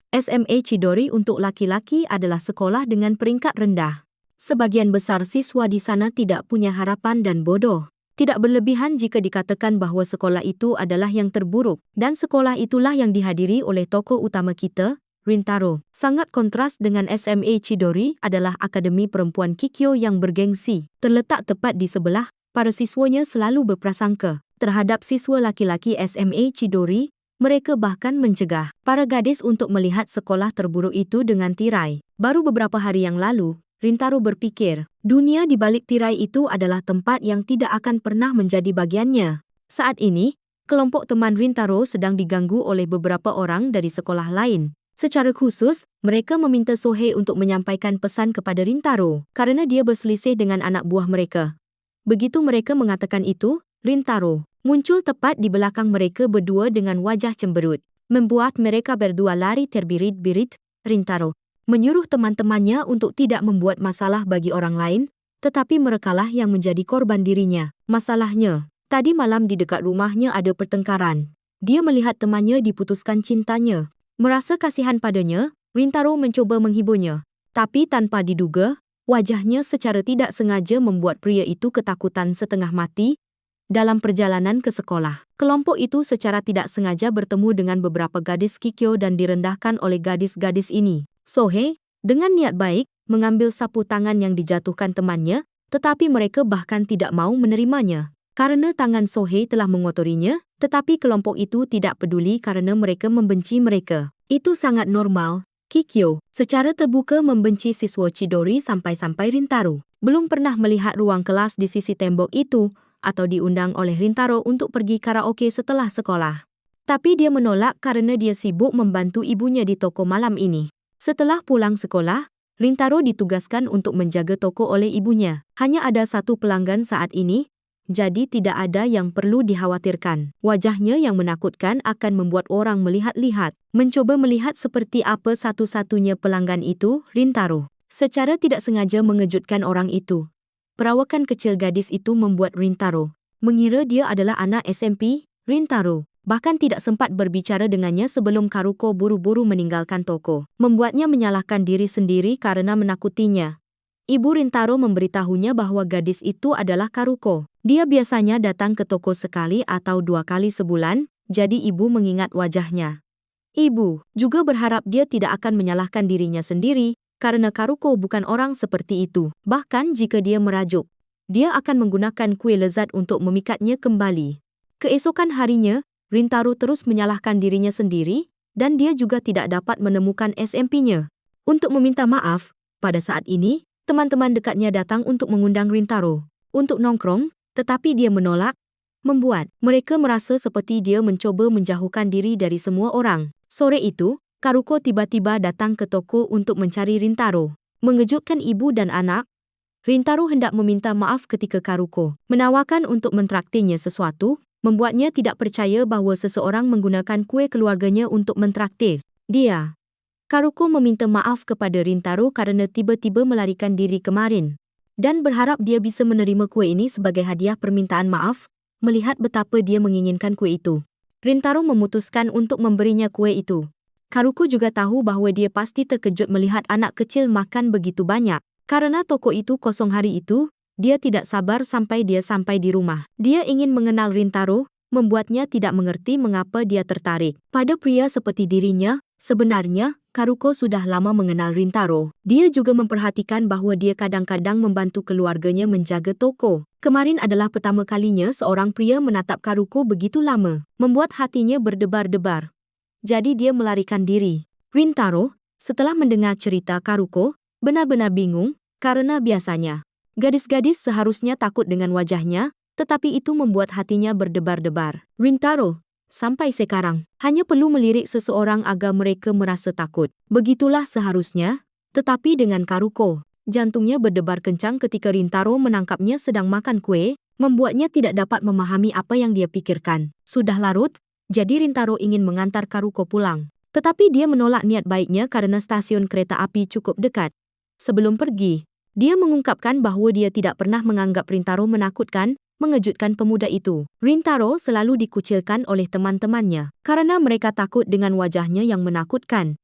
SMA Chidori untuk laki-laki adalah sekolah dengan peringkat rendah. Sebagian besar siswa di sana tidak punya harapan dan bodoh. Tidak berlebihan jika dikatakan bahawa sekolah itu adalah yang terburuk, dan sekolah itulah yang dihadiri oleh tokoh utama kita, Rintaro. Sangat kontras dengan SMA Chidori adalah Akademi Perempuan Kikyo yang bergengsi. Terletak tepat di sebelah, para siswanya selalu berprasangka terhadap siswa laki-laki SMA Chidori. Mereka bahkan mencegah para gadis untuk melihat sekolah terburuk itu dengan tirai. Baru beberapa hari yang lalu, Rintaro berpikir, dunia di balik tirai itu adalah tempat yang tidak akan pernah menjadi bagiannya. Saat ini, kelompok teman Rintaro sedang diganggu oleh beberapa orang dari sekolah lain. Secara khusus, mereka meminta Sohei untuk menyampaikan pesan kepada Rintaro karena dia berselisih dengan anak buah mereka. Begitu mereka mengatakan itu, Rintaro muncul tepat di belakang mereka berdua dengan wajah cemberut, membuat mereka berdua lari terbirit-birit. Rintaro menyuruh teman-temannya untuk tidak membuat masalah bagi orang lain, tetapi merekalah yang menjadi korban dirinya. Masalahnya, tadi malam di dekat rumahnya ada pertengkaran. Dia melihat temannya diputuskan cintanya. Merasa kasihan padanya, Rintaro mencoba menghiburnya. Tapi tanpa diduga, wajahnya secara tidak sengaja membuat pria itu ketakutan setengah mati. Dalam perjalanan ke sekolah, kelompok itu secara tidak sengaja bertemu dengan beberapa gadis Kikyo dan direndahkan oleh gadis-gadis ini. Sohei, dengan niat baik, mengambil sapu tangan yang dijatuhkan temannya, tetapi mereka bahkan tidak mau menerimanya. Karena tangan Sohei telah mengotorinya, tetapi kelompok itu tidak peduli karena mereka membenci mereka. Itu sangat normal. Kikyo secara terbuka membenci siswa Chidori sampai-sampai Rintaro belum pernah melihat ruang kelas di sisi tembok itu, atau diundang oleh Rintaro untuk pergi karaoke setelah sekolah. Tapi dia menolak karena dia sibuk membantu ibunya di toko malam ini. Setelah pulang sekolah, Rintaro ditugaskan untuk menjaga toko oleh ibunya. Hanya ada satu pelanggan saat ini, jadi tidak ada yang perlu dikhawatirkan. Wajahnya yang menakutkan akan membuat orang melihat-lihat. Mencoba melihat seperti apa satu-satunya pelanggan itu, Rintaro secara tidak sengaja mengejutkan orang itu. Perawakan kecil gadis itu membuat Rintaro mengira dia adalah anak SMP. Rintaro bahkan tidak sempat berbicara dengannya sebelum Karuko buru-buru meninggalkan toko, membuatnya menyalahkan diri sendiri karena menakutinya. Ibu Rintaro memberitahunya bahwa gadis itu adalah Karuko. Dia biasanya datang ke toko sekali atau 2 kali sebulan, jadi ibu mengingat wajahnya. Ibu juga berharap dia tidak akan menyalahkan dirinya sendiri, karena Karuko bukan orang seperti itu. Bahkan jika dia merajuk, dia akan menggunakan kue lezat untuk memikatnya kembali. Keesokan harinya, Rintaro terus menyalahkan dirinya sendiri, dan dia juga tidak dapat menemukan SMP-nya. Untuk meminta maaf, pada saat ini, teman-teman dekatnya datang untuk mengundang Rintaro untuk nongkrong, tetapi dia menolak, membuat mereka merasa seperti dia mencoba menjauhkan diri dari semua orang. Sore itu, Karuko tiba-tiba datang ke toko untuk mencari Rintaro. Mengejutkan ibu dan anak, Rintaro hendak meminta maaf ketika Karuko menawarkan untuk mentraktirnya sesuatu, membuatnya tidak percaya bahawa seseorang menggunakan kue keluarganya untuk mentraktir dia. Karuko meminta maaf kepada Rintaro karena tiba-tiba melarikan diri kemarin, dan berharap dia bisa menerima kue ini sebagai hadiah permintaan maaf, melihat betapa dia menginginkan kue itu. Rintaro memutuskan untuk memberinya kue itu. Karuko juga tahu bahawa dia pasti terkejut melihat anak kecil makan begitu banyak. Karena toko itu kosong hari itu, dia tidak sabar sampai dia sampai di rumah. Dia ingin mengenal Rintaro, membuatnya tidak mengerti mengapa dia tertarik pada pria seperti dirinya. Sebenarnya, Karuko sudah lama mengenal Rintaro. Dia juga memperhatikan bahawa dia kadang-kadang membantu keluarganya menjaga toko. Kemarin adalah pertama kalinya seorang pria menatap Karuko begitu lama, membuat hatinya berdebar-debar. Jadi dia melarikan diri. Rintaro, setelah mendengar cerita Karuko, benar-benar bingung, karena biasanya gadis-gadis seharusnya takut dengan wajahnya, tetapi itu membuat hatinya berdebar-debar. Rintaro, sampai sekarang, hanya perlu melirik seseorang agar mereka merasa takut. Begitulah seharusnya, tetapi dengan Karuko, jantungnya berdebar kencang ketika Rintaro menangkapnya sedang makan kue, membuatnya tidak dapat memahami apa yang dia pikirkan. Sudah larut, jadi Rintaro ingin mengantar Karuko pulang. Tetapi dia menolak niat baiknya karena stasiun kereta api cukup dekat. Sebelum pergi, dia mengungkapkan bahawa dia tidak pernah menganggap Rintaro menakutkan, mengejutkan pemuda itu. Rintaro selalu dikucilkan oleh teman-temannya karena mereka takut dengan wajahnya yang menakutkan.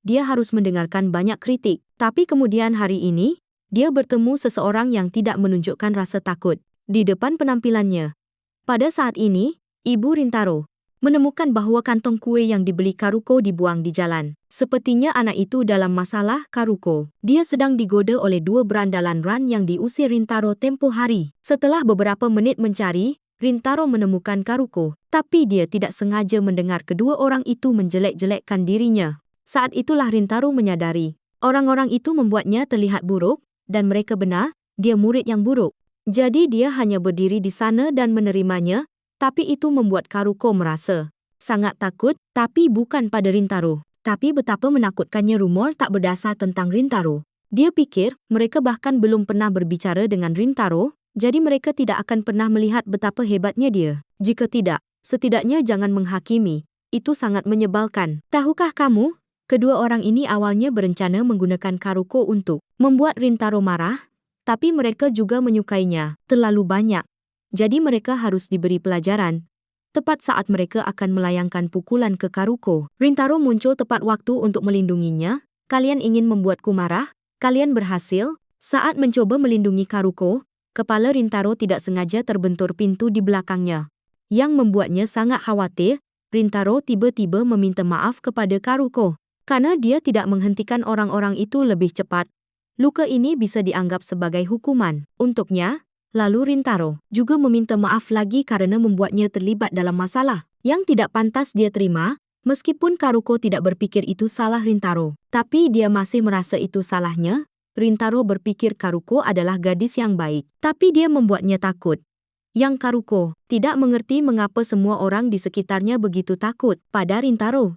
dia harus mendengarkan banyak kritik. Tapi kemudian hari ini, dia bertemu seseorang yang tidak menunjukkan rasa takut di depan penampilannya. Pada saat ini, Ibu Rintaro menemukan bahwa kantong kue yang dibeli Karuko dibuang di jalan. Sepertinya anak itu dalam masalah Karuko. Dia sedang digoda oleh dua berandalan Ran yang diusir Rintaro tempo hari. Setelah beberapa menit mencari, Rintaro menemukan Karuko. Tapi dia tidak sengaja mendengar kedua orang itu menjelek-jelekkan dirinya. Saat itulah Rintaro menyadari, orang-orang itu membuatnya terlihat buruk, dan mereka benar, dia murid yang buruk. Jadi dia hanya berdiri di sana dan menerimanya, tapi itu membuat Karuko merasa sangat takut, tapi bukan pada Rintaro. Tapi betapa menakutkannya rumor tak berdasar tentang Rintaro. Dia pikir mereka bahkan belum pernah berbicara dengan Rintaro, jadi mereka tidak akan pernah melihat betapa hebatnya dia. Jika tidak, setidaknya jangan menghakimi. Itu sangat menyebalkan. Tahukah kamu, kedua orang ini awalnya berencana menggunakan Karuko untuk membuat Rintaro marah, tapi mereka juga menyukainya terlalu banyak. Jadi mereka harus diberi pelajaran. Tepat saat mereka akan melayangkan pukulan ke Karuko, Rintaro muncul tepat waktu untuk melindunginya. Kalian ingin membuatku marah? Kalian berhasil. Saat mencoba melindungi Karuko, kepala Rintaro tidak sengaja terbentur pintu di belakangnya. Yang membuatnya sangat khawatir, Rintaro tiba-tiba meminta maaf kepada Karuko. Karena dia tidak menghentikan orang-orang itu lebih cepat, luka ini bisa dianggap sebagai hukuman untuknya. Lalu Rintaro juga meminta maaf lagi karena membuatnya terlibat dalam masalah yang tidak pantas dia terima. Meskipun Karuko tidak berpikir itu salah Rintaro, tapi dia masih merasa itu salahnya. Rintaro berpikir Karuko adalah gadis yang baik, tapi dia membuatnya takut. Yang Karuko tidak mengerti mengapa semua orang di sekitarnya begitu takut pada Rintaro.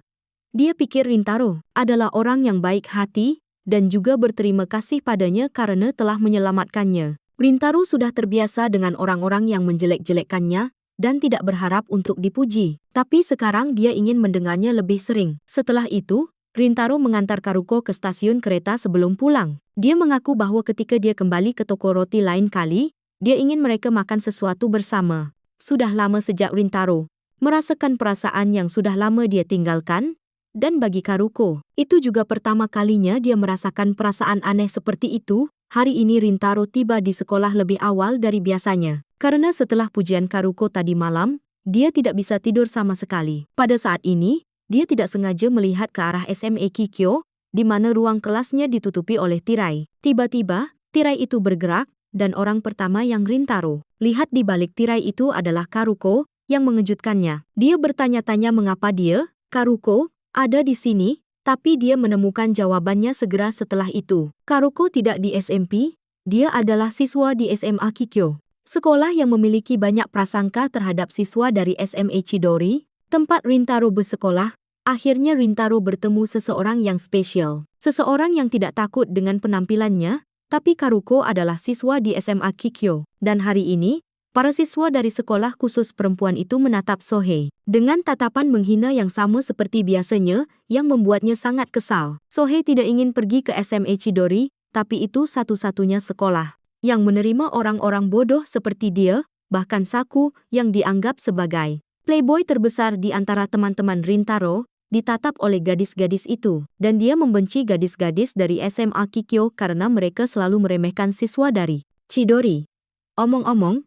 Dia pikir Rintaro adalah orang yang baik hati dan juga berterima kasih padanya karena telah menyelamatkannya. Rintaro sudah terbiasa dengan orang-orang yang menjelek-jelekkannya dan tidak berharap untuk dipuji. Tapi sekarang dia ingin mendengarnya lebih sering. Setelah itu, Rintaro mengantar Karuko ke stasiun kereta sebelum pulang. Dia mengaku bahwa ketika dia kembali ke toko roti lain kali, dia ingin mereka makan sesuatu bersama. Sudah lama sejak Rintaro merasakan perasaan yang sudah lama dia tinggalkan, dan bagi Karuko, itu juga pertama kalinya dia merasakan perasaan aneh seperti itu. Hari ini Rintaro tiba di sekolah lebih awal dari biasanya. Karena setelah pujian Karuko tadi malam, dia tidak bisa tidur sama sekali. Pada saat ini, dia tidak sengaja melihat ke arah SMA Kikyo, di mana ruang kelasnya ditutupi oleh tirai. Tiba-tiba, tirai itu bergerak, dan orang pertama yang Rintaro lihat di balik tirai itu adalah Karuko, yang mengejutkannya. Dia bertanya-tanya mengapa dia, Karuko, ada di sini. Tapi dia menemukan jawabannya segera setelah itu. Karuko tidak di SMP, dia adalah siswa di SMA Kikyo. Sekolah yang memiliki banyak prasangka terhadap siswa dari SMA Chidori, tempat Rintaro bersekolah. Akhirnya Rintaro bertemu seseorang yang spesial. Seseorang yang tidak takut dengan penampilannya, tapi Karuko adalah siswa di SMA Kikyo. Dan hari ini, para siswa dari sekolah khusus perempuan itu menatap Sohei dengan tatapan menghina yang sama seperti biasanya, yang membuatnya sangat kesal. Sohei tidak ingin pergi ke SMA Chidori, tapi itu satu-satunya sekolah yang menerima orang-orang bodoh seperti dia, bahkan Saku yang dianggap sebagai playboy terbesar di antara teman-teman Rintaro, ditatap oleh gadis-gadis itu. Dan dia membenci gadis-gadis dari SMA Kikyo karena mereka selalu meremehkan siswa dari Chidori. Omong-omong,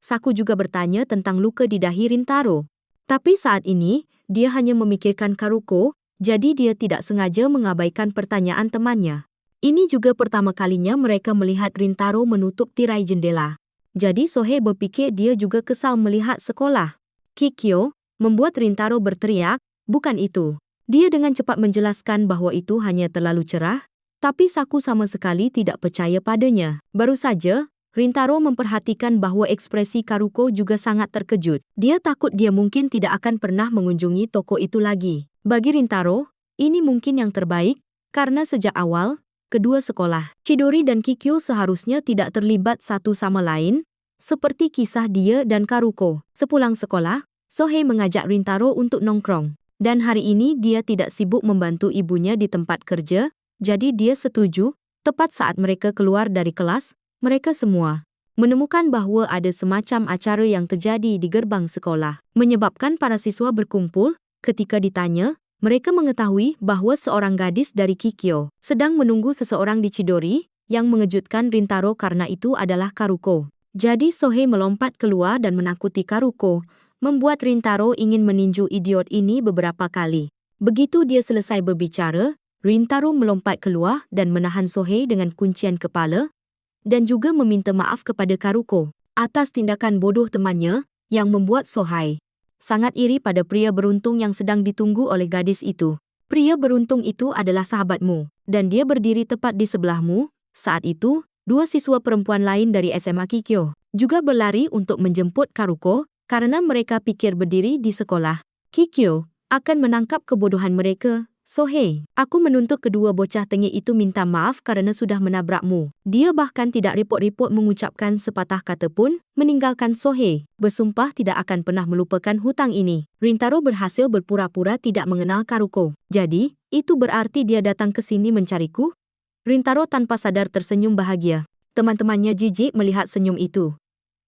Saku juga bertanya tentang luka di dahi Rintaro. Tapi saat ini, dia hanya memikirkan Karuko, jadi dia tidak sengaja mengabaikan pertanyaan temannya. Ini juga pertama kalinya mereka melihat Rintaro menutup tirai jendela. Jadi Sohei berpikir dia juga kesal melihat sekolah Kikyo membuat Rintaro berteriak, bukan itu. Dia dengan cepat menjelaskan bahwa itu hanya terlalu cerah, tapi Saku sama sekali tidak percaya padanya. Baru saja, Rintaro memperhatikan bahwa ekspresi Karuko juga sangat terkejut. Dia takut dia mungkin tidak akan pernah mengunjungi toko itu lagi. Bagi Rintaro, ini mungkin yang terbaik, karena sejak awal, kedua sekolah, Chidori dan Kikyo seharusnya tidak terlibat satu sama lain, seperti kisah dia dan Karuko. Sepulang sekolah, Sohei mengajak Rintaro untuk nongkrong. Dan hari ini dia tidak sibuk membantu ibunya di tempat kerja, jadi dia setuju. Tepat saat mereka keluar dari kelas, mereka semua menemukan bahwa ada semacam acara yang terjadi di gerbang sekolah, menyebabkan para siswa berkumpul. Ketika ditanya, Mereka mengetahui bahwa seorang gadis dari Kikyo sedang menunggu seseorang di Chidori, yang mengejutkan Rintaro karena itu adalah Karuko. Jadi Sohei melompat keluar dan menakuti Karuko, membuat Rintaro ingin meninju idiot ini beberapa kali. Begitu dia selesai berbicara, Rintaro melompat keluar dan menahan Sohei dengan kuncian kepala, dan juga meminta maaf kepada Karuko atas tindakan bodoh temannya yang membuat Sohei sangat iri pada pria beruntung yang sedang ditunggu oleh gadis itu. Pria beruntung itu adalah sahabatmu, dan dia berdiri tepat di sebelahmu. Saat itu, dua siswa perempuan lain dari SMA Kikyo juga berlari untuk menjemput Karuko karena mereka pikir berdiri di sekolah Kikyo akan menangkap kebodohan mereka. Sohei, aku menuntut kedua bocah tengik itu minta maaf karena sudah menabrakmu. Dia bahkan tidak repot-repot mengucapkan sepatah kata pun, meninggalkan Sohei, bersumpah tidak akan pernah melupakan hutang ini. Rintaro berhasil berpura-pura tidak mengenal Karuko. Jadi, itu berarti dia datang ke sini mencariku? Rintaro tanpa sadar tersenyum bahagia. Teman-temannya jijik melihat senyum itu.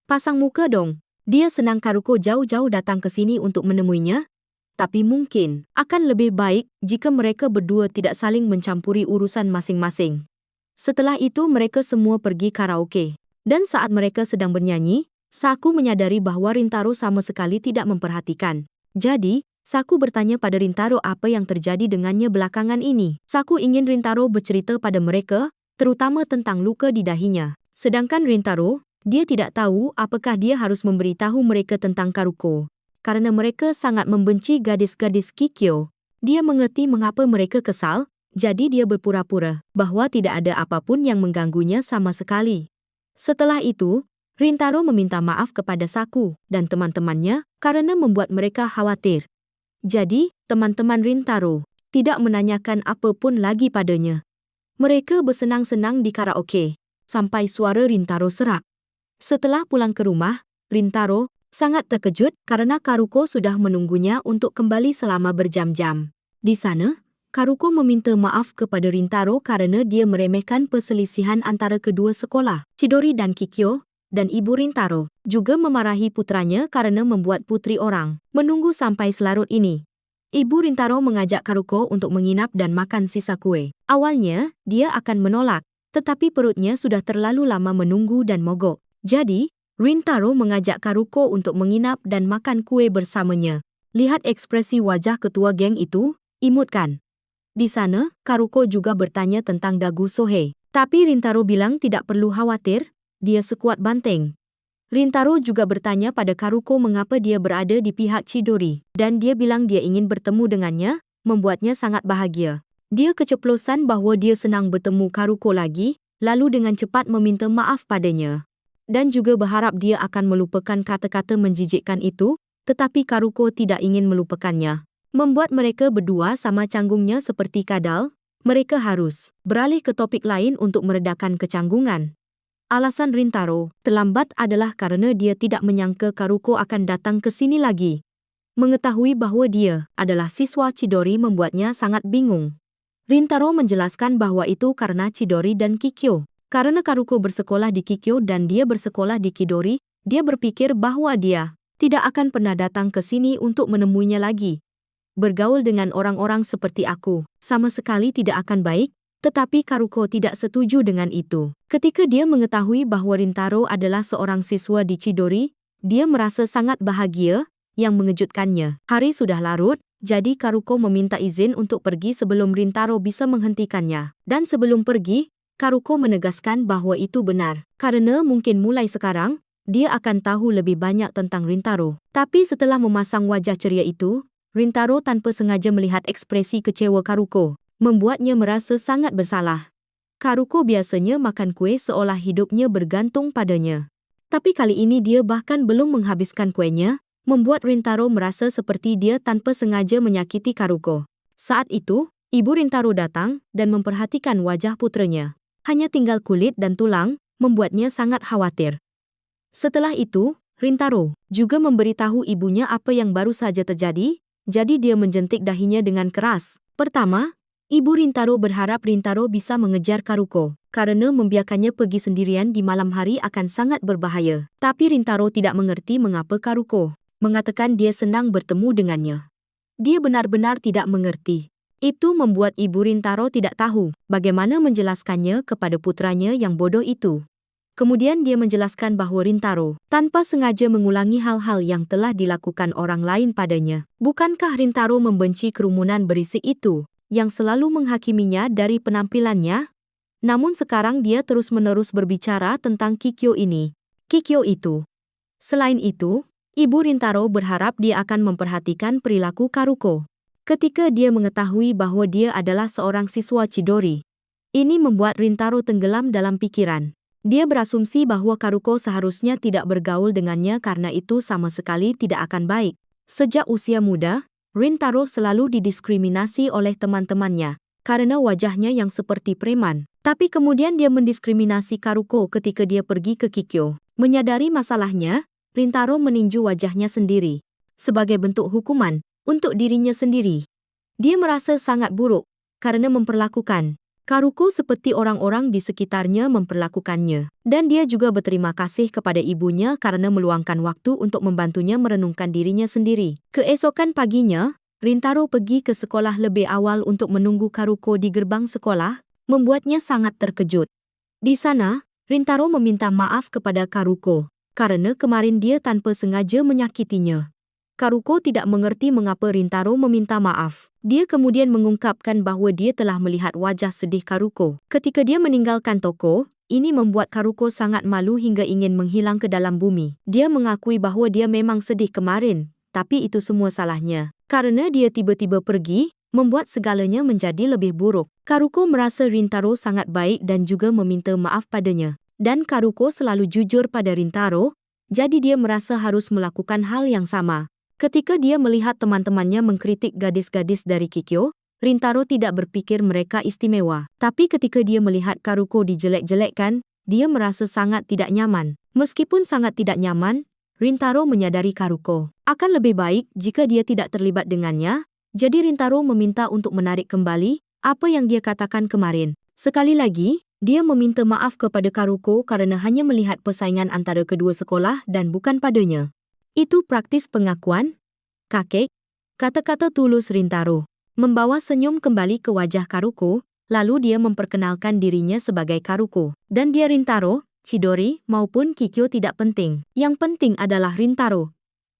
Pasang muka dong. Dia senang Karuko jauh-jauh datang ke sini untuk menemuinya. Tapi mungkin akan lebih baik jika mereka berdua tidak saling mencampuri urusan masing-masing. Setelah itu mereka semua pergi karaoke. Dan saat mereka sedang bernyanyi, Saku menyadari bahwa Rintaro sama sekali tidak memperhatikan. Jadi, Saku bertanya pada Rintaro apa yang terjadi dengannya belakangan ini. Saku ingin Rintaro bercerita pada mereka, terutama tentang luka di dahinya. Sedangkan Rintaro, dia tidak tahu apakah dia harus memberitahu mereka tentang Karuko. Karena mereka sangat membenci gadis-gadis Kikyo, dia mengerti mengapa mereka kesal, jadi dia berpura-pura bahwa tidak ada apapun yang mengganggunya sama sekali. Setelah itu, Rintaro meminta maaf kepada Saku dan teman-temannya karena membuat mereka khawatir. Jadi, teman-teman Rintaro tidak menanyakan apapun lagi padanya. Mereka bersenang-senang di karaoke, sampai suara Rintaro serak. Setelah pulang ke rumah, Rintaro sangat terkejut karena Karuko sudah menunggunya untuk kembali selama berjam-jam. Di sana, Karuko meminta maaf kepada Rintaro karena dia meremehkan perselisihan antara kedua sekolah, Chidori dan Kikyo, dan ibu Rintaro juga memarahi putranya karena membuat putri orang menunggu sampai selarut ini. Ibu Rintaro mengajak Karuko untuk menginap dan makan sisa kue. Awalnya, dia akan menolak, tetapi perutnya sudah terlalu lama menunggu dan mogok. Jadi, Rintaro mengajak Karuko untuk menginap dan makan kue bersamanya. Lihat ekspresi wajah ketua geng itu, imut kan? Di sana, Karuko juga bertanya tentang dagu Sohei. Tapi Rintaro bilang tidak perlu khawatir, dia sekuat banteng. Rintaro juga bertanya pada Karuko mengapa dia berada di pihak Chidori. Dan dia bilang dia ingin bertemu dengannya, membuatnya sangat bahagia. Dia keceplosan bahwa dia senang bertemu Karuko lagi, lalu dengan cepat meminta maaf padanya. Dan juga berharap dia akan melupakan kata-kata menjijikkan itu, tetapi Karuko tidak ingin melupakannya. Membuat mereka berdua sama canggungnya seperti kadal, mereka harus beralih ke topik lain untuk meredakan kecanggungan. Alasan Rintaro terlambat adalah karena dia tidak menyangka Karuko akan datang ke sini lagi. Mengetahui bahwa dia adalah siswa Chidori membuatnya sangat bingung. Rintaro menjelaskan bahwa itu karena Chidori dan Kikyo. Karena Karuko bersekolah di Kikyo dan dia bersekolah di Chidori, dia berpikir bahwa dia tidak akan pernah datang ke sini untuk menemuinya lagi. Bergaul dengan orang-orang seperti aku sama sekali tidak akan baik, tetapi Karuko tidak setuju dengan itu. Ketika dia mengetahui bahwa Rintaro adalah seorang siswa di Chidori, dia merasa sangat bahagia, yang mengejutkannya. Hari sudah larut, jadi Karuko meminta izin untuk pergi sebelum Rintaro bisa menghentikannya. Dan sebelum pergi, Karuko menegaskan bahwa itu benar, karena mungkin mulai sekarang, dia akan tahu lebih banyak tentang Rintaro. Tapi setelah memasang wajah ceria itu, Rintaro tanpa sengaja melihat ekspresi kecewa Karuko, membuatnya merasa sangat bersalah. Karuko biasanya makan kue seolah hidupnya bergantung padanya. Tapi kali ini dia bahkan belum menghabiskan kuenya, membuat Rintaro merasa seperti dia tanpa sengaja menyakiti Karuko. Saat itu, ibu Rintaro datang dan memperhatikan wajah putranya. Hanya tinggal kulit dan tulang, membuatnya sangat khawatir. Setelah itu, Rintaro juga memberitahu ibunya apa yang baru saja terjadi, jadi dia menjentik dahinya dengan keras. Pertama, ibu Rintaro berharap Rintaro bisa mengejar Karuko, karena membiarkannya pergi sendirian di malam hari akan sangat berbahaya. Tapi Rintaro tidak mengerti mengapa Karuko mengatakan dia senang bertemu dengannya. Dia benar-benar tidak mengerti. Itu membuat Ibu Rintaro tidak tahu bagaimana menjelaskannya kepada putranya yang bodoh itu. Kemudian dia menjelaskan bahwa Rintaro tanpa sengaja mengulangi hal-hal yang telah dilakukan orang lain padanya. Bukankah Rintaro membenci kerumunan berisik itu, yang selalu menghakiminya dari penampilannya? Namun sekarang dia terus-menerus berbicara tentang Kikyo ini. Kikyo itu. Selain itu, Ibu Rintaro berharap dia akan memperhatikan perilaku Karuko. Ketika dia mengetahui bahwa dia adalah seorang siswa Chidori, ini membuat Rintaro tenggelam dalam pikiran. Dia berasumsi bahwa Karuko seharusnya tidak bergaul dengannya karena itu sama sekali tidak akan baik. Sejak usia muda, Rintaro selalu didiskriminasi oleh teman-temannya karena wajahnya yang seperti preman. Tapi kemudian dia mendiskriminasi Karuko ketika dia pergi ke Kikyo. Menyadari masalahnya, Rintaro meninju wajahnya sendiri sebagai bentuk hukuman untuk dirinya sendiri. Dia merasa sangat buruk karena memperlakukan Karuko seperti orang-orang di sekitarnya memperlakukannya. Dan dia juga berterima kasih kepada ibunya karena meluangkan waktu untuk membantunya merenungkan dirinya sendiri. Keesokan paginya, Rintaro pergi ke sekolah lebih awal untuk menunggu Karuko di gerbang sekolah, membuatnya sangat terkejut. Di sana, Rintaro meminta maaf kepada Karuko karena kemarin dia tanpa sengaja menyakitinya. Karuko tidak mengerti mengapa Rintaro meminta maaf. Dia kemudian mengungkapkan bahwa dia telah melihat wajah sedih Karuko ketika dia meninggalkan toko. Ini membuat Karuko sangat malu hingga ingin menghilang ke dalam bumi. Dia mengakui bahwa dia memang sedih kemarin, tapi itu semua salahnya. Karena dia tiba-tiba pergi, membuat segalanya menjadi lebih buruk. Karuko merasa Rintaro sangat baik dan juga meminta maaf padanya. Dan Karuko selalu jujur pada Rintaro, jadi dia merasa harus melakukan hal yang sama. Ketika dia melihat teman-temannya mengkritik gadis-gadis dari Kikyo, Rintaro tidak berpikir mereka istimewa. Tapi ketika dia melihat Karuko dijelek-jelekkan, dia merasa sangat tidak nyaman. Meskipun sangat tidak nyaman, Rintaro menyadari Karuko akan lebih baik jika dia tidak terlibat dengannya, jadi Rintaro meminta untuk menarik kembali apa yang dia katakan kemarin. Sekali lagi, dia meminta maaf kepada Karuko karena hanya melihat persaingan antara kedua sekolah dan bukan padanya. Itu praktis pengakuan, kakek, kata-kata tulus Rintaro. Membawa senyum kembali ke wajah Karuko, lalu dia memperkenalkan dirinya sebagai Karuko. Dan dia Rintaro, Chidori, maupun Kikyo tidak penting. Yang penting adalah Rintaro.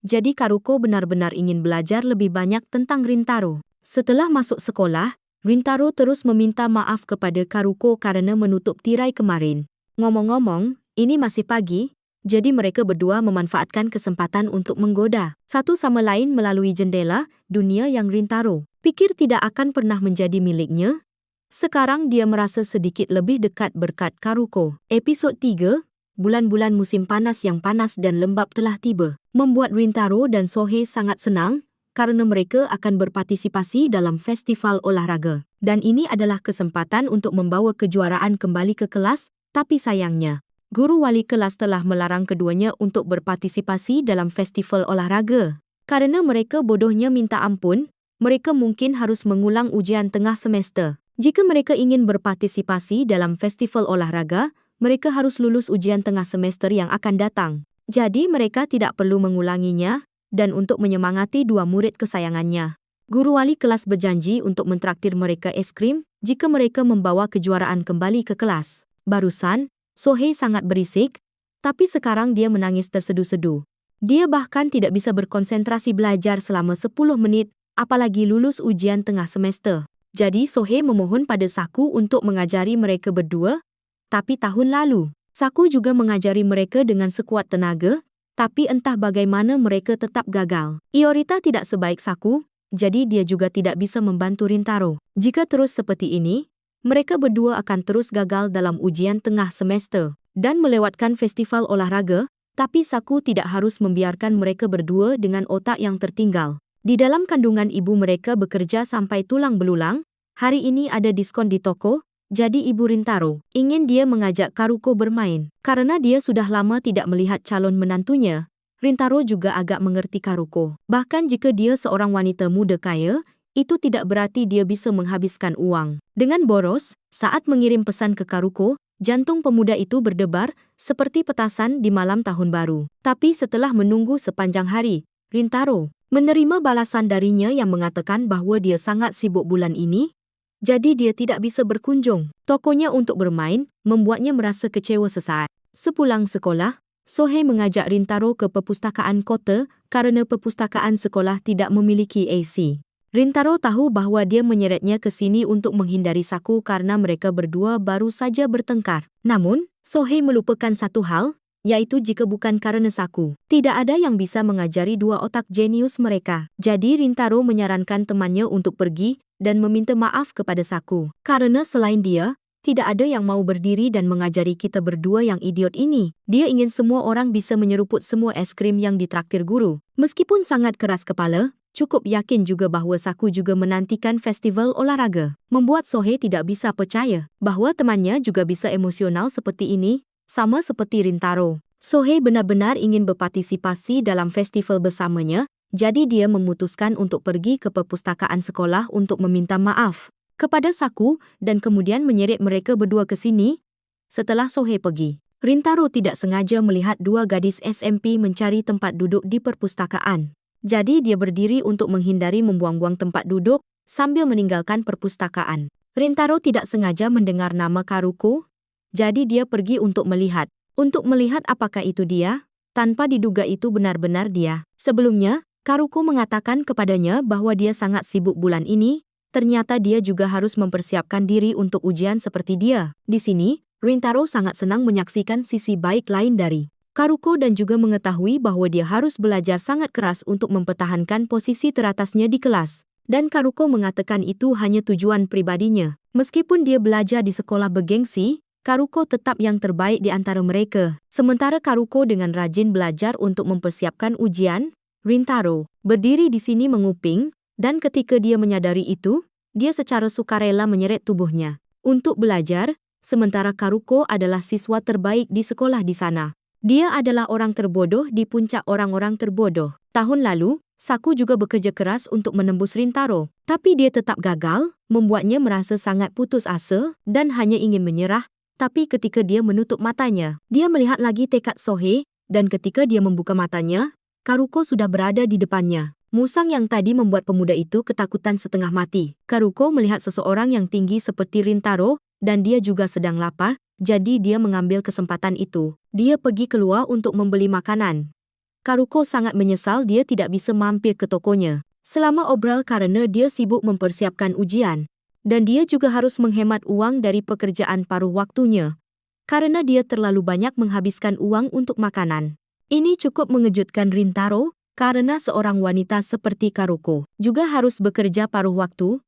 Jadi Karuko benar-benar ingin belajar lebih banyak tentang Rintaro. Setelah masuk sekolah, Rintaro terus meminta maaf kepada Karuko karena menutup tirai kemarin. Ngomong-ngomong, ini masih pagi, jadi mereka berdua memanfaatkan kesempatan untuk menggoda satu sama lain melalui jendela dunia yang Rintaro pikir tidak akan pernah menjadi miliknya. Sekarang dia merasa sedikit lebih dekat berkat Karuko. Episod 3, bulan-bulan musim panas yang panas dan lembab telah tiba. Membuat Rintaro dan Sohei sangat senang karena mereka akan berpartisipasi dalam festival olahraga. Dan ini adalah kesempatan untuk membawa kejuaraan kembali ke kelas, tapi sayangnya, guru wali kelas telah melarang keduanya untuk berpartisipasi dalam festival olahraga. Karena mereka bodohnya minta ampun, mereka mungkin harus mengulang ujian tengah semester. Jika mereka ingin berpartisipasi dalam festival olahraga, mereka harus lulus ujian tengah semester yang akan datang. Jadi mereka tidak perlu mengulanginya, dan untuk menyemangati dua murid kesayangannya, guru wali kelas berjanji untuk mentraktir mereka es krim jika mereka membawa kejuaraan kembali ke kelas. Barusan, Sohei sangat berisik, tapi sekarang dia menangis terseduh-seduh. Dia bahkan tidak bisa berkonsentrasi belajar selama 10 menit, apalagi lulus ujian tengah semester. Jadi Sohei memohon pada Saku untuk mengajari mereka berdua, tapi tahun lalu, Saku juga mengajari mereka dengan sekuat tenaga, tapi entah bagaimana mereka tetap gagal. Iorita tidak sebaik Saku, jadi dia juga tidak bisa membantu Rintaro. Jika terus seperti ini, mereka berdua akan terus gagal dalam ujian tengah semester dan melewatkan festival olahraga, tapi Saku tidak harus membiarkan mereka berdua dengan otak yang tertinggal. Di dalam kandungan ibu mereka bekerja sampai tulang belulang, hari ini ada diskon di toko, jadi ibu Rintaro ingin dia mengajak Karuko bermain. Karena dia sudah lama tidak melihat calon menantunya, Rintaro juga agak mengerti Karuko. Bahkan jika dia seorang wanita muda kaya, itu tidak berarti dia bisa menghabiskan uang dengan boros. Saat mengirim pesan ke Karuko, jantung pemuda itu berdebar seperti petasan di malam tahun baru. Tapi setelah menunggu sepanjang hari, Rintaro menerima balasan darinya yang mengatakan bahwa dia sangat sibuk bulan ini, jadi dia tidak bisa berkunjung. Tokonya untuk bermain membuatnya merasa kecewa sesaat. Sepulang sekolah, Sohei mengajak Rintaro ke perpustakaan kota karena perpustakaan sekolah tidak memiliki AC. Rintaro tahu bahwa dia menyeretnya ke sini untuk menghindari Saku karena mereka berdua baru saja bertengkar. Namun, Sohei melupakan satu hal, yaitu jika bukan karena Saku, tidak ada yang bisa mengajari dua otak jenius mereka. Jadi Rintaro menyarankan temannya untuk pergi dan meminta maaf kepada Saku. Karena selain dia, tidak ada yang mau berdiri dan mengajari kita berdua yang idiot ini. Dia ingin semua orang bisa menyeruput semua es krim yang ditraktir guru. Meskipun sangat keras kepala, cukup yakin juga bahwa Saku juga menantikan festival olahraga. Membuat Sohei tidak bisa percaya bahwa temannya juga bisa emosional seperti ini, sama seperti Rintaro. Sohei benar-benar ingin berpartisipasi dalam festival bersamanya, jadi dia memutuskan untuk pergi ke perpustakaan sekolah untuk meminta maaf kepada Saku dan kemudian menyeret mereka berdua ke sini. Setelah Sohei pergi, Rintaro tidak sengaja melihat dua gadis SMP mencari tempat duduk di perpustakaan. Jadi dia berdiri untuk menghindari membuang-buang tempat duduk sambil meninggalkan perpustakaan. Rintaro tidak sengaja mendengar nama Karuko, jadi dia pergi untuk melihat. Untuk melihat apakah itu dia, tanpa diduga itu benar-benar dia. Sebelumnya, Karuko mengatakan kepadanya bahwa dia sangat sibuk bulan ini, ternyata dia juga harus mempersiapkan diri untuk ujian seperti dia. Di sini, Rintaro sangat senang menyaksikan sisi baik lain dari Karuko dan juga mengetahui bahwa dia harus belajar sangat keras untuk mempertahankan posisi teratasnya di kelas. Dan Karuko mengatakan itu hanya tujuan pribadinya. Meskipun dia belajar di sekolah bergengsi, Karuko tetap yang terbaik di antara mereka. Sementara Karuko dengan rajin belajar untuk mempersiapkan ujian, Rintaro berdiri di sini menguping, dan ketika dia menyadari itu, dia secara sukarela menyeret tubuhnya untuk belajar, sementara Karuko adalah siswa terbaik di sekolah di sana. Dia adalah orang terbodoh di puncak orang-orang terbodoh. Tahun lalu, Saku juga bekerja keras untuk menembus Rintaro, tapi dia tetap gagal, membuatnya merasa sangat putus asa dan hanya ingin menyerah. Tapi ketika dia menutup matanya, dia melihat lagi tekad Sohei, dan ketika dia membuka matanya, Karuko sudah berada di depannya. Musang yang tadi membuat pemuda itu ketakutan setengah mati. Karuko melihat seseorang yang tinggi seperti Rintaro, dan dia juga sedang lapar, jadi dia mengambil kesempatan itu. Dia pergi keluar untuk membeli makanan. Karuko sangat menyesal dia tidak bisa mampir ke tokonya selama obrol karena dia sibuk mempersiapkan ujian. Dan dia juga harus menghemat uang dari pekerjaan paruh waktunya, karena dia terlalu banyak menghabiskan uang untuk makanan. Ini cukup mengejutkan Rintaro, karena seorang wanita seperti Karuko juga harus bekerja paruh waktu,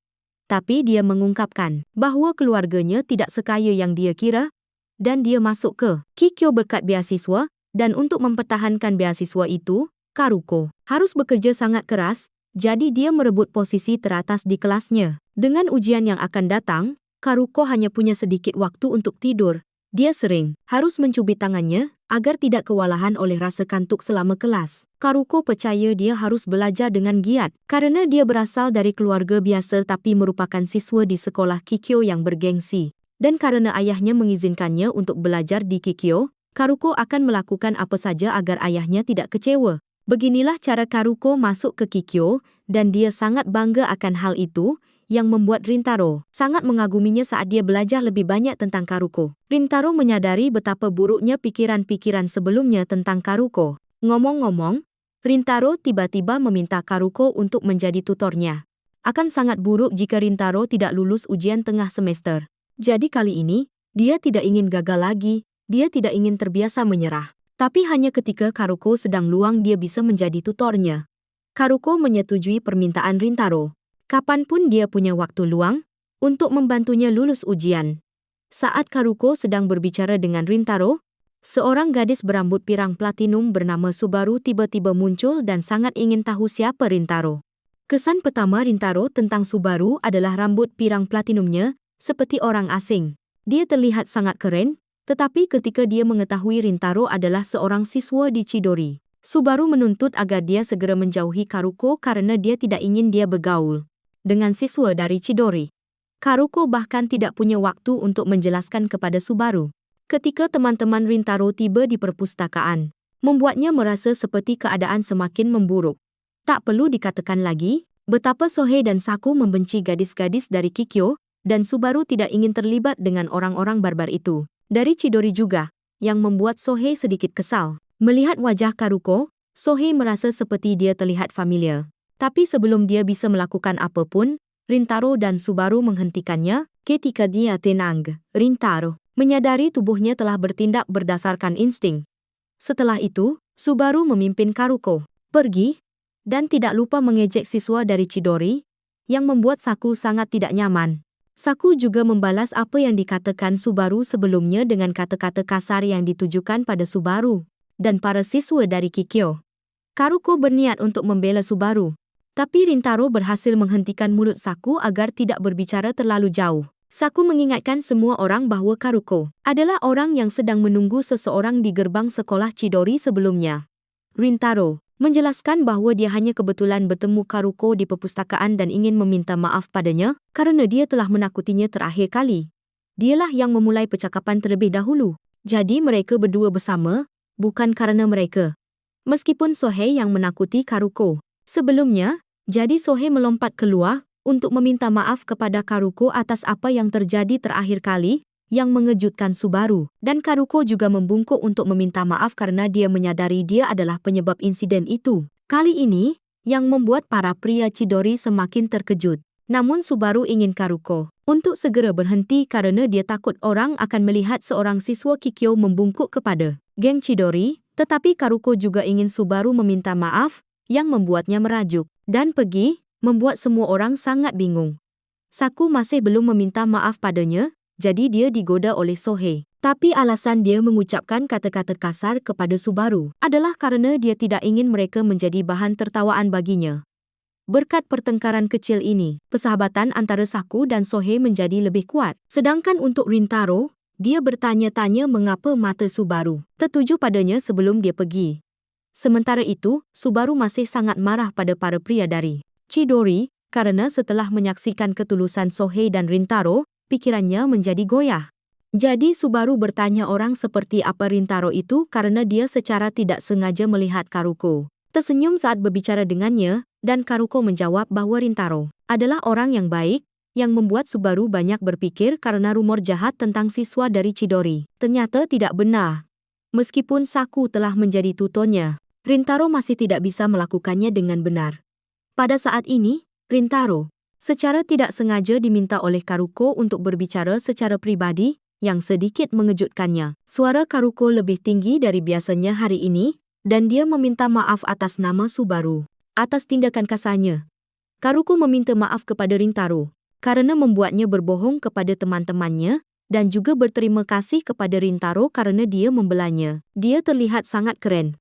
tapi dia mengungkapkan bahwa keluarganya tidak sekaya yang dia kira, dan dia masuk ke Kikyo berkat beasiswa, dan untuk mempertahankan beasiswa itu, Karuko harus bekerja sangat keras, jadi dia merebut posisi teratas di kelasnya. Dengan ujian yang akan datang, Karuko hanya punya sedikit waktu untuk tidur. Dia sering harus mencubit tangannya agar tidak kewalahan oleh rasa kantuk selama kelas. Karuko percaya dia harus belajar dengan giat karena dia berasal dari keluarga biasa tapi merupakan siswa di sekolah Kikyo yang bergengsi. Dan karena ayahnya mengizinkannya untuk belajar di Kikyo, Karuko akan melakukan apa saja agar ayahnya tidak kecewa. Beginilah cara Karuko masuk ke Kikyo, dan dia sangat bangga akan hal itu, yang membuat Rintaro sangat mengaguminya saat dia belajar lebih banyak tentang Karuko. Rintaro menyadari betapa buruknya pikiran-pikiran sebelumnya tentang Karuko. Ngomong-ngomong, Rintaro tiba-tiba meminta Karuko untuk menjadi tutornya. Akan sangat buruk jika Rintaro tidak lulus ujian tengah semester. Jadi kali ini, dia tidak ingin gagal lagi, dia tidak ingin terbiasa menyerah. Tapi hanya ketika Karuko sedang luang dia bisa menjadi tutornya. Karuko menyetujui permintaan Rintaro. Kapanpun dia punya waktu luang untuk membantunya lulus ujian. Saat Karuko sedang berbicara dengan Rintaro, seorang gadis berambut pirang platinum bernama Subaru tiba-tiba muncul dan sangat ingin tahu siapa Rintaro. Kesan pertama Rintaro tentang Subaru adalah rambut pirang platinumnya, seperti orang asing. Dia terlihat sangat keren, tetapi ketika dia mengetahui Rintaro adalah seorang siswa di Chidori, Subaru menuntut agar dia segera menjauhi Karuko karena dia tidak ingin dia bergaul dengan siswa dari Chidori. Karuko bahkan tidak punya waktu untuk menjelaskan kepada Subaru. Ketika teman-teman Rintaro tiba di perpustakaan, membuatnya merasa seperti keadaan semakin memburuk. Tak perlu dikatakan lagi, betapa Sohei dan Saku membenci gadis-gadis dari Kikyo, dan Subaru tidak ingin terlibat dengan orang-orang barbar itu. Dari Chidori juga, yang membuat Sohei sedikit kesal. Melihat wajah Karuko, Sohei merasa seperti dia terlihat familiar. Tapi sebelum dia bisa melakukan apapun, Rintaro dan Subaru menghentikannya. Ketika dia tenang, Rintaro menyadari tubuhnya telah bertindak berdasarkan insting. Setelah itu, Subaru memimpin Karuko pergi, dan tidak lupa mengejek siswa dari Chidori, yang membuat Saku sangat tidak nyaman. Saku juga membalas apa yang dikatakan Subaru sebelumnya dengan kata-kata kasar yang ditujukan pada Subaru dan para siswa dari Kikyo. Karuko berniat untuk membela Subaru, tapi Rintaro berhasil menghentikan mulut Saku agar tidak berbicara terlalu jauh. Saku mengingatkan semua orang bahwa Karuko adalah orang yang sedang menunggu seseorang di gerbang sekolah Chidori sebelumnya. Rintaro menjelaskan bahwa dia hanya kebetulan bertemu Karuko di perpustakaan dan ingin meminta maaf padanya karena dia telah menakutinya terakhir kali. Dialah yang memulai percakapan terlebih dahulu. Jadi mereka berdua bersama, bukan karena mereka. Meskipun Sohei yang menakuti Karuko sebelumnya, jadi Sohei melompat keluar untuk meminta maaf kepada Karuko atas apa yang terjadi terakhir kali, yang mengejutkan Subaru, dan Karuko juga membungkuk untuk meminta maaf karena dia menyadari dia adalah penyebab insiden itu. Kali ini, yang membuat para pria Chidori semakin terkejut. Namun Subaru ingin Karuko untuk segera berhenti karena dia takut orang akan melihat seorang siswa Kikyo membungkuk kepada geng Chidori, tetapi Karuko juga ingin Subaru meminta maaf, yang membuatnya merajuk dan pergi, membuat semua orang sangat bingung. Saku masih belum meminta maaf padanya, jadi dia digoda oleh Sohei. Tapi alasan dia mengucapkan kata-kata kasar kepada Subaru adalah karena dia tidak ingin mereka menjadi bahan tertawaan baginya. Berkat pertengkaran kecil ini, persahabatan antara Saku dan Sohei menjadi lebih kuat. Sedangkan untuk Rintaro, dia bertanya-tanya mengapa mata Subaru tertuju padanya sebelum dia pergi. Sementara itu, Subaru masih sangat marah pada para pria dari Chidori, karena setelah menyaksikan ketulusan Sohei dan Rintaro, pikirannya menjadi goyah. Jadi Subaru bertanya orang seperti apa Rintaro itu karena dia secara tidak sengaja melihat Karuko tersenyum saat berbicara dengannya, dan Karuko menjawab bahwa Rintaro adalah orang yang baik, yang membuat Subaru banyak berpikir karena rumor jahat tentang siswa dari Chidori ternyata tidak benar. Meskipun Saku telah menjadi tutornya, Rintaro masih tidak bisa melakukannya dengan benar. Pada saat ini, Rintaro secara tidak sengaja diminta oleh Karuko untuk berbicara secara pribadi, yang sedikit mengejutkannya. Suara Karuko lebih tinggi dari biasanya hari ini, dan dia meminta maaf atas nama Subaru atas tindakan kasarnya. Karuko meminta maaf kepada Rintaro karena membuatnya berbohong kepada teman-temannya, dan juga berterima kasih kepada Rintaro karena dia membelanya. Dia terlihat sangat keren,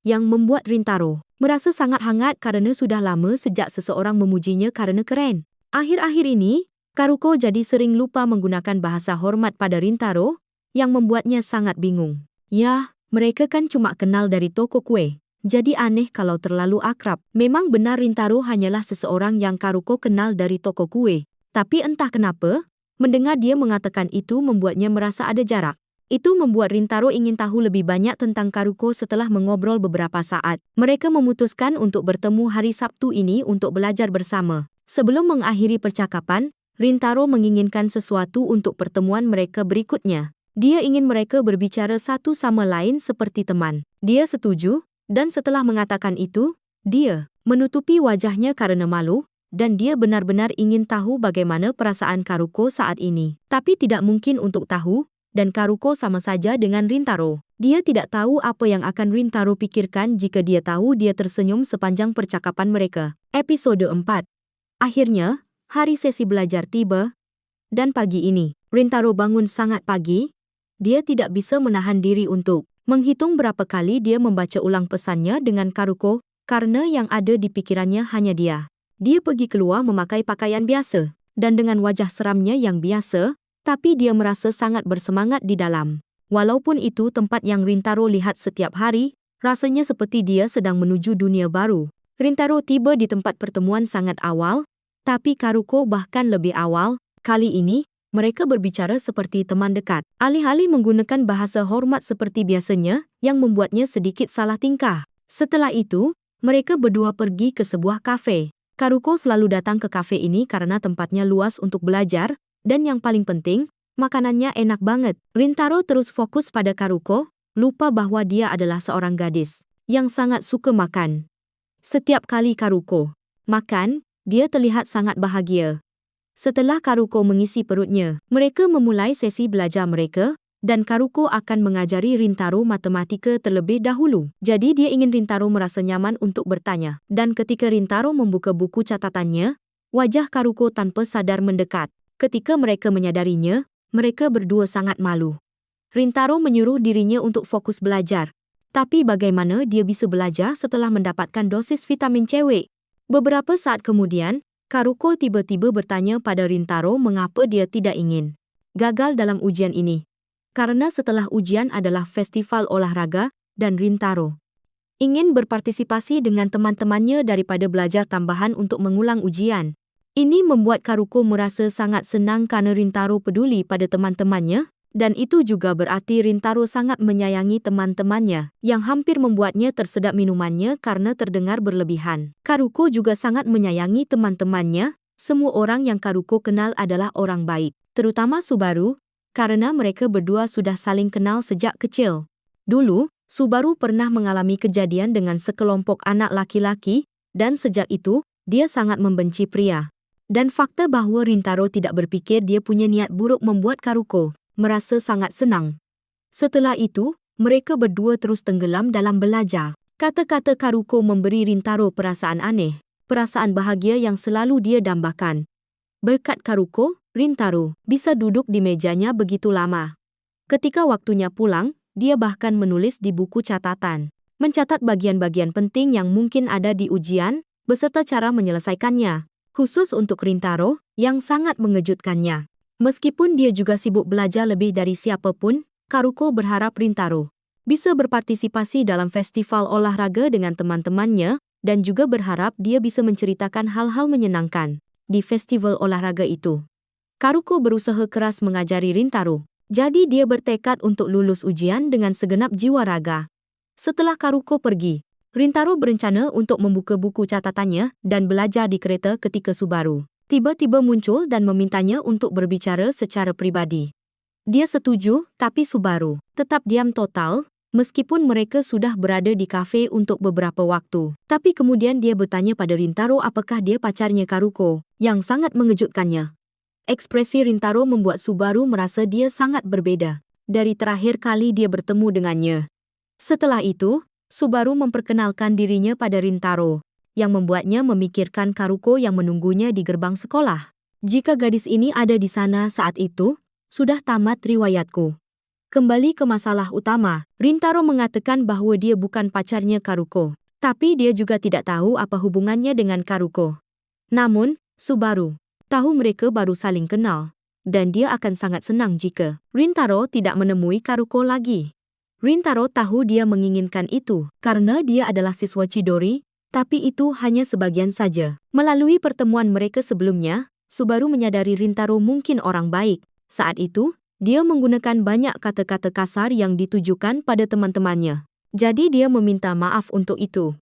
yang membuat Rintaro merasa sangat hangat karena sudah lama sejak seseorang memujinya karena keren. Akhir-akhir ini, Karuko jadi sering lupa menggunakan bahasa hormat pada Rintaro, yang membuatnya sangat bingung. Yah, mereka kan cuma kenal dari toko kue. Jadi aneh kalau terlalu akrab. Memang benar Rintaro hanyalah seseorang yang Karuko kenal dari toko kue. Tapi entah kenapa, mendengar dia mengatakan itu membuatnya merasa ada jarak. Itu membuat Rintaro ingin tahu lebih banyak tentang Karuko setelah mengobrol beberapa saat. Mereka memutuskan untuk bertemu hari Sabtu ini untuk belajar bersama. Sebelum mengakhiri percakapan, Rintaro menginginkan sesuatu untuk pertemuan mereka berikutnya. Dia ingin mereka berbicara satu sama lain seperti teman. Dia setuju, dan setelah mengatakan itu, dia menutupi wajahnya karena malu, dan dia benar-benar ingin tahu bagaimana perasaan Karuko saat ini. Tapi tidak mungkin untuk tahu, dan Karuko sama saja dengan Rintaro. Dia tidak tahu apa yang akan Rintaro pikirkan jika dia tahu dia tersenyum sepanjang percakapan mereka. Episode 4. Akhirnya, hari sesi belajar tiba, dan pagi ini, Rintaro bangun sangat pagi. Dia tidak bisa menahan diri untuk menghitung berapa kali dia membaca ulang pesannya dengan Karuko, karena yang ada di pikirannya hanya dia. Dia pergi keluar memakai pakaian biasa, dan dengan wajah seramnya yang biasa, tapi dia merasa sangat bersemangat di dalam. Walaupun itu tempat yang Rintaro lihat setiap hari, rasanya seperti dia sedang menuju dunia baru. Rintaro tiba di tempat pertemuan sangat awal, tapi Karuko bahkan lebih awal. Kali ini, mereka berbicara seperti teman dekat. Alih-alih menggunakan bahasa hormat seperti biasanya, yang membuatnya sedikit salah tingkah. Setelah itu, Mereka berdua pergi ke sebuah kafe. Karuko selalu datang ke kafe ini karena tempatnya luas untuk belajar, dan yang paling penting, makanannya enak banget. Rintaro terus fokus pada Karuko, lupa bahwa dia adalah seorang gadis yang sangat suka makan. Setiap kali Karuko makan, dia terlihat sangat bahagia. Setelah Karuko mengisi perutnya, mereka memulai sesi belajar mereka, dan Karuko akan mengajari Rintaro matematika terlebih dahulu. Jadi dia ingin Rintaro merasa nyaman untuk bertanya. Dan ketika Rintaro membuka buku catatannya, wajah Karuko tanpa sadar mendekat. Ketika mereka menyadarinya, mereka berdua sangat malu. Rintaro menyuruh dirinya untuk fokus belajar. Tapi bagaimana dia bisa belajar setelah mendapatkan dosis vitamin cewek? Beberapa saat kemudian, Karuko tiba-tiba bertanya pada Rintaro mengapa dia tidak ingin gagal dalam ujian ini. Karena setelah ujian adalah festival olahraga, dan Rintaro ingin berpartisipasi dengan teman-temannya daripada belajar tambahan untuk mengulang ujian. Ini membuat Karuko merasa sangat senang karena Rintaro peduli pada teman-temannya, dan itu juga berarti Rintaro sangat menyayangi teman-temannya, yang hampir membuatnya tersedap minumannya karena terdengar berlebihan. Karuko juga sangat menyayangi teman-temannya, semua orang yang Karuko kenal adalah orang baik, terutama Subaru, karena mereka berdua sudah saling kenal sejak kecil. Dulu, Subaru pernah mengalami kejadian dengan sekelompok anak laki-laki, dan sejak itu, dia sangat membenci pria. Dan fakta bahwa Rintaro tidak berpikir dia punya niat buruk membuat Karuko merasa sangat senang. Setelah itu, mereka berdua terus tenggelam dalam belajar. Kata-kata Karuko memberi Rintaro perasaan aneh, perasaan bahagia yang selalu dia dambakan. Berkat Karuko, Rintaro bisa duduk di mejanya begitu lama. Ketika waktunya pulang, dia bahkan menulis di buku catatan, mencatat bagian-bagian penting yang mungkin ada di ujian, beserta cara menyelesaikannya, khusus untuk Rintaro, yang sangat mengejutkannya. Meskipun dia juga sibuk belajar lebih dari siapapun, Karuko berharap Rintaro bisa berpartisipasi dalam festival olahraga dengan teman-temannya, dan juga berharap dia bisa menceritakan hal-hal menyenangkan di festival olahraga itu. Karuko berusaha keras mengajari Rintaro, jadi dia bertekad untuk lulus ujian dengan segenap jiwa raga. Setelah Karuko pergi, Rintaro berencana untuk membuka buku catatannya dan belajar di kereta ketika Subaru tiba-tiba muncul dan memintanya untuk berbicara secara pribadi. Dia setuju, tapi Subaru tetap diam total, meskipun mereka sudah berada di kafe untuk beberapa waktu. Tapi kemudian dia bertanya pada Rintaro apakah dia pacarnya Karuko, yang sangat mengejutkannya. Ekspresi Rintaro membuat Subaru merasa dia sangat berbeda dari terakhir kali dia bertemu dengannya. Setelah itu, Subaru memperkenalkan dirinya pada Rintaro, yang membuatnya memikirkan Karuko yang menunggunya di gerbang sekolah. Jika gadis ini ada di sana saat itu, sudah tamat riwayatku. Kembali ke masalah utama, Rintaro mengatakan bahwa dia bukan pacarnya Karuko, tapi dia juga tidak tahu apa hubungannya dengan Karuko. Namun, Subaru tahu mereka baru saling kenal, dan dia akan sangat senang jika Rintaro tidak menemui Karuko lagi. Rintaro tahu dia menginginkan itu, karena dia adalah siswa Chidori, tapi itu hanya sebagian saja. Melalui pertemuan mereka sebelumnya, Subaru menyadari Rintaro mungkin orang baik. Saat itu, dia menggunakan banyak kata-kata kasar yang ditujukan pada teman-temannya. Jadi dia meminta maaf untuk itu.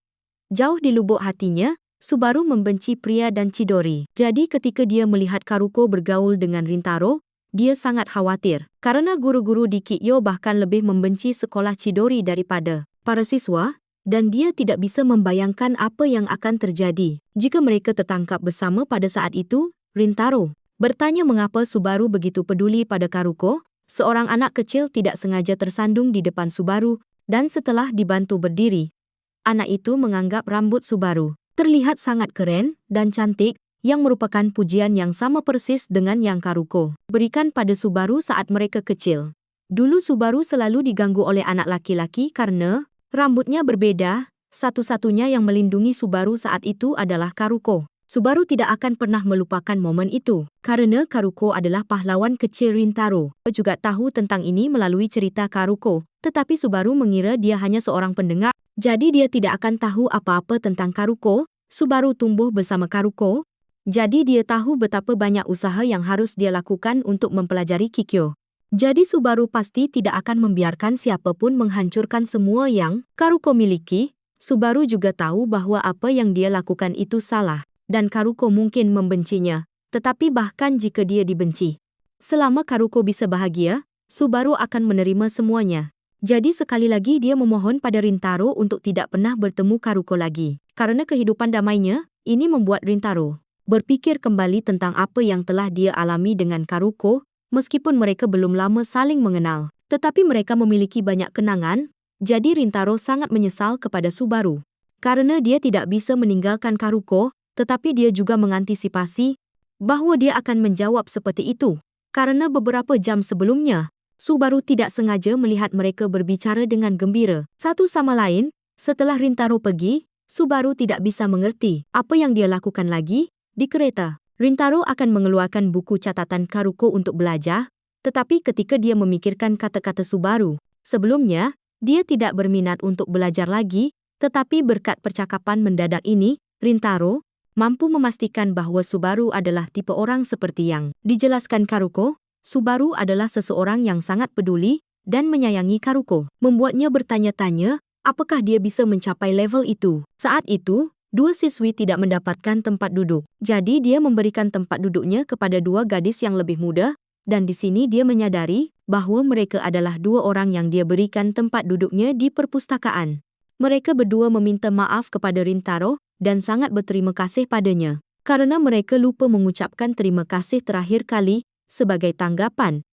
Jauh di lubuk hatinya, Subaru membenci pria dan Chidori. Jadi ketika dia melihat Karuko bergaul dengan Rintaro, dia sangat khawatir. Karena guru-guru di Kikyo bahkan lebih membenci sekolah Chidori daripada para siswa, dan dia tidak bisa membayangkan apa yang akan terjadi jika mereka tertangkap bersama pada saat itu. Rintaro bertanya mengapa Subaru begitu peduli pada Karuko. Seorang anak kecil tidak sengaja tersandung di depan Subaru, dan setelah dibantu berdiri, anak itu menganggap rambut Subaru terlihat sangat keren dan cantik, yang merupakan pujian yang sama persis dengan yang Karuko berikan pada Subaru saat mereka kecil. Dulu Subaru selalu diganggu oleh anak laki-laki karena rambutnya berbeda, satu-satunya yang melindungi Subaru saat itu adalah Karuko. Subaru tidak akan pernah melupakan momen itu, karena Karuko adalah pahlawan kecil Rintaro. Dia juga tahu tentang ini melalui cerita Karuko, tetapi Subaru mengira dia hanya seorang pendengar, jadi dia tidak akan tahu apa-apa tentang Karuko. Subaru tumbuh bersama Karuko, jadi dia tahu betapa banyak usaha yang harus dia lakukan untuk mempelajari Kikyo. Jadi Subaru pasti tidak akan membiarkan siapapun menghancurkan semua yang Karuko miliki, Subaru juga tahu bahwa apa yang dia lakukan itu salah, dan Karuko mungkin membencinya. Tetapi bahkan jika dia dibenci, selama Karuko bisa bahagia, Subaru akan menerima semuanya. Jadi sekali lagi dia memohon pada Rintaro untuk tidak pernah bertemu Karuko lagi. Karena kehidupan damainya, ini membuat Rintaro berpikir kembali tentang apa yang telah dia alami dengan Karuko, meskipun mereka belum lama saling mengenal. Tetapi mereka memiliki banyak kenangan, jadi Rintaro sangat menyesal kepada Subaru. Karena dia tidak bisa meninggalkan Karuko, tetapi dia juga mengantisipasi bahwa dia akan menjawab seperti itu. Karena beberapa jam sebelumnya, Subaru tidak sengaja melihat mereka berbicara dengan gembira satu sama lain. Setelah Rintaro pergi, Subaru tidak bisa mengerti apa yang dia lakukan lagi. Di kereta, Rintaro akan mengeluarkan buku catatan Karuko untuk belajar, tetapi ketika dia memikirkan kata-kata Subaru, sebelumnya, dia tidak berminat untuk belajar lagi, tetapi berkat percakapan mendadak ini, Rintaro mampu memastikan bahwa Subaru adalah tipe orang seperti yang dijelaskan Karuko. Subaru adalah seseorang yang sangat peduli dan menyayangi Karuko, membuatnya bertanya-tanya apakah dia bisa mencapai level itu. Saat itu, dua siswi tidak mendapatkan tempat duduk. Jadi dia memberikan tempat duduknya kepada dua gadis yang lebih muda, dan di sini dia menyadari bahwa mereka adalah dua orang yang dia berikan tempat duduknya di perpustakaan. Mereka berdua meminta maaf kepada Rintaro dan sangat berterima kasih padanya, karena mereka lupa mengucapkan terima kasih terakhir kali sebagai tanggapan.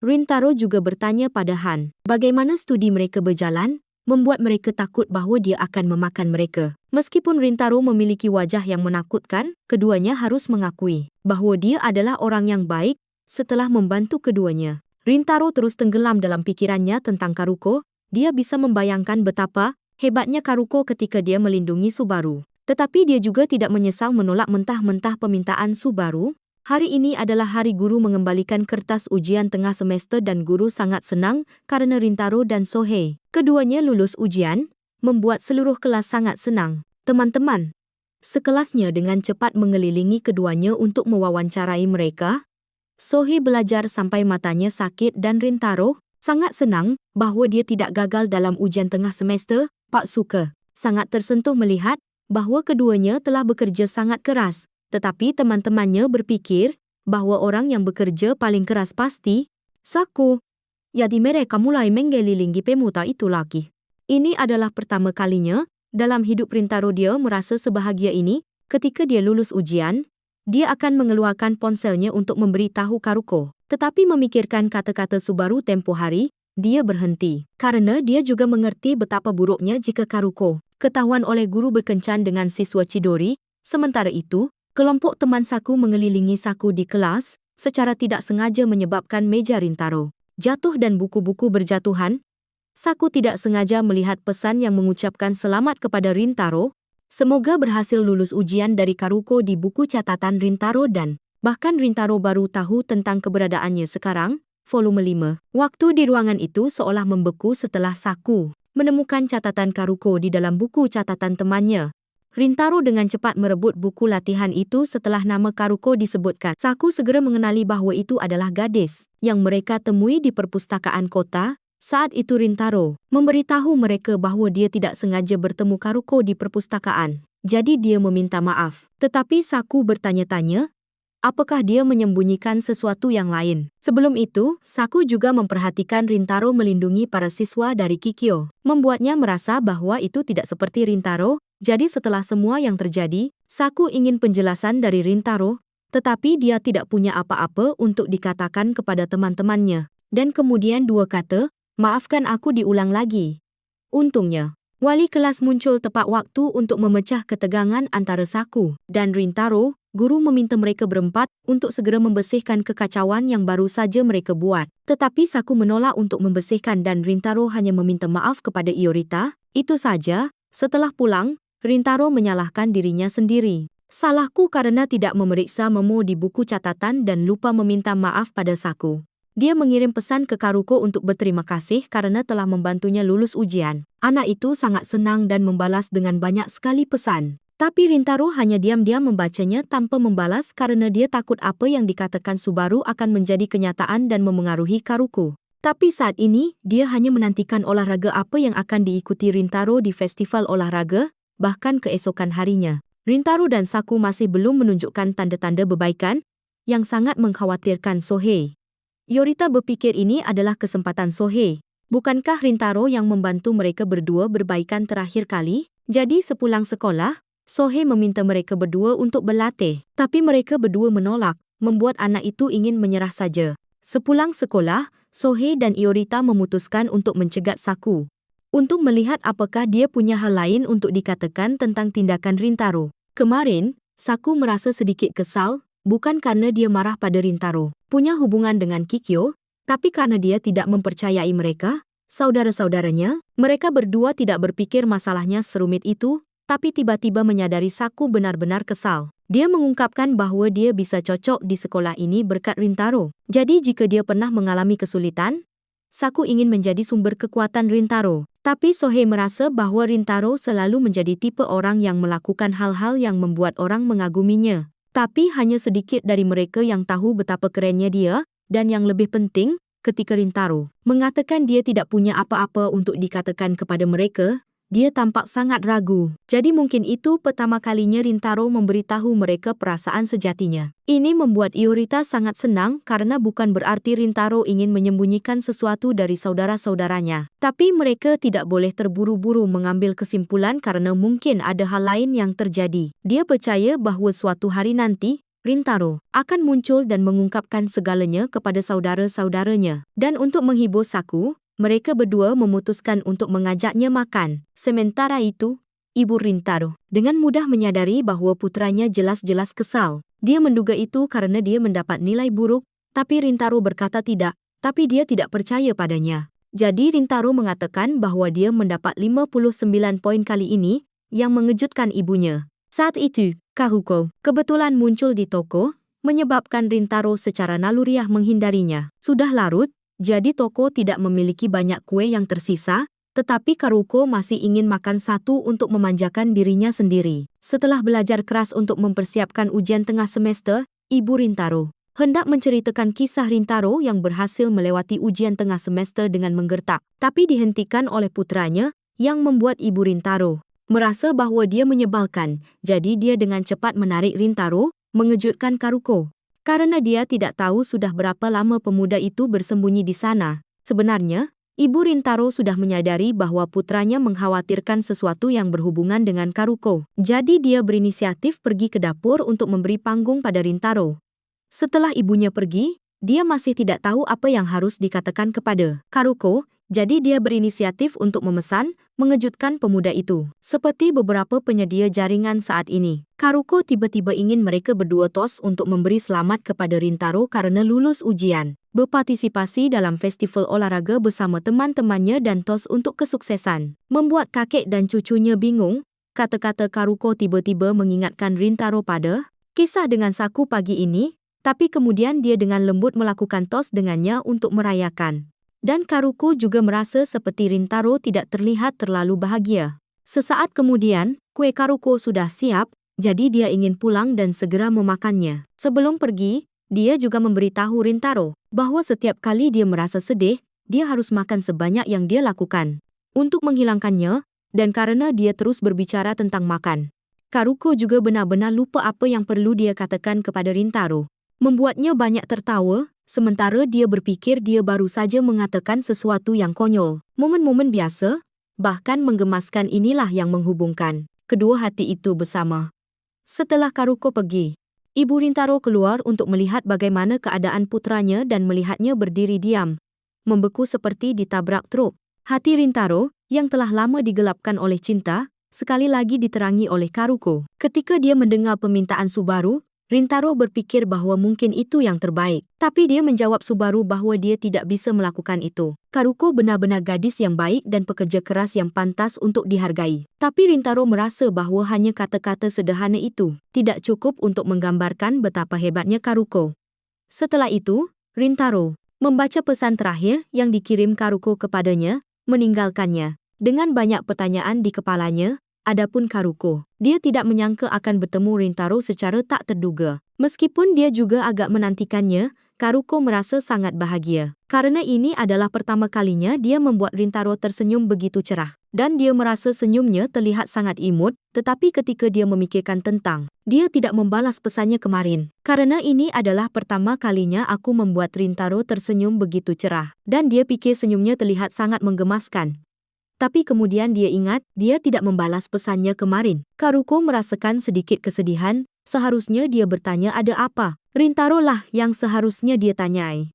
Rintaro juga bertanya pada Han, bagaimana studi mereka berjalan, membuat mereka takut bahwa dia akan memakan mereka. Meskipun Rintaro memiliki wajah yang menakutkan, keduanya harus mengakui bahwa dia adalah orang yang baik. Setelah membantu keduanya, Rintaro terus tenggelam dalam pikirannya tentang Karuko. Dia bisa membayangkan betapa hebatnya Karuko ketika dia melindungi Subaru. Tetapi dia juga tidak menyesal menolak mentah-mentah permintaan Subaru. Hari ini adalah hari guru mengembalikan kertas ujian tengah semester dan guru sangat senang karena Rintaro dan Sohei keduanya lulus ujian, membuat seluruh kelas sangat senang. Teman-teman sekelasnya dengan cepat mengelilingi keduanya untuk mewawancarai mereka. Sohei belajar sampai matanya sakit dan Rintaro sangat senang bahwa dia tidak gagal dalam ujian tengah semester. Pak Suka sangat tersentuh melihat bahwa keduanya telah bekerja sangat keras. Tetapi teman-temannya berpikir bahwa orang yang bekerja paling keras pasti Saku. Jadi mereka mulai mengelilingi pemuda itu lagi. Ini adalah pertama kalinya dalam hidup Rintaro dia merasa sebahagia ini. Ketika dia lulus ujian, dia akan mengeluarkan ponselnya untuk memberitahu Karuko. Tetapi memikirkan kata-kata Subaru tempo hari, dia berhenti. Karena dia juga mengerti betapa buruknya jika Karuko ketahuan oleh guru berkencan dengan siswa Chidori. Sementara itu, kelompok teman Saku mengelilingi Saku di kelas, secara tidak sengaja menyebabkan meja Rintaro jatuh dan buku-buku berjatuhan. Saku tidak sengaja melihat pesan yang mengucapkan selamat kepada Rintaro. Semoga berhasil lulus ujian dari Karuko di buku catatan Rintaro dan bahkan Rintaro baru tahu tentang keberadaannya sekarang. Volume 5. Waktu di ruangan itu seolah membeku setelah Saku menemukan catatan Karuko di dalam buku catatan temannya. Rintaro dengan cepat merebut buku latihan itu setelah nama Karuko disebutkan. Saku segera mengenali bahwa itu adalah gadis yang mereka temui di perpustakaan kota. Saat itu Rintaro memberitahu mereka bahwa dia tidak sengaja bertemu Karuko di perpustakaan. Jadi dia meminta maaf. Tetapi Saku bertanya-tanya, apakah dia menyembunyikan sesuatu yang lain? Sebelum itu, Saku juga memperhatikan Rintaro melindungi para siswa dari Kikyo. Membuatnya merasa bahwa itu tidak seperti Rintaro. Jadi setelah semua yang terjadi, Saku ingin penjelasan dari Rintaro, tetapi dia tidak punya apa-apa untuk dikatakan kepada teman-temannya. Dan kemudian dua kata, maafkan aku diulang lagi. Untungnya, wali kelas muncul tepat waktu untuk memecah ketegangan antara Saku dan Rintaro. Guru meminta mereka berempat untuk segera membersihkan kekacauan yang baru saja mereka buat. Tetapi Saku menolak untuk membersihkan dan Rintaro hanya meminta maaf kepada Iorita. Itu saja. Setelah pulang, Rintaro menyalahkan dirinya sendiri. Salahku karena tidak memeriksa memo di buku catatan dan lupa meminta maaf pada Saku. Dia mengirim pesan ke Karuko untuk berterima kasih karena telah membantunya lulus ujian. Anak itu sangat senang dan membalas dengan banyak sekali pesan. Tapi Rintaro hanya diam-diam membacanya tanpa membalas karena dia takut apa yang dikatakan Subaru akan menjadi kenyataan dan memengaruhi Karuko. Tapi saat ini, dia hanya menantikan olahraga apa yang akan diikuti Rintaro di festival olahraga, bahkan keesokan harinya. Rintaro dan Saku masih belum menunjukkan tanda-tanda berbaikan, yang sangat mengkhawatirkan Sohei. Yorita berpikir ini adalah kesempatan Sohei. Bukankah Rintaro yang membantu mereka berdua berbaikan terakhir kali? Jadi sepulang sekolah, Sohei meminta mereka berdua untuk berlatih. Tapi mereka berdua menolak, membuat anak itu ingin menyerah saja. Sepulang sekolah, Sohei dan Yorita memutuskan untuk mencegat Saku. Untuk melihat apakah dia punya hal lain untuk dikatakan tentang tindakan Rintaro. Kemarin, Saku merasa sedikit kesal, bukan karena dia marah pada Rintaro punya hubungan dengan Kikyo, tapi karena dia tidak mempercayai mereka, saudara-saudaranya. Mereka berdua tidak berpikir masalahnya serumit itu, tapi tiba-tiba menyadari Saku benar-benar kesal. Dia mengungkapkan bahwa dia bisa cocok di sekolah ini berkat Rintaro. Jadi jika dia pernah mengalami kesulitan, Saku ingin menjadi sumber kekuatan Rintaro. Tapi Sohei merasa bahwa Rintaro selalu menjadi tipe orang yang melakukan hal-hal yang membuat orang mengaguminya. Tapi hanya sedikit dari mereka yang tahu betapa kerennya dia, dan yang lebih penting, ketika Rintaro mengatakan dia tidak punya apa-apa untuk dikatakan kepada mereka, dia tampak sangat ragu. Jadi mungkin itu pertama kalinya Rintaro memberitahu mereka perasaan sejatinya. Ini membuat Yorita sangat senang karena bukan berarti Rintaro ingin menyembunyikan sesuatu dari saudara-saudaranya. Tapi mereka tidak boleh terburu-buru mengambil kesimpulan karena mungkin ada hal lain yang terjadi. Dia percaya bahwa suatu hari nanti, Rintaro akan muncul dan mengungkapkan segalanya kepada saudara-saudaranya. Dan untuk menghibur Saku, mereka berdua memutuskan untuk mengajaknya makan. Sementara itu, ibu Rintaro dengan mudah menyadari bahwa putranya jelas-jelas kesal. Dia menduga itu karena dia mendapat nilai buruk, tapi Rintaro berkata tidak, tapi dia tidak percaya padanya. Jadi Rintaro mengatakan bahwa dia mendapat 59 poin kali ini, yang mengejutkan ibunya. Saat itu, Karuko kebetulan muncul di toko, menyebabkan Rintaro secara naluriah menghindarinya. Sudah larut, jadi toko tidak memiliki banyak kue yang tersisa, tetapi Karuko masih ingin makan satu untuk memanjakan dirinya sendiri. Setelah belajar keras untuk mempersiapkan ujian tengah semester, ibu Rintaro hendak menceritakan kisah Rintaro yang berhasil melewati ujian tengah semester dengan menggertak, tapi dihentikan oleh putranya, yang membuat ibu Rintaro merasa bahwa dia menyebalkan, jadi dia dengan cepat menarik Rintaro, mengejutkan Karuko. Karena dia tidak tahu sudah berapa lama pemuda itu bersembunyi di sana. Sebenarnya, ibu Rintaro sudah menyadari bahwa putranya mengkhawatirkan sesuatu yang berhubungan dengan Karuko. Jadi dia berinisiatif pergi ke dapur untuk memberi panggung pada Rintaro. Setelah ibunya pergi, dia masih tidak tahu apa yang harus dikatakan kepada Karuko, jadi dia berinisiatif untuk memesan, mengejutkan pemuda itu. Seperti beberapa penyedia jaringan saat ini, Karuko tiba-tiba ingin mereka berdua tos untuk memberi selamat kepada Rintaro karena lulus ujian, berpartisipasi dalam festival olahraga bersama teman-temannya dan tos untuk kesuksesan. Membuat kakek dan cucunya bingung, kata-kata Karuko tiba-tiba mengingatkan Rintaro pada kisah dengan Saku pagi ini, tapi kemudian dia dengan lembut melakukan tos dengannya untuk merayakan. Dan Karuko juga merasa seperti Rintaro tidak terlihat terlalu bahagia. Sesaat kemudian, kue Karuko sudah siap, jadi dia ingin pulang dan segera memakannya. Sebelum pergi, dia juga memberitahu Rintaro bahwa setiap kali dia merasa sedih, dia harus makan sebanyak yang dia lakukan untuk menghilangkannya, dan karena dia terus berbicara tentang makan, Karuko juga benar-benar lupa apa yang perlu dia katakan kepada Rintaro. Membuatnya banyak tertawa, sementara dia berpikir dia baru saja mengatakan sesuatu yang konyol. Momen-momen biasa, bahkan menggemaskan inilah yang menghubungkan kedua hati itu bersama. Setelah Karuko pergi, ibu Rintaro keluar untuk melihat bagaimana keadaan putranya dan melihatnya berdiri diam, membeku seperti ditabrak truk. Hati Rintaro, yang telah lama digelapkan oleh cinta, sekali lagi diterangi oleh Karuko. Ketika dia mendengar permintaan Subaru, Rintaro berpikir bahwa mungkin itu yang terbaik. Tapi dia menjawab Subaru bahwa dia tidak bisa melakukan itu. Karuko benar-benar gadis yang baik dan pekerja keras yang pantas untuk dihargai. Tapi Rintaro merasa bahwa hanya kata-kata sederhana itu tidak cukup untuk menggambarkan betapa hebatnya Karuko. Setelah itu, Rintaro membaca pesan terakhir yang dikirim Karuko kepadanya, meninggalkannya. Dengan banyak pertanyaan di kepalanya, adapun Karuko, dia tidak menyangka akan bertemu Rintaro secara tak terduga. Meskipun dia juga agak menantikannya, Karuko merasa sangat bahagia. Karena ini adalah pertama kalinya dia membuat Rintaro tersenyum begitu cerah. Dan dia merasa senyumnya terlihat sangat imut, tetapi ketika dia memikirkan tentang, dia tidak membalas pesannya kemarin. Karena ini adalah pertama kalinya aku membuat Rintaro tersenyum begitu cerah. Dan dia pikir senyumnya terlihat sangat menggemaskan. Tapi kemudian dia ingat, dia tidak membalas pesannya kemarin. Karuko merasakan sedikit kesedihan, seharusnya dia bertanya ada apa. Rintaro lah yang seharusnya dia tanyai.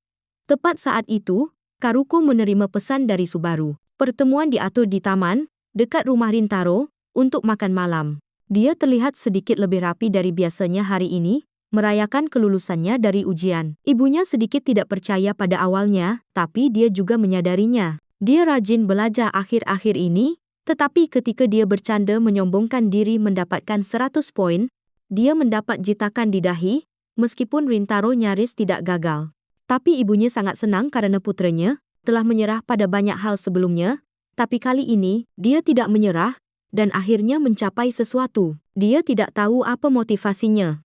Tepat saat itu, Karuko menerima pesan dari Subaru. Pertemuan diatur di taman, dekat rumah Rintaro, untuk makan malam. Dia terlihat sedikit lebih rapi dari biasanya hari ini, merayakan kelulusannya dari ujian. Ibunya sedikit tidak percaya pada awalnya, tapi dia juga menyadarinya. Dia rajin belajar akhir-akhir ini, tetapi ketika dia bercanda menyombongkan diri mendapatkan 100 poin, dia mendapat jitakan di dahi, meskipun Rintaro nyaris tidak gagal. Tapi ibunya sangat senang karena putranya telah menyerah pada banyak hal sebelumnya, tapi kali ini dia tidak menyerah dan akhirnya mencapai sesuatu. Dia tidak tahu apa motivasinya.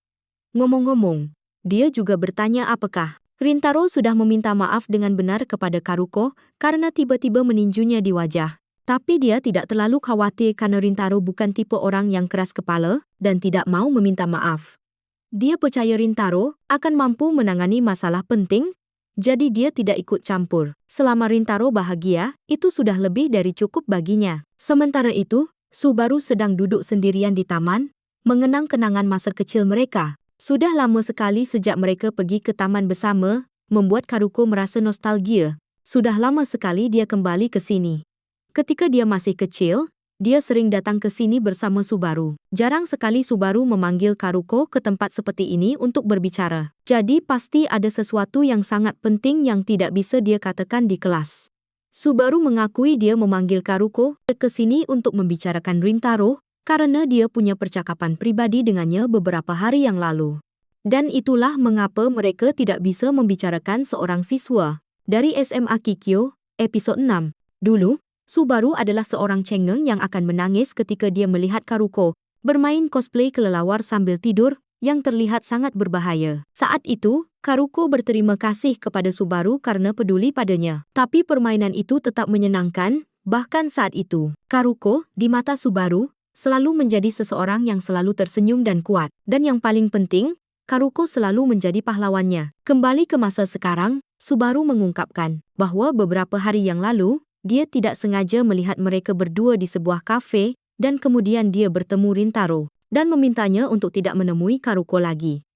Ngomong-ngomong, dia juga bertanya apakah Rintaro sudah meminta maaf dengan benar kepada Karuko karena tiba-tiba meninjunya di wajah. Tapi dia tidak terlalu khawatir karena Rintaro bukan tipe orang yang keras kepala dan tidak mau meminta maaf. Dia percaya Rintaro akan mampu menangani masalah penting, jadi dia tidak ikut campur. Selama Rintaro bahagia, itu sudah lebih dari cukup baginya. Sementara itu, Subaru sedang duduk sendirian di taman, mengenang kenangan masa kecil mereka. Sudah lama sekali sejak mereka pergi ke taman bersama, membuat Karuko merasa nostalgia. Sudah lama sekali dia kembali ke sini. Ketika dia masih kecil, dia sering datang ke sini bersama Subaru. Jarang sekali Subaru memanggil Karuko ke tempat seperti ini untuk berbicara. Jadi pasti ada sesuatu yang sangat penting yang tidak bisa dia katakan di kelas. Subaru mengakui dia memanggil Karuko ke sini untuk membicarakan Rintaro, karena dia punya percakapan pribadi dengannya beberapa hari yang lalu. Dan itulah mengapa mereka tidak bisa membicarakan seorang siswa. Dari SMA Kikyo, episode 6. Dulu, Subaru adalah seorang cengeng yang akan menangis ketika dia melihat Karuko bermain cosplay kelelawar sambil tidur, yang terlihat sangat berbahaya. Saat itu, Karuko berterima kasih kepada Subaru karena peduli padanya. Tapi permainan itu tetap menyenangkan, bahkan saat itu. Karuko, di mata Subaru, selalu menjadi seseorang yang selalu tersenyum dan kuat. Dan yang paling penting, Karuko selalu menjadi pahlawannya. Kembali ke masa sekarang, Subaru mengungkapkan bahwa beberapa hari yang lalu, dia tidak sengaja melihat mereka berdua di sebuah kafe, dan kemudian dia bertemu Rintaro, dan memintanya untuk tidak menemui Karuko lagi.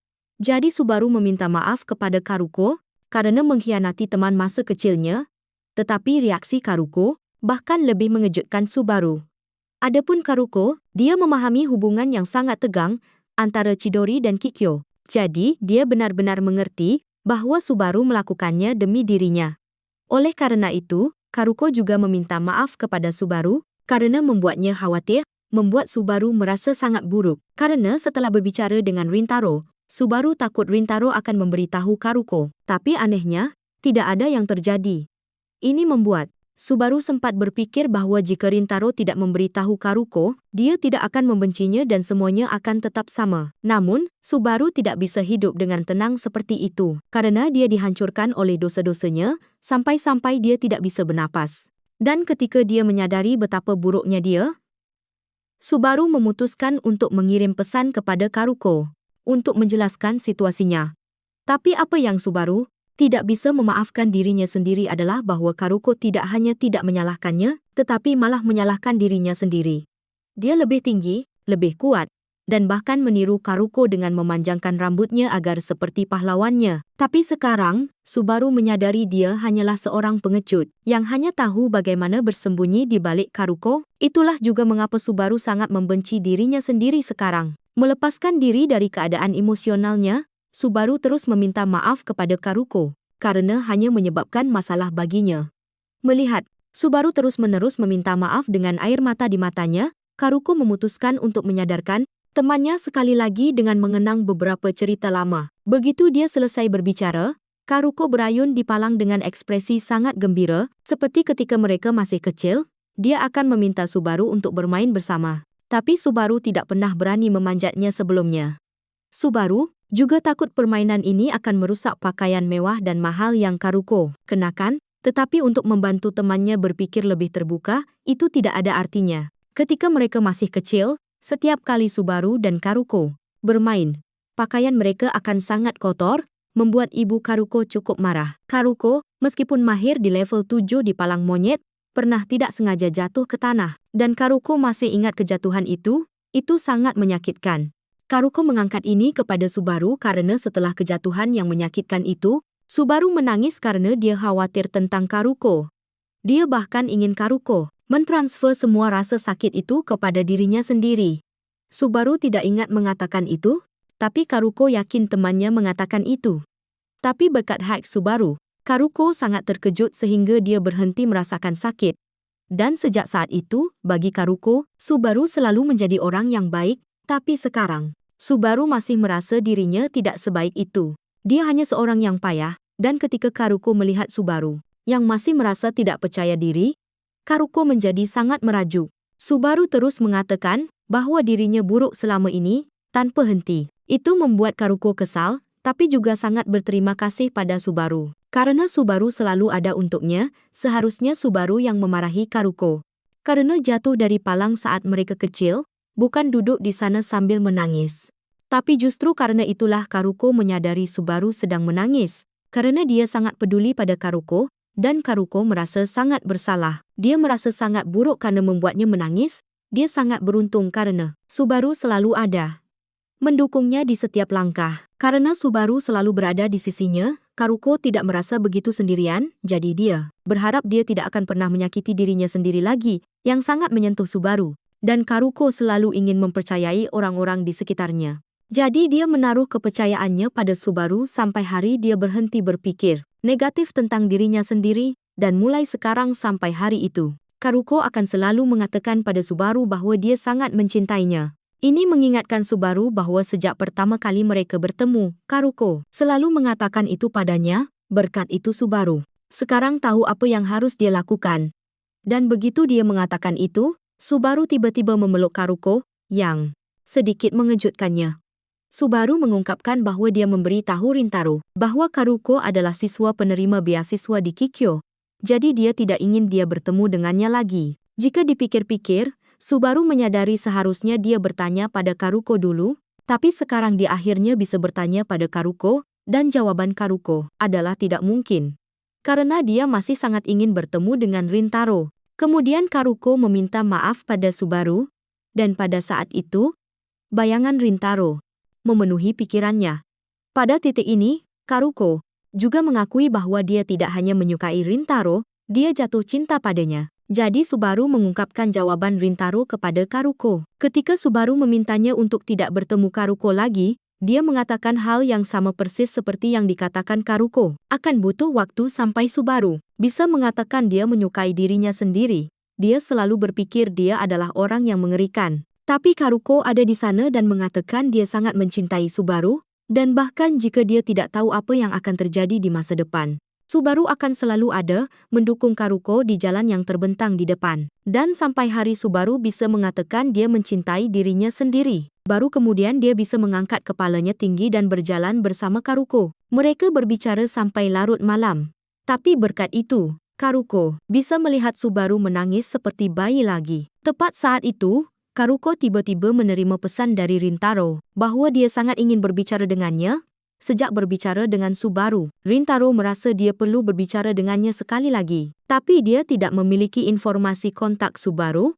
Jadi Subaru meminta maaf kepada Karuko, karena mengkhianati teman masa kecilnya, tetapi reaksi Karuko bahkan lebih mengejutkan Subaru. Adapun Karuko, dia memahami hubungan yang sangat tegang antara Chidori dan Kikyo. Jadi, dia benar-benar mengerti bahwa Subaru melakukannya demi dirinya. Oleh karena itu, Karuko juga meminta maaf kepada Subaru karena membuatnya khawatir, membuat Subaru merasa sangat buruk. Karena setelah berbicara dengan Rintaro, Subaru takut Rintaro akan memberitahu Karuko. Tapi anehnya, tidak ada yang terjadi. Ini membuat Subaru sempat berpikir bahwa jika Rintaro tidak memberitahu Karuko, dia tidak akan membencinya dan semuanya akan tetap sama. Namun, Subaru tidak bisa hidup dengan tenang seperti itu, karena dia dihancurkan oleh dosa-dosanya, sampai-sampai dia tidak bisa bernapas. Dan ketika dia menyadari betapa buruknya dia, Subaru memutuskan untuk mengirim pesan kepada Karuko, untuk menjelaskan situasinya. Tapi apa yang Subaru tidak bisa memaafkan dirinya sendiri adalah bahwa Karuko tidak hanya tidak menyalahkannya, tetapi malah menyalahkan dirinya sendiri. Dia lebih tinggi, lebih kuat, dan bahkan meniru Karuko dengan memanjangkan rambutnya agar seperti pahlawannya. Tapi sekarang, Subaru menyadari dia hanyalah seorang pengecut, yang hanya tahu bagaimana bersembunyi di balik Karuko. Itulah juga mengapa Subaru sangat membenci dirinya sendiri sekarang. Melepaskan diri dari keadaan emosionalnya, Subaru terus meminta maaf kepada Karuko, karena hanya menyebabkan masalah baginya. Melihat Subaru terus-menerus meminta maaf dengan air mata di matanya, Karuko memutuskan untuk menyadarkan temannya sekali lagi dengan mengenang beberapa cerita lama. Begitu dia selesai berbicara, Karuko berayun di palang dengan ekspresi sangat gembira, seperti ketika mereka masih kecil, dia akan meminta Subaru untuk bermain bersama. Tapi Subaru tidak pernah berani memanjatnya sebelumnya. Subaru, Juga takut permainan ini akan merusak pakaian mewah dan mahal yang Karuko kenakan, tetapi untuk membantu temannya berpikir lebih terbuka, itu tidak ada artinya. Ketika mereka masih kecil, setiap kali Subaru dan Karuko bermain, pakaian mereka akan sangat kotor, membuat ibu Karuko cukup marah. Karuko, meskipun mahir di level 7 di palang monyet, pernah tidak sengaja jatuh ke tanah. Dan Karuko masih ingat kejatuhan itu sangat menyakitkan. Karuko mengangkat ini kepada Subaru karena setelah kejatuhan yang menyakitkan itu, Subaru menangis karena dia khawatir tentang Karuko. Dia bahkan ingin Karuko mentransfer semua rasa sakit itu kepada dirinya sendiri. Subaru tidak ingat mengatakan itu, tapi Karuko yakin temannya mengatakan itu. Tapi berkat hack Subaru, Karuko sangat terkejut sehingga dia berhenti merasakan sakit. Dan sejak saat itu, bagi Karuko, Subaru selalu menjadi orang yang baik, tapi sekarang, Subaru masih merasa dirinya tidak sebaik itu. Dia hanya seorang yang payah, dan ketika Karuko melihat Subaru, yang masih merasa tidak percaya diri, Karuko menjadi sangat merajuk. Subaru terus mengatakan bahwa dirinya buruk selama ini, tanpa henti. Itu membuat Karuko kesal, tapi juga sangat berterima kasih pada Subaru. Karena Subaru selalu ada untuknya, seharusnya Subaru yang memarahi Karuko. Karena jatuh dari palang saat mereka kecil, bukan duduk di sana sambil menangis. Tapi justru karena itulah Karuko menyadari Subaru sedang menangis, karena dia sangat peduli pada Karuko, dan Karuko merasa sangat bersalah. Dia merasa sangat buruk karena membuatnya menangis. Dia sangat beruntung karena Subaru selalu ada, mendukungnya di setiap langkah. Karena Subaru selalu berada di sisinya, Karuko tidak merasa begitu sendirian, jadi dia berharap dia tidak akan pernah menyakiti dirinya sendiri lagi, yang sangat menyentuh Subaru. Dan Karuko selalu ingin mempercayai orang-orang di sekitarnya. Jadi dia menaruh kepercayaannya pada Subaru sampai hari dia berhenti berpikir negatif tentang dirinya sendiri, dan mulai sekarang sampai hari itu, Karuko akan selalu mengatakan pada Subaru bahwa dia sangat mencintainya. Ini mengingatkan Subaru bahwa sejak pertama kali mereka bertemu, Karuko selalu mengatakan itu padanya. Berkat itu Subaru sekarang tahu apa yang harus dia lakukan. Dan begitu dia mengatakan itu, Subaru tiba-tiba memeluk Karuko, yang sedikit mengejutkannya. Subaru mengungkapkan bahwa dia memberi tahu Rintaro bahwa Karuko adalah siswa penerima beasiswa di Kikyo. Jadi dia tidak ingin dia bertemu dengannya lagi. Jika dipikir-pikir, Subaru menyadari seharusnya dia bertanya pada Karuko dulu, tapi sekarang dia akhirnya bisa bertanya pada Karuko, dan jawaban Karuko adalah tidak mungkin. Karena dia masih sangat ingin bertemu dengan Rintaro. Kemudian Karuko meminta maaf pada Subaru, dan pada saat itu, bayangan Rintaro memenuhi pikirannya. Pada titik ini, Karuko juga mengakui bahwa dia tidak hanya menyukai Rintaro, dia jatuh cinta padanya. Jadi Subaru mengungkapkan jawaban Rintaro kepada Karuko. Ketika Subaru memintanya untuk tidak bertemu Karuko lagi, dia mengatakan hal yang sama persis seperti yang dikatakan Karuko. Akan butuh waktu sampai Subaru bisa mengatakan dia menyukai dirinya sendiri. Dia selalu berpikir dia adalah orang yang mengerikan. Tapi Karuko ada di sana dan mengatakan dia sangat mencintai Subaru, dan bahkan jika dia tidak tahu apa yang akan terjadi di masa depan, Subaru akan selalu ada, mendukung Karuko di jalan yang terbentang di depan. Dan sampai hari Subaru bisa mengatakan dia mencintai dirinya sendiri. Baru kemudian dia bisa mengangkat kepalanya tinggi dan berjalan bersama Karuko. Mereka berbicara sampai larut malam. Tapi berkat itu, Karuko bisa melihat Subaru menangis seperti bayi lagi. Tepat saat itu, Karuko tiba-tiba menerima pesan dari Rintaro bahwa dia sangat ingin berbicara dengannya. Sejak berbicara dengan Subaru, Rintaro merasa dia perlu berbicara dengannya sekali lagi. Tapi dia tidak memiliki informasi kontak Subaru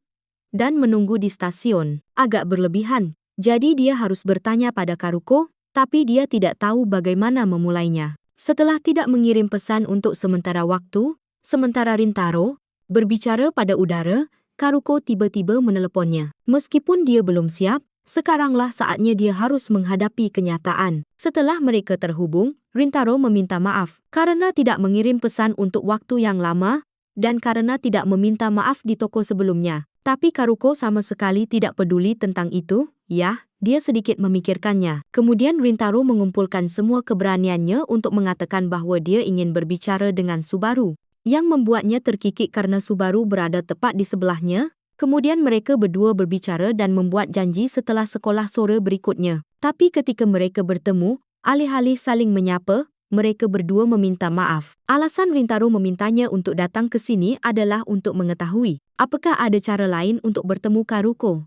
dan menunggu di stasiun agak berlebihan. Jadi dia harus bertanya pada Karuko, tapi dia tidak tahu bagaimana memulainya. Setelah tidak mengirim pesan untuk sementara waktu, sementara Rintaro berbicara pada udara, Karuko tiba-tiba meneleponnya. Meskipun dia belum siap, sekaranglah saatnya dia harus menghadapi kenyataan. Setelah mereka terhubung, Rintaro meminta maaf karena tidak mengirim pesan untuk waktu yang lama dan karena tidak meminta maaf di toko sebelumnya. Tapi Karuko sama sekali tidak peduli tentang itu. Ya, dia sedikit memikirkannya. Kemudian Rintaro mengumpulkan semua keberaniannya untuk mengatakan bahwa dia ingin berbicara dengan Subaru, yang membuatnya terkikik karena Subaru berada tepat di sebelahnya. Kemudian mereka berdua berbicara dan membuat janji setelah sekolah sore berikutnya. Tapi ketika mereka bertemu, Alih-alih saling menyapa, mereka berdua meminta maaf. Alasan Rintaro memintanya untuk datang ke sini adalah untuk mengetahui apakah ada cara lain untuk bertemu Karuko.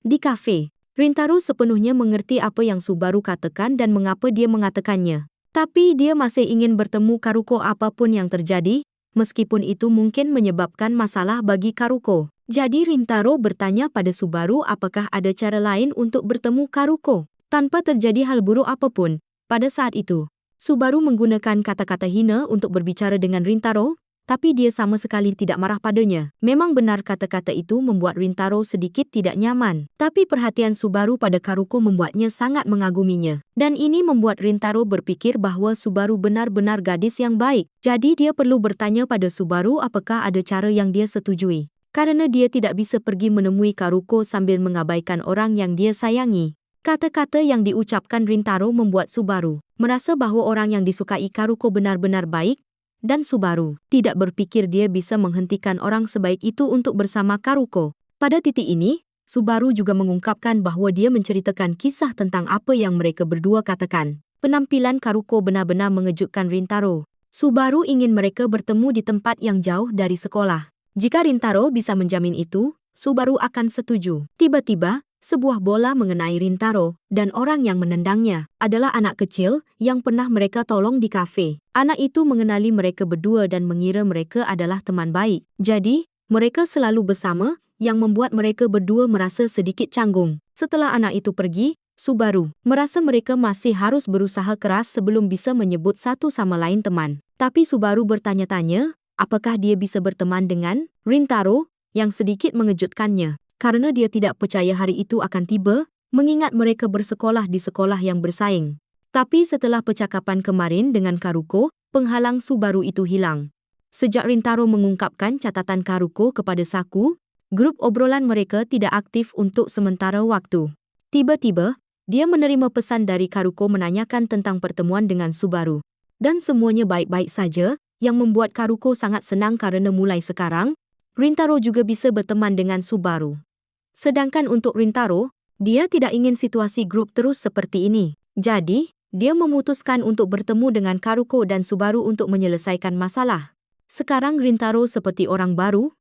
Di kafe, Rintaro sepenuhnya mengerti apa yang Subaru katakan dan mengapa dia mengatakannya. Tapi dia masih ingin bertemu Karuko apapun yang terjadi, meskipun itu mungkin menyebabkan masalah bagi Karuko. Jadi Rintaro bertanya pada Subaru apakah ada cara lain untuk bertemu Karuko. Tanpa terjadi hal buruk apapun, pada saat itu, Subaru menggunakan kata-kata hina untuk berbicara dengan Rintaro, tapi dia sama sekali tidak marah padanya. Memang benar kata-kata itu membuat Rintaro sedikit tidak nyaman. Tapi perhatian Subaru pada Karuko membuatnya sangat mengaguminya. Dan ini membuat Rintaro berpikir bahwa Subaru benar-benar gadis yang baik. Jadi dia perlu bertanya pada Subaru apakah ada cara yang dia setujui. Karena dia tidak bisa pergi menemui Karuko sambil mengabaikan orang yang dia sayangi. Kata-kata yang diucapkan Rintaro membuat Subaru merasa bahwa orang yang disukai Karuko benar-benar baik, dan Subaru tidak berpikir dia bisa menghentikan orang sebaik itu untuk bersama Karuko. Pada titik ini, Subaru juga mengungkapkan bahwa dia menceritakan kisah tentang apa yang mereka berdua katakan. Penampilan Karuko benar-benar mengejutkan Rintaro. Subaru ingin mereka bertemu di tempat yang jauh dari sekolah. Jika Rintaro bisa menjamin itu, Subaru akan setuju. Tiba-tiba, sebuah bola mengenai Rintaro, dan orang yang menendangnya adalah anak kecil yang pernah mereka tolong di kafe. Anak itu mengenali mereka berdua dan mengira mereka adalah teman baik. Jadi, mereka selalu bersama, yang membuat mereka berdua merasa sedikit canggung. Setelah anak itu pergi, Subaru merasa mereka masih harus berusaha keras sebelum bisa menyebut satu sama lain teman. Tapi Subaru bertanya-tanya, apakah dia bisa berteman dengan Rintaro, yang sedikit mengejutkannya. Karena dia tidak percaya hari itu akan tiba, mengingat mereka bersekolah di sekolah yang bersaing. Tapi setelah percakapan kemarin dengan Karuko, penghalang Subaru itu hilang. Sejak Rintaro mengungkapkan catatan Karuko kepada Saku, grup obrolan mereka tidak aktif untuk sementara waktu. Tiba-tiba, dia menerima pesan dari Karuko menanyakan tentang pertemuan dengan Subaru. Dan semuanya baik-baik saja, yang membuat Karuko sangat senang karena mulai sekarang, Rintaro juga bisa berteman dengan Subaru. Sedangkan untuk Rintaro, dia tidak ingin situasi grup terus seperti ini. Jadi, dia memutuskan untuk bertemu dengan Karuko dan Subaru untuk menyelesaikan masalah. Sekarang Rintaro seperti orang baru,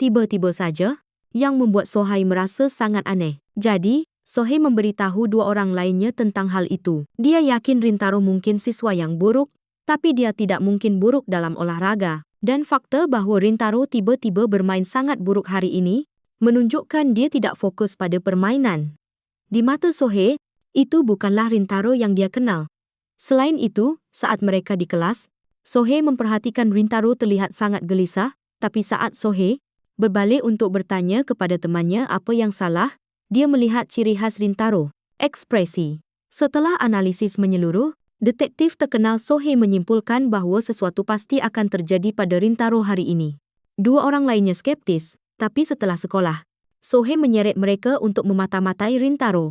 tiba-tiba saja, yang membuat Sohei merasa sangat aneh. Jadi, Sohei memberitahu dua orang lainnya tentang hal itu. Dia yakin Rintaro mungkin siswa yang buruk, tapi dia tidak mungkin buruk dalam olahraga. Dan fakta bahwa Rintaro tiba-tiba bermain sangat buruk hari ini, menunjukkan dia tidak fokus pada permainan. Di mata Sohei, itu bukanlah Rintaro yang dia kenal. Selain itu, saat mereka di kelas, Sohei memperhatikan Rintaro terlihat sangat gelisah, tapi saat Sohei berbalik untuk bertanya kepada temannya apa yang salah, dia melihat ciri khas Rintaro, ekspresi. Setelah analisis menyeluruh, detektif terkenal Sohei menyimpulkan bahwa sesuatu pasti akan terjadi pada Rintaro hari ini. Dua orang lainnya skeptis, tapi setelah sekolah, Sohei menyeret mereka untuk memata-matai Rintaro.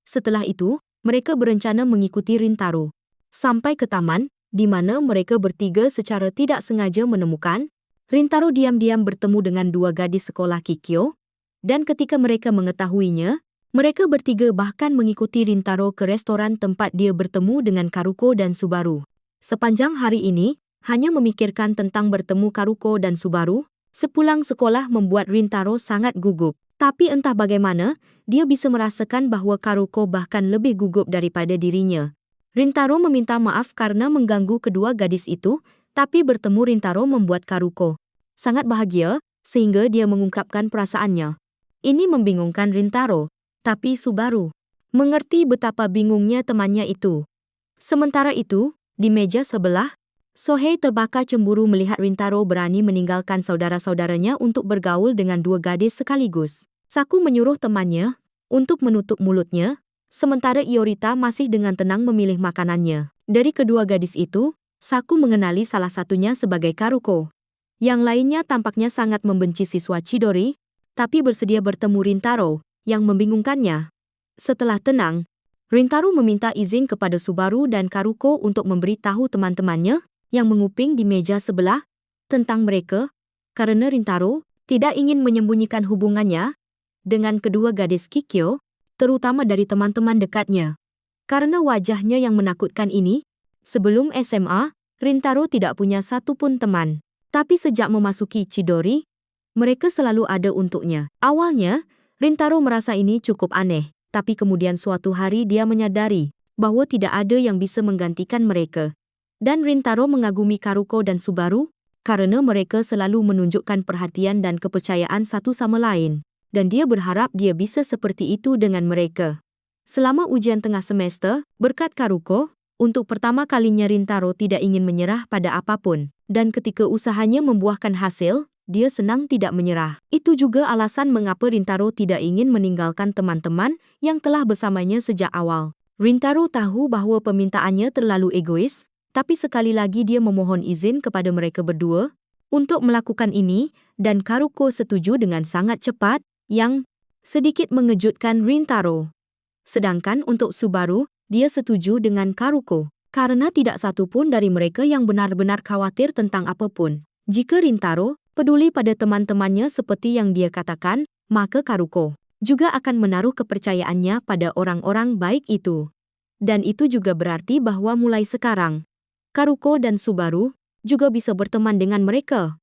Setelah itu, mereka berencana mengikuti Rintaro sampai ke taman, di mana mereka bertiga secara tidak sengaja menemukan Rintaro diam-diam bertemu dengan dua gadis sekolah Kikyo, dan ketika mereka mengetahuinya, mereka bertiga bahkan mengikuti Rintaro ke restoran tempat dia bertemu dengan Karuko dan Subaru. Sepanjang hari ini, hanya memikirkan tentang bertemu Karuko dan Subaru, sepulang sekolah membuat Rintaro sangat gugup. Tapi entah bagaimana, dia bisa merasakan bahwa Karuko bahkan lebih gugup daripada dirinya. Rintaro meminta maaf karena mengganggu kedua gadis itu, tapi bertemu Rintaro membuat Karuko sangat bahagia, sehingga dia mengungkapkan perasaannya. Ini membingungkan Rintaro. Tapi Subaru mengerti betapa bingungnya temannya itu. Sementara itu, di meja sebelah, Sohei terbakar cemburu melihat Rintaro berani meninggalkan saudara-saudaranya untuk bergaul dengan dua gadis sekaligus. Saku menyuruh temannya untuk menutup mulutnya, sementara Iorita masih dengan tenang memilih makanannya. Dari kedua gadis itu, Saku mengenali salah satunya sebagai Karuko. Yang lainnya tampaknya sangat membenci siswa Chidori, tapi bersedia bertemu Rintaro, yang membingungkannya. Setelah tenang, Rintaro meminta izin kepada Subaru dan Karuko untuk memberitahu teman-temannya yang menguping di meja sebelah tentang mereka, karena Rintaro tidak ingin menyembunyikan hubungannya dengan kedua gadis Kikyo, terutama dari teman-teman dekatnya. Karena wajahnya yang menakutkan ini, sebelum SMA, Rintaro tidak punya satupun teman. Tapi sejak memasuki Chidori, mereka selalu ada untuknya. Awalnya, Rintaro merasa ini cukup aneh, tapi kemudian suatu hari dia menyadari bahwa tidak ada yang bisa menggantikan mereka. Dan Rintaro mengagumi Karuko dan Subaru, karena mereka selalu menunjukkan perhatian dan kepercayaan satu sama lain. Dan dia berharap dia bisa seperti itu dengan mereka. Selama ujian tengah semester, berkat Karuko, untuk pertama kalinya Rintaro tidak ingin menyerah pada apapun. Dan ketika usahanya membuahkan hasil, dia senang tidak menyerah. Itu juga alasan mengapa Rintaro tidak ingin meninggalkan teman-teman yang telah bersamanya sejak awal. Rintaro tahu bahwa permintaannya terlalu egois, tapi sekali lagi dia memohon izin kepada mereka berdua untuk melakukan ini, dan Karuko setuju dengan sangat cepat, yang sedikit mengejutkan Rintaro. Sedangkan untuk Subaru, dia setuju dengan Karuko, karena tidak satu pun dari mereka yang benar-benar khawatir tentang apapun. Jika Rintaro peduli pada teman-temannya seperti yang dia katakan, maka Karuko juga akan menaruh kepercayaannya pada orang-orang baik itu. Dan itu juga berarti bahwa mulai sekarang, Karuko dan Subaru juga bisa berteman dengan mereka.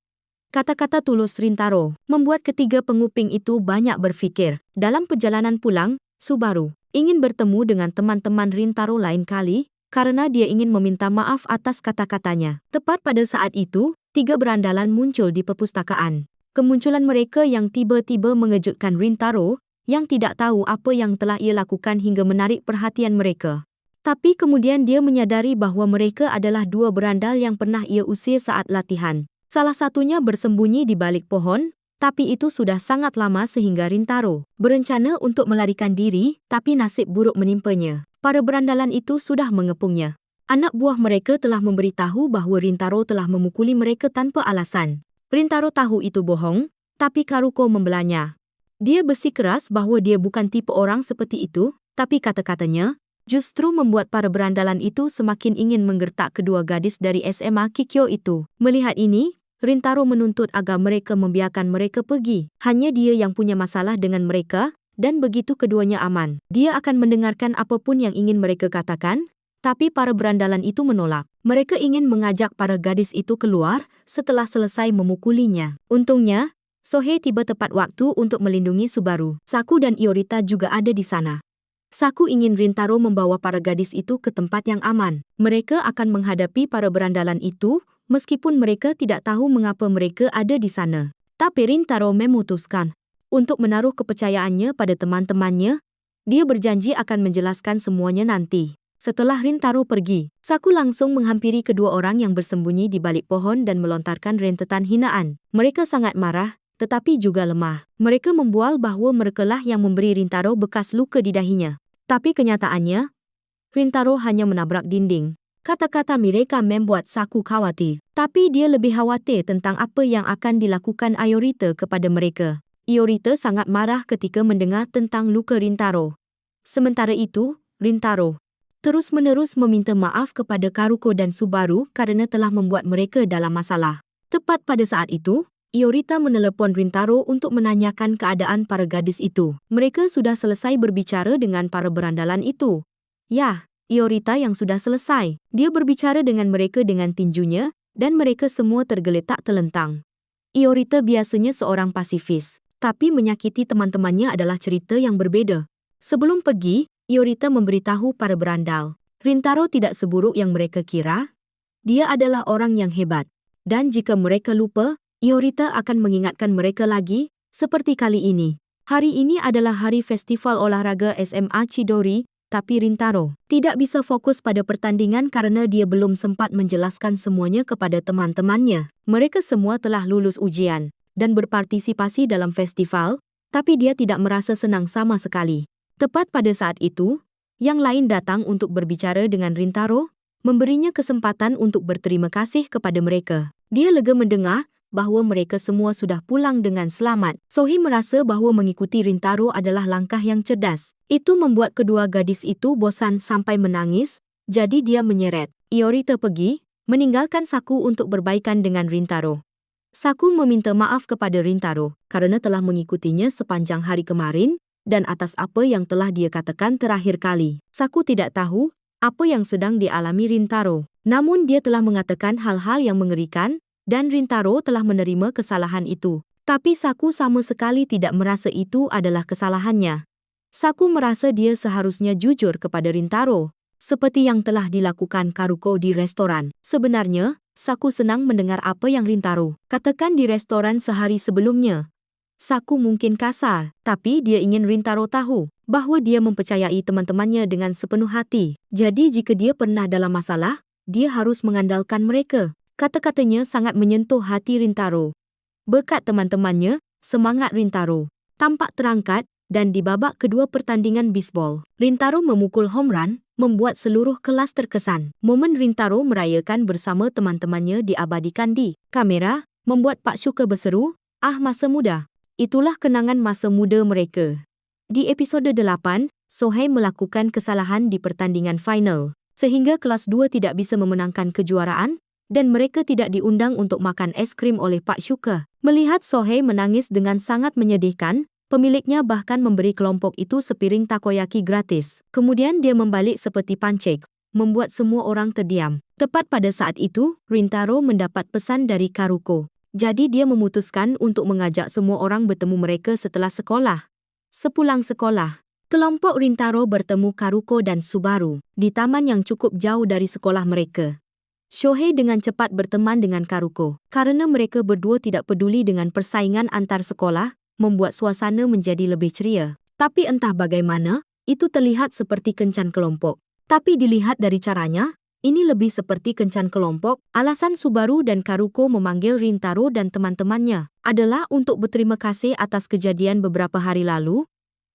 Kata-kata tulus Rintaro membuat ketiga penguping itu banyak berfikir. Dalam perjalanan pulang, Subaru ingin bertemu dengan teman-teman Rintaro lain kali, karena dia ingin meminta maaf atas kata-katanya. Tepat pada saat itu, 3 berandalan muncul di perpustakaan. Kemunculan mereka yang tiba-tiba mengejutkan Rintaro, yang tidak tahu apa yang telah ia lakukan hingga menarik perhatian mereka. Tapi kemudian dia menyadari bahwa mereka adalah 2 berandal yang pernah ia usir saat latihan. Salah satunya bersembunyi di balik pohon, tapi itu sudah sangat lama sehingga Rintaro berencana untuk melarikan diri, tapi nasib buruk menimpanya. Para berandalan itu sudah mengepungnya. Anak buah mereka telah memberitahu bahwa Rintaro telah memukuli mereka tanpa alasan. Rintaro tahu itu bohong, tapi Karuko membelanya. Dia bersikeras bahwa dia bukan tipe orang seperti itu, tapi kata-katanya justru membuat para berandalan itu semakin ingin menggertak kedua gadis dari SMA Kikyo itu. Melihat ini, Rintaro menuntut agar mereka membiarkan mereka pergi. Hanya dia yang punya masalah dengan mereka, dan begitu keduanya aman, dia akan mendengarkan apapun yang ingin mereka katakan, tapi para berandalan itu menolak. Mereka ingin mengajak para gadis itu keluar setelah selesai memukulinya. Untungnya, Sohei tiba tepat waktu untuk melindungi Subaru. Saku dan Iorita juga ada di sana. Saku ingin Rintaro membawa para gadis itu ke tempat yang aman. Mereka akan menghadapi para berandalan itu, meskipun mereka tidak tahu mengapa mereka ada di sana. Tapi Rintaro memutuskan untuk menaruh kepercayaannya pada teman-temannya. Dia berjanji akan menjelaskan semuanya nanti. Setelah Rintaro pergi, Saku langsung menghampiri kedua orang yang bersembunyi di balik pohon dan melontarkan rentetan hinaan. Mereka sangat marah, tetapi juga lemah. Mereka membual bahwa merekalah yang memberi Rintaro bekas luka di dahinya. Tapi kenyataannya, Rintaro hanya menabrak dinding. Kata-kata mereka membuat Saku khawatir. Tapi dia lebih khawatir tentang apa yang akan dilakukan Iorita kepada mereka. Iorita sangat marah ketika mendengar tentang luka Rintaro. Sementara itu, Rintaro terus-menerus meminta maaf kepada Karuko dan Subaru karena telah membuat mereka dalam masalah. Tepat pada saat itu, Iorita menelepon Rintaro untuk menanyakan keadaan para gadis itu. Mereka sudah selesai berbicara dengan para berandalan itu. Yah, Iorita yang sudah selesai. Dia berbicara dengan mereka dengan tinjunya, dan mereka semua tergeletak telentang. Iorita biasanya seorang pasifis, tapi menyakiti teman-temannya adalah cerita yang berbeda. Sebelum pergi, Iorita memberitahu para berandal, Rintaro tidak seburuk yang mereka kira. Dia adalah orang yang hebat. Dan jika mereka lupa, Iorita akan mengingatkan mereka lagi, seperti kali ini. Hari ini adalah hari festival olahraga SMA Chidori, tapi Rintaro tidak bisa fokus pada pertandingan karena dia belum sempat menjelaskan semuanya kepada teman-temannya. Mereka semua telah lulus ujian dan berpartisipasi dalam festival, tapi dia tidak merasa senang sama sekali. Tepat pada saat itu, yang lain datang untuk berbicara dengan Rintaro, memberinya kesempatan untuk berterima kasih kepada mereka. Dia lega mendengar bahwa mereka semua sudah pulang dengan selamat. Sohei merasa bahwa mengikuti Rintaro adalah langkah yang cerdas. Itu membuat kedua gadis itu bosan sampai menangis, jadi dia menyeret Iorita pergi, meninggalkan Saku untuk berbaikan dengan Rintaro. Saku meminta maaf kepada Rintaro karena telah mengikutinya sepanjang hari kemarin, dan atas apa yang telah dia katakan terakhir kali. Saku tidak tahu apa yang sedang dialami Rintaro. Namun dia telah mengatakan hal-hal yang mengerikan dan Rintaro telah menerima kesalahan itu. Tapi Saku sama sekali tidak merasa itu adalah kesalahannya. Saku merasa dia seharusnya jujur kepada Rintaro, seperti yang telah dilakukan Karuko di restoran. Sebenarnya, Saku senang mendengar apa yang Rintaro katakan di restoran sehari sebelumnya. Saku mungkin kasar, tapi dia ingin Rintaro tahu bahwa dia mempercayai teman-temannya dengan sepenuh hati. Jadi jika dia pernah dalam masalah, dia harus mengandalkan mereka. Kata-katanya sangat menyentuh hati Rintaro. Berkat teman-temannya, semangat Rintaro tampak terangkat dan di babak kedua pertandingan bisbol, Rintaro memukul home run, membuat seluruh kelas terkesan. Momen Rintaro merayakan bersama teman-temannya diabadikan di kamera, membuat Pak Syuka berseru, "Ah masa muda." Itulah kenangan masa muda mereka. Di episode 8, Sohei melakukan kesalahan di pertandingan final, sehingga kelas 2 tidak bisa memenangkan kejuaraan, dan mereka tidak diundang untuk makan es krim oleh Pak Syuka. Melihat Sohei menangis dengan sangat menyedihkan, pemiliknya bahkan memberi kelompok itu sepiring takoyaki gratis. Kemudian dia membalik seperti pancake, membuat semua orang terdiam. Tepat pada saat itu, Rintaro mendapat pesan dari Karuko. Jadi dia memutuskan untuk mengajak semua orang bertemu mereka setelah sekolah. Sepulang sekolah, kelompok Rintaro bertemu Karuko dan Subaru di taman yang cukup jauh dari sekolah mereka. Shohei dengan cepat berteman dengan Karuko karena mereka berdua tidak peduli dengan persaingan antar sekolah, membuat suasana menjadi lebih ceria. Tapi entah bagaimana, itu terlihat seperti kencan kelompok. Tapi dilihat dari caranya, ini lebih seperti kencan kelompok. Alasan Subaru dan Karuko memanggil Rintaro dan teman-temannya adalah untuk berterima kasih atas kejadian beberapa hari lalu,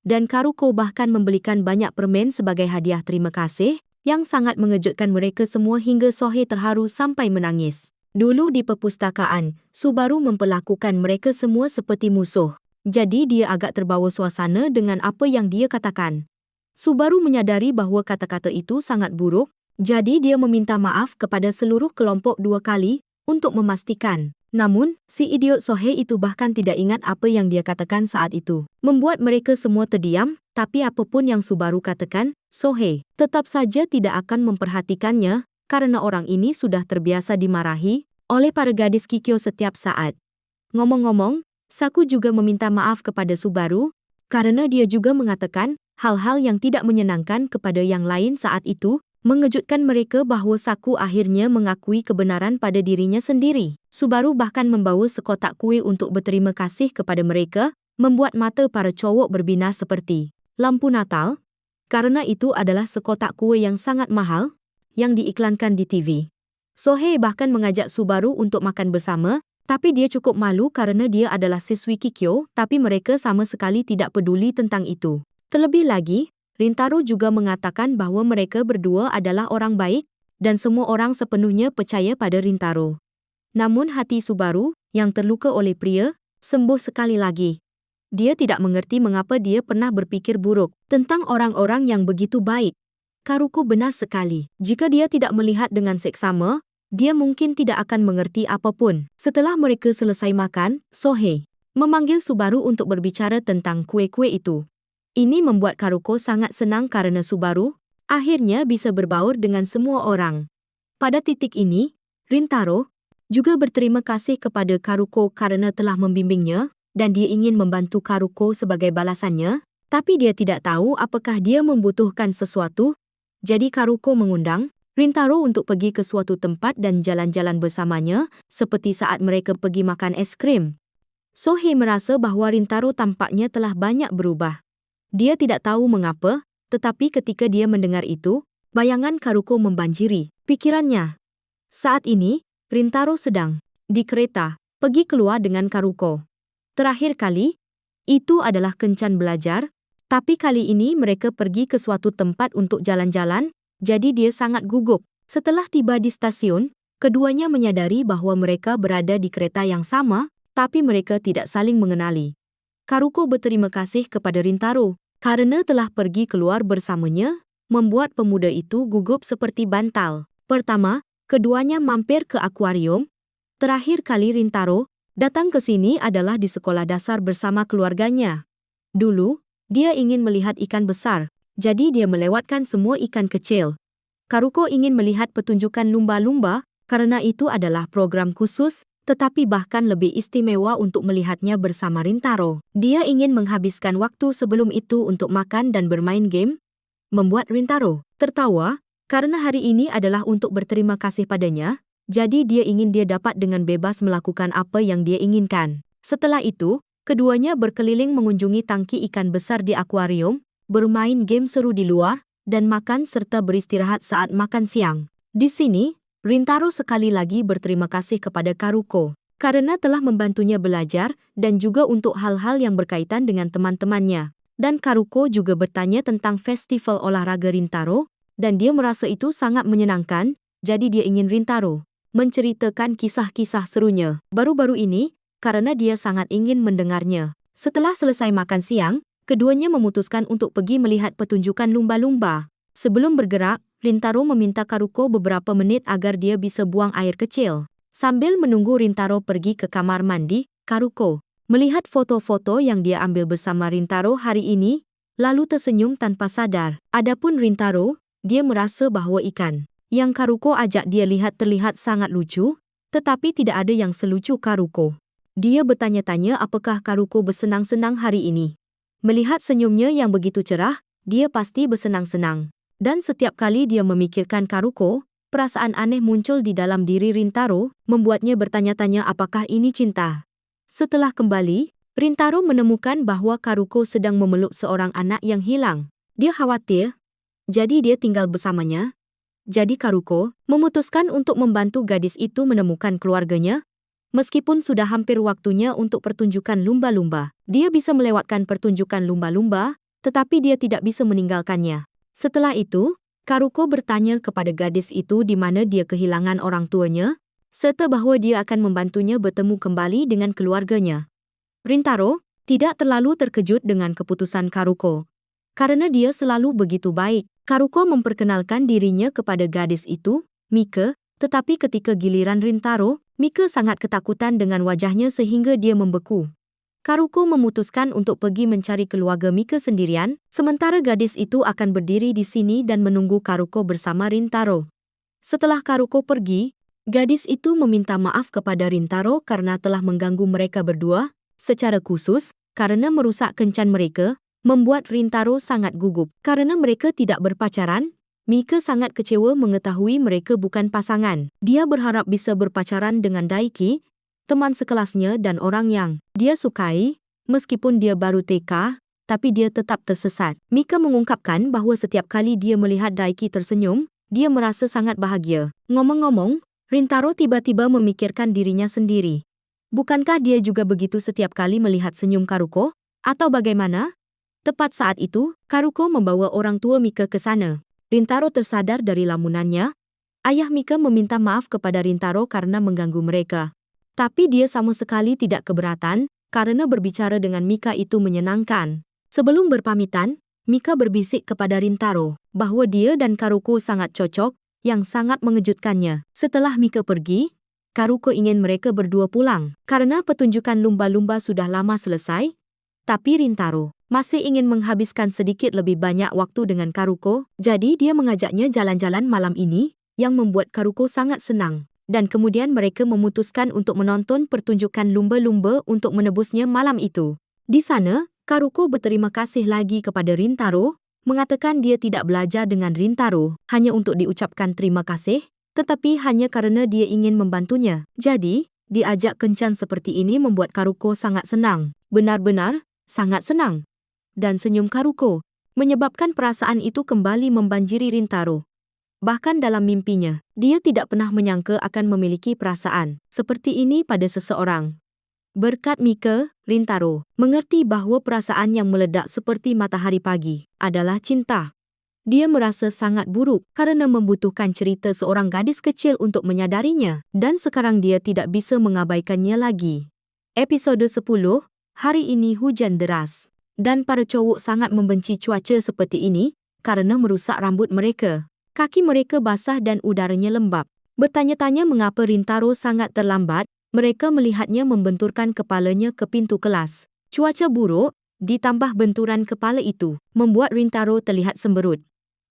dan Karuko bahkan membelikan banyak permen sebagai hadiah terima kasih, yang sangat mengejutkan mereka semua hingga Sohei terharu sampai menangis. Dulu di perpustakaan, Subaru memperlakukan mereka semua seperti musuh. Jadi dia agak terbawa suasana dengan apa yang dia katakan. Subaru menyadari bahawa kata-kata itu sangat buruk, jadi dia meminta maaf kepada seluruh kelompok 2 kali untuk memastikan. Namun, si idiot Sohei itu bahkan tidak ingat apa yang dia katakan saat itu. Membuat mereka semua terdiam, tapi apapun yang Subaru katakan, Sohei tetap saja tidak akan memperhatikannya karena orang ini sudah terbiasa dimarahi oleh para gadis Kikyo setiap saat. Ngomong-ngomong, Saku juga meminta maaf kepada Subaru karena dia juga mengatakan hal-hal yang tidak menyenangkan kepada yang lain saat itu, mengejutkan mereka bahawa Saku akhirnya mengakui kebenaran pada dirinya sendiri. Subaru bahkan membawa sekotak kue untuk berterima kasih kepada mereka, membuat mata para cowok berbinar seperti lampu Natal, karena itu adalah sekotak kue yang sangat mahal yang diiklankan di TV. Sohei bahkan mengajak Subaru untuk makan bersama, tapi dia cukup malu karena dia adalah siswi Kikyo, tapi mereka sama sekali tidak peduli tentang itu. Terlebih lagi, Rintaro juga mengatakan bahawa mereka berdua adalah orang baik dan semua orang sepenuhnya percaya pada Rintaro. Namun hati Subaru, yang terluka oleh pria, sembuh sekali lagi. Dia tidak mengerti mengapa dia pernah berpikir buruk tentang orang-orang yang begitu baik. Karuko benar sekali. Jika dia tidak melihat dengan seksama, dia mungkin tidak akan mengerti apapun. Setelah mereka selesai makan, Sohei memanggil Subaru untuk berbicara tentang kue-kue itu. Ini membuat Karuko sangat senang karena Subaru akhirnya bisa berbaur dengan semua orang. Pada titik ini, Rintaro juga berterima kasih kepada Karuko karena telah membimbingnya dan dia ingin membantu Karuko sebagai balasannya, tapi dia tidak tahu apakah dia membutuhkan sesuatu. Jadi Karuko mengundang Rintaro untuk pergi ke suatu tempat dan jalan-jalan bersamanya, seperti saat mereka pergi makan es krim. Sohei merasa bahawa Rintaro tampaknya telah banyak berubah. Dia tidak tahu mengapa, tetapi ketika dia mendengar itu, bayangan Karuko membanjiri pikirannya. Saat ini, Rintaro sedang di kereta, pergi keluar dengan Karuko. Terakhir kali, itu adalah kencan belajar, tapi kali ini mereka pergi ke suatu tempat untuk jalan-jalan, jadi dia sangat gugup. Setelah tiba di stasiun, keduanya menyadari bahawa mereka berada di kereta yang sama, tapi mereka tidak saling mengenali. Karuko berterima kasih kepada Rintaro karena telah pergi keluar bersamanya, membuat pemuda itu gugup seperti bantal. Pertama, keduanya mampir ke akuarium. Terakhir kali Rintaro datang ke sini adalah di sekolah dasar bersama keluarganya. Dulu, Dia ingin melihat ikan besar, jadi dia melewatkan semua ikan kecil. Karuko ingin melihat pertunjukan lumba-lumba, karena itu adalah program khusus, tetapi bahkan lebih istimewa untuk melihatnya bersama Rintaro. Dia ingin menghabiskan waktu sebelum itu untuk makan dan bermain game, membuat Rintaro tertawa, karena hari ini adalah untuk berterima kasih padanya, jadi dia ingin dia dapat dengan bebas melakukan apa yang dia inginkan. Setelah itu, keduanya berkeliling mengunjungi tangki ikan besar di akuarium, bermain game seru di luar, dan makan serta beristirahat saat makan siang. Di sini, Rintaro sekali lagi berterima kasih kepada Karuko karena telah membantunya belajar dan juga untuk hal-hal yang berkaitan dengan teman-temannya. Dan Karuko juga bertanya tentang festival olahraga Rintaro, dan dia merasa itu sangat menyenangkan, jadi dia ingin Rintaro menceritakan kisah-kisah serunya baru-baru ini, karena dia sangat ingin mendengarnya. Setelah selesai makan siang, keduanya memutuskan untuk pergi melihat pertunjukan lumba-lumba. Sebelum bergerak, Rintaro meminta Karuko beberapa menit agar dia bisa buang air kecil. Sambil menunggu Rintaro pergi ke kamar mandi, Karuko melihat foto-foto yang dia ambil bersama Rintaro hari ini, lalu tersenyum tanpa sadar. Adapun Rintaro, dia merasa bahwa ikan yang Karuko ajak dia lihat terlihat sangat lucu, tetapi tidak ada yang selucu Karuko. Dia bertanya-tanya apakah Karuko bersenang-senang hari ini. Melihat senyumnya yang begitu cerah, dia pasti bersenang-senang. Dan setiap kali dia memikirkan Karuko, perasaan aneh muncul di dalam diri Rintaro, membuatnya bertanya-tanya apakah ini cinta. Setelah kembali, Rintaro menemukan bahwa Karuko sedang memeluk seorang anak yang hilang. Dia khawatir, jadi dia tinggal bersamanya. Jadi Karuko memutuskan untuk membantu gadis itu menemukan keluarganya. Meskipun sudah hampir waktunya untuk pertunjukan lumba-lumba, dia bisa melewatkan pertunjukan lumba-lumba, tetapi dia tidak bisa meninggalkannya. Setelah itu, Karuko bertanya kepada gadis itu di mana dia kehilangan orang tuanya, serta bahwa dia akan membantunya bertemu kembali dengan keluarganya. Rintaro tidak terlalu terkejut dengan keputusan Karuko, karena dia selalu begitu baik. Karuko memperkenalkan dirinya kepada gadis itu, Mika, tetapi ketika giliran Rintaro, Mika sangat ketakutan dengan wajahnya sehingga dia membeku. Karuko memutuskan untuk pergi mencari keluarga Mika sendirian, sementara gadis itu akan berdiri di sini dan menunggu Karuko bersama Rintaro. Setelah Karuko pergi, gadis itu meminta maaf kepada Rintaro karena telah mengganggu mereka berdua, secara khusus, karena merusak kencan mereka, membuat Rintaro sangat gugup. Karena mereka tidak berpacaran, Mika sangat kecewa mengetahui mereka bukan pasangan. Dia berharap bisa berpacaran dengan Daiki, teman sekelasnya dan orang yang dia sukai, meskipun dia baru TK, tapi dia tetap tersesat. Mika mengungkapkan bahwa setiap kali dia melihat Daiki tersenyum, dia merasa sangat bahagia. Ngomong-ngomong, Rintaro tiba-tiba memikirkan dirinya sendiri. Bukankah dia juga begitu setiap kali melihat senyum Karuko? Atau bagaimana? Tepat saat itu, Karuko membawa orang tua Mika ke sana. Rintaro tersadar dari lamunannya. Ayah Mika meminta maaf kepada Rintaro karena mengganggu mereka. Tapi dia sama sekali tidak keberatan, karena berbicara dengan Mika itu menyenangkan. Sebelum berpamitan, Mika berbisik kepada Rintaro bahwa dia dan Karuko sangat cocok, yang sangat mengejutkannya. Setelah Mika pergi, Karuko ingin mereka berdua pulang, karena pertunjukan lumba-lumba sudah lama selesai. Tapi Rintaro masih ingin menghabiskan sedikit lebih banyak waktu dengan Karuko, jadi dia mengajaknya jalan-jalan malam ini, yang membuat Karuko sangat senang. Dan kemudian mereka memutuskan untuk menonton pertunjukan lumba-lumba untuk menebusnya malam itu. Di sana, Karuko berterima kasih lagi kepada Rintaro, mengatakan dia tidak belajar dengan Rintaro hanya untuk diucapkan terima kasih, tetapi hanya karena dia ingin membantunya. Jadi, diajak kencan seperti ini membuat Karuko sangat senang. Benar-benar sangat senang. Dan senyum Karuko menyebabkan perasaan itu kembali membanjiri Rintaro. Bahkan dalam mimpinya, dia tidak pernah menyangka akan memiliki perasaan seperti ini pada seseorang. Berkat Mika, Rintaro mengerti bahwa perasaan yang meledak seperti matahari pagi adalah cinta. Dia merasa sangat buruk karena membutuhkan cerita seorang gadis kecil untuk menyadarinya, dan sekarang dia tidak bisa mengabaikannya lagi. Episode 10, hari ini hujan deras. Dan para cowok sangat membenci cuaca seperti ini karena merusak rambut mereka. Kaki mereka basah dan udaranya lembab. Bertanya-tanya mengapa Rintaro sangat terlambat, mereka melihatnya membenturkan kepalanya ke pintu kelas. Cuaca buruk, ditambah benturan kepala itu, membuat Rintaro terlihat semberut.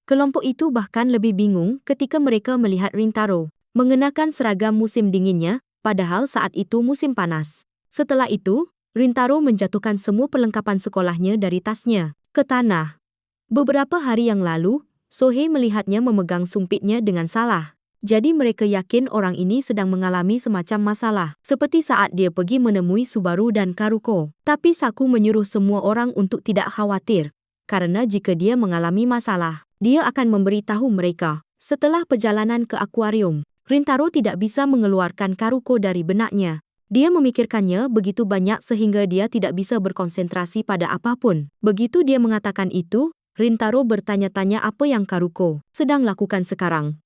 Kelompok itu bahkan lebih bingung ketika mereka melihat Rintaro mengenakan seragam musim dinginnya, padahal saat itu musim panas. Setelah itu, Rintaro menjatuhkan semua perlengkapan sekolahnya dari tasnya ke tanah. Beberapa hari yang lalu, Sohei melihatnya memegang sumpitnya dengan salah. Jadi mereka yakin orang ini sedang mengalami semacam masalah, seperti saat dia pergi menemui Subaru dan Karuko. Tapi Saku menyuruh semua orang untuk tidak khawatir, karena jika dia mengalami masalah, dia akan memberitahu mereka. Setelah perjalanan ke akuarium, Rintaro tidak bisa mengeluarkan Karuko dari benaknya. Dia memikirkannya begitu banyak sehingga dia tidak bisa berkonsentrasi pada apapun. Begitu dia mengatakan itu, Rintaro bertanya-tanya apa yang Karuko sedang lakukan sekarang.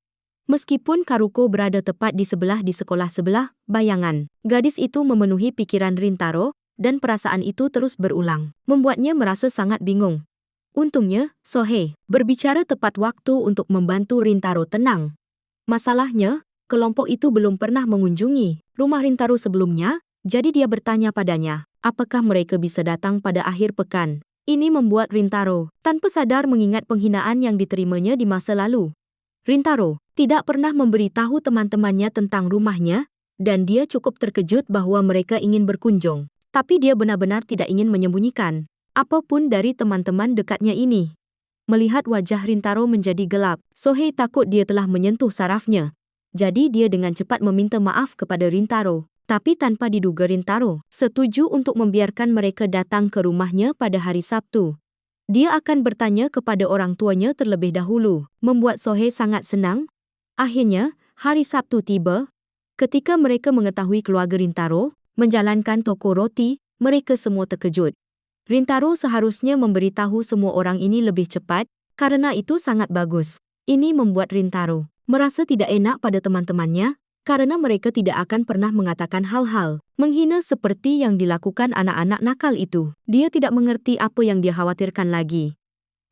Meskipun Karuko berada tepat di sekolah sebelah, bayangan gadis itu memenuhi pikiran Rintaro, dan perasaan itu terus berulang, membuatnya merasa sangat bingung. Untungnya, Sohei berbicara tepat waktu untuk membantu Rintaro tenang. Masalahnya, kelompok itu belum pernah mengunjungi rumah Rintaro sebelumnya, jadi dia bertanya padanya, apakah mereka bisa datang pada akhir pekan. Ini membuat Rintaro tanpa sadar mengingat penghinaan yang diterimanya di masa lalu. Rintaro tidak pernah memberitahu teman-temannya tentang rumahnya, dan dia cukup terkejut bahwa mereka ingin berkunjung. Tapi dia benar-benar tidak ingin menyembunyikan apapun dari teman-teman dekatnya ini. Melihat wajah Rintaro menjadi gelap, Sohei takut dia telah menyentuh sarafnya. Jadi dia dengan cepat meminta maaf kepada Rintaro. Tapi tanpa diduga Rintaro setuju untuk membiarkan mereka datang ke rumahnya pada hari Sabtu. Dia akan bertanya kepada orang tuanya terlebih dahulu, membuat Sohei sangat senang. Akhirnya, hari Sabtu tiba. Ketika mereka mengetahui keluarga Rintaro menjalankan toko roti, mereka semua terkejut. Rintaro seharusnya memberitahu semua orang ini lebih cepat, karena itu sangat bagus. Ini membuat Rintaro merasa tidak enak pada teman-temannya, karena mereka tidak akan pernah mengatakan hal-hal menghina seperti yang dilakukan anak-anak nakal itu. Dia tidak mengerti apa yang dia khawatirkan lagi.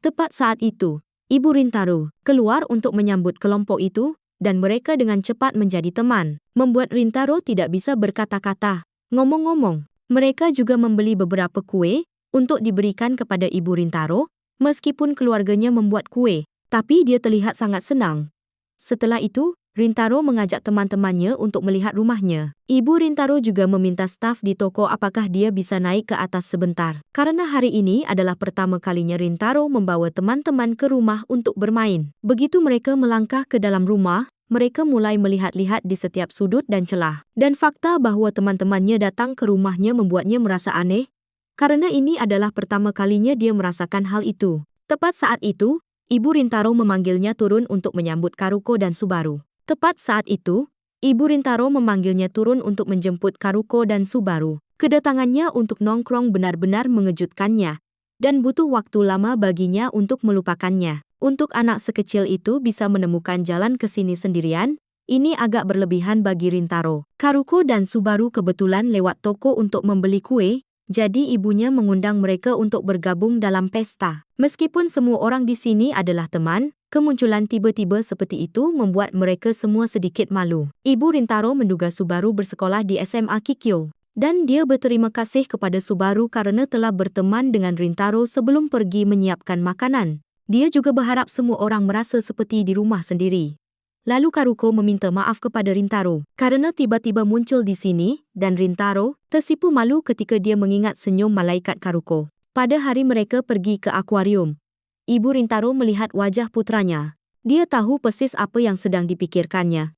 Tepat saat itu, Ibu Rintaro keluar untuk menyambut kelompok itu, dan mereka dengan cepat menjadi teman, membuat Rintaro tidak bisa berkata-kata. Ngomong-ngomong, mereka juga membeli beberapa kue untuk diberikan kepada Ibu Rintaro, meskipun keluarganya membuat kue, tapi dia terlihat sangat senang. Setelah itu, Rintaro mengajak teman-temannya untuk melihat rumahnya. Ibu Rintaro juga meminta staf di toko apakah dia bisa naik ke atas sebentar. Karena hari ini adalah pertama kalinya Rintaro membawa teman-teman ke rumah untuk bermain. Begitu mereka melangkah ke dalam rumah, mereka mulai melihat-lihat di setiap sudut dan celah. Dan fakta bahwa teman-temannya datang ke rumahnya membuatnya merasa aneh. Karena ini adalah pertama kalinya dia merasakan hal itu. Tepat saat itu, Ibu Rintaro memanggilnya turun untuk menyambut Karuko dan Subaru. Tepat saat itu, Ibu Rintaro memanggilnya turun untuk menjemput Karuko dan Subaru. Kedatangannya untuk nongkrong benar-benar mengejutkannya, dan butuh waktu lama baginya untuk melupakannya. Untuk anak sekecil itu bisa menemukan jalan ke sini sendirian, ini agak berlebihan bagi Rintaro. Karuko dan Subaru kebetulan lewat toko untuk membeli kue, jadi ibunya mengundang mereka untuk bergabung dalam pesta. Meskipun semua orang di sini adalah teman, kemunculan tiba-tiba seperti itu membuat mereka semua sedikit malu. Ibu Rintaro menduga Subaru bersekolah di SMA Kikyo, dan dia berterima kasih kepada Subaru karena telah berteman dengan Rintaro sebelum pergi menyiapkan makanan. Dia juga berharap semua orang merasa seperti di rumah sendiri. Lalu Karuko meminta maaf kepada Rintaro karena tiba-tiba muncul di sini, dan Rintaro tersipu malu ketika dia mengingat senyum malaikat Karuko. Pada hari mereka pergi ke akuarium, Ibu Rintaro melihat wajah putranya. Dia tahu persis apa yang sedang dipikirkannya.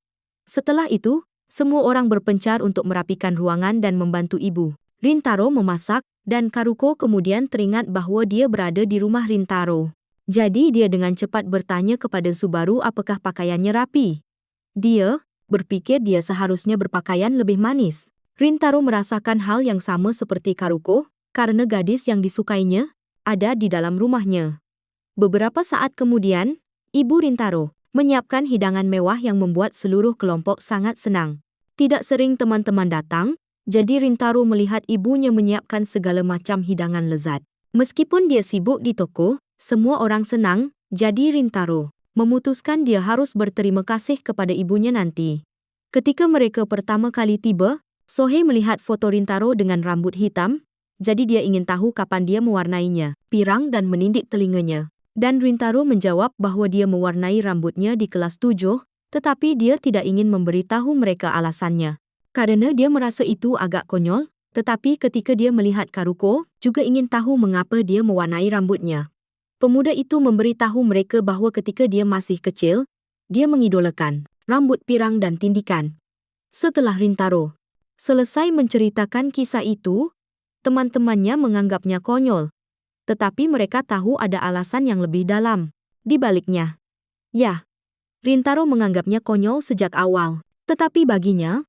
Setelah itu, semua orang berpencar untuk merapikan ruangan dan membantu ibu. Rintaro memasak, dan Karuko kemudian teringat bahwa dia berada di rumah Rintaro. Jadi dia dengan cepat bertanya kepada Subaru apakah pakaiannya rapi. Dia berpikir dia seharusnya berpakaian lebih manis. Rintaro merasakan hal yang sama seperti Karuko, karena gadis yang disukainya ada di dalam rumahnya. Beberapa saat kemudian, Ibu Rintaro menyiapkan hidangan mewah yang membuat seluruh kelompok sangat senang. Tidak sering teman-teman datang, jadi Rintaro melihat ibunya menyiapkan segala macam hidangan lezat. Meskipun dia sibuk di toko, semua orang senang, jadi Rintaro memutuskan dia harus berterima kasih kepada ibunya nanti. Ketika mereka pertama kali tiba, Sohei melihat foto Rintaro dengan rambut hitam, jadi dia ingin tahu kapan dia mewarnainya, pirang dan menindik telinganya. Dan Rintaro menjawab bahwa dia mewarnai rambutnya di kelas 7, tetapi dia tidak ingin memberitahu mereka alasannya. Karena dia merasa itu agak konyol, tetapi ketika dia melihat Karuko, juga ingin tahu mengapa dia mewarnai rambutnya. Pemuda itu memberitahu mereka bahwa ketika dia masih kecil, dia mengidolakan rambut pirang dan tindikan. Setelah Rintaro selesai menceritakan kisah itu, teman-temannya menganggapnya konyol. Tetapi mereka tahu ada alasan yang lebih dalam di baliknya. Ya, Rintaro menganggapnya konyol sejak awal. Tetapi baginya,